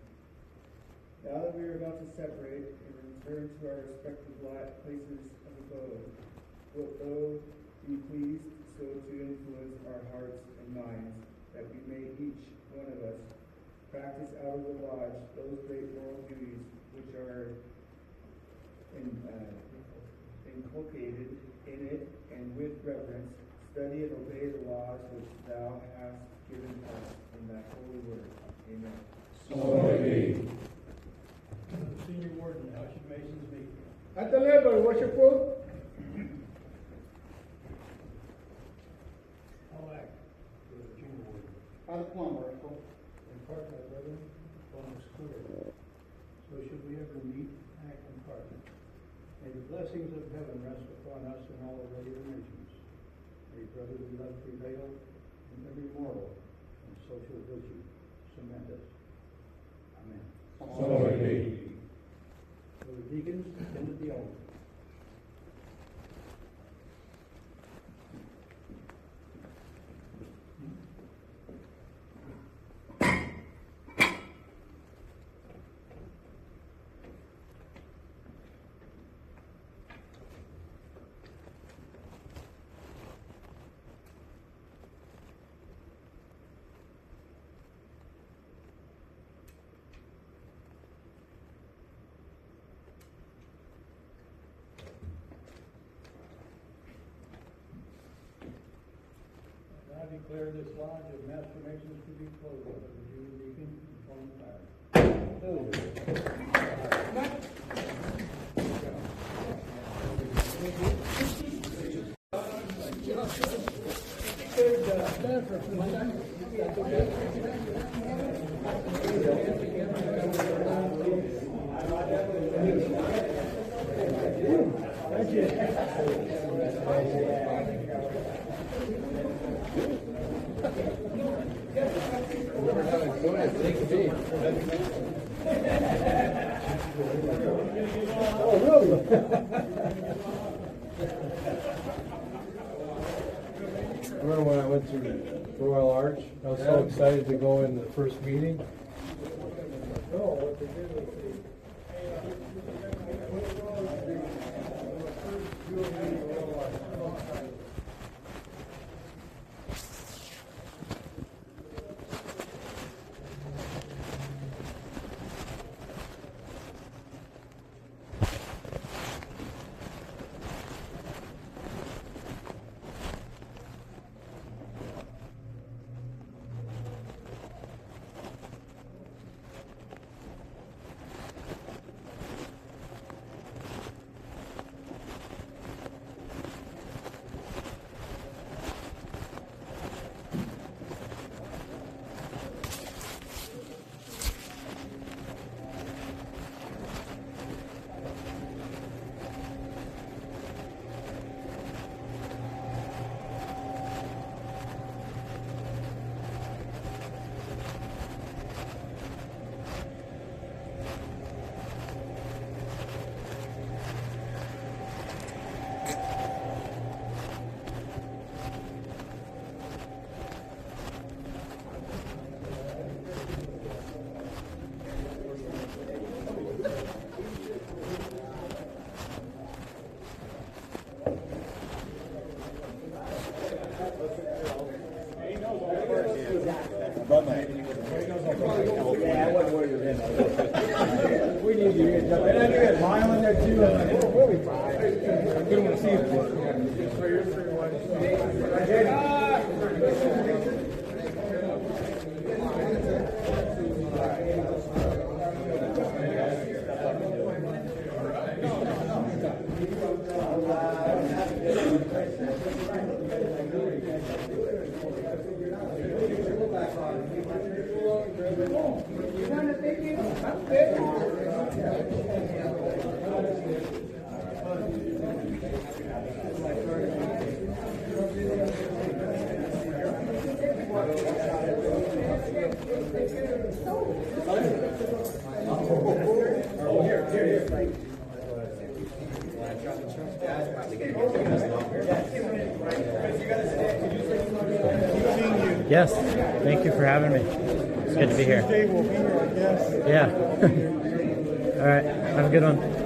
Now that we are about to separate and return to our respective places of abode, wilt thou be pleased so to influence our hearts and minds that we may each one of us practice out of the lodge those great moral duties which are inculcated in it, and with reverence study and obey the laws which thou hast given us in thy holy word. Amen. So be. Senior Warden, how should Masons meet? At the level, worshipful. I'll act for the Junior Warden. By the plumb, worshipful. In part, my brethren, upon is clear. So should we ever meet, act in part. May the blessings of heaven rest upon us and all of our nations. May brotherly love prevail in every moral and social virtue. Cement us. Amen. So be. So the deacons attended the altar. I declare this lodge of Master Masons to be closed by the Junior Deacon and form fire. Thank Oh, really? Remember when I went to Royal Arch? I was so excited to go in the first meeting. No, what they did was We need you to jump in. I knew a mile in there too. I'm like, oh, we'll be fine. I couldn't want to see it. Yes, thank you for having me. It's good to be here. Tuesday we'll be here, I guess. Yeah. All right, have a good one.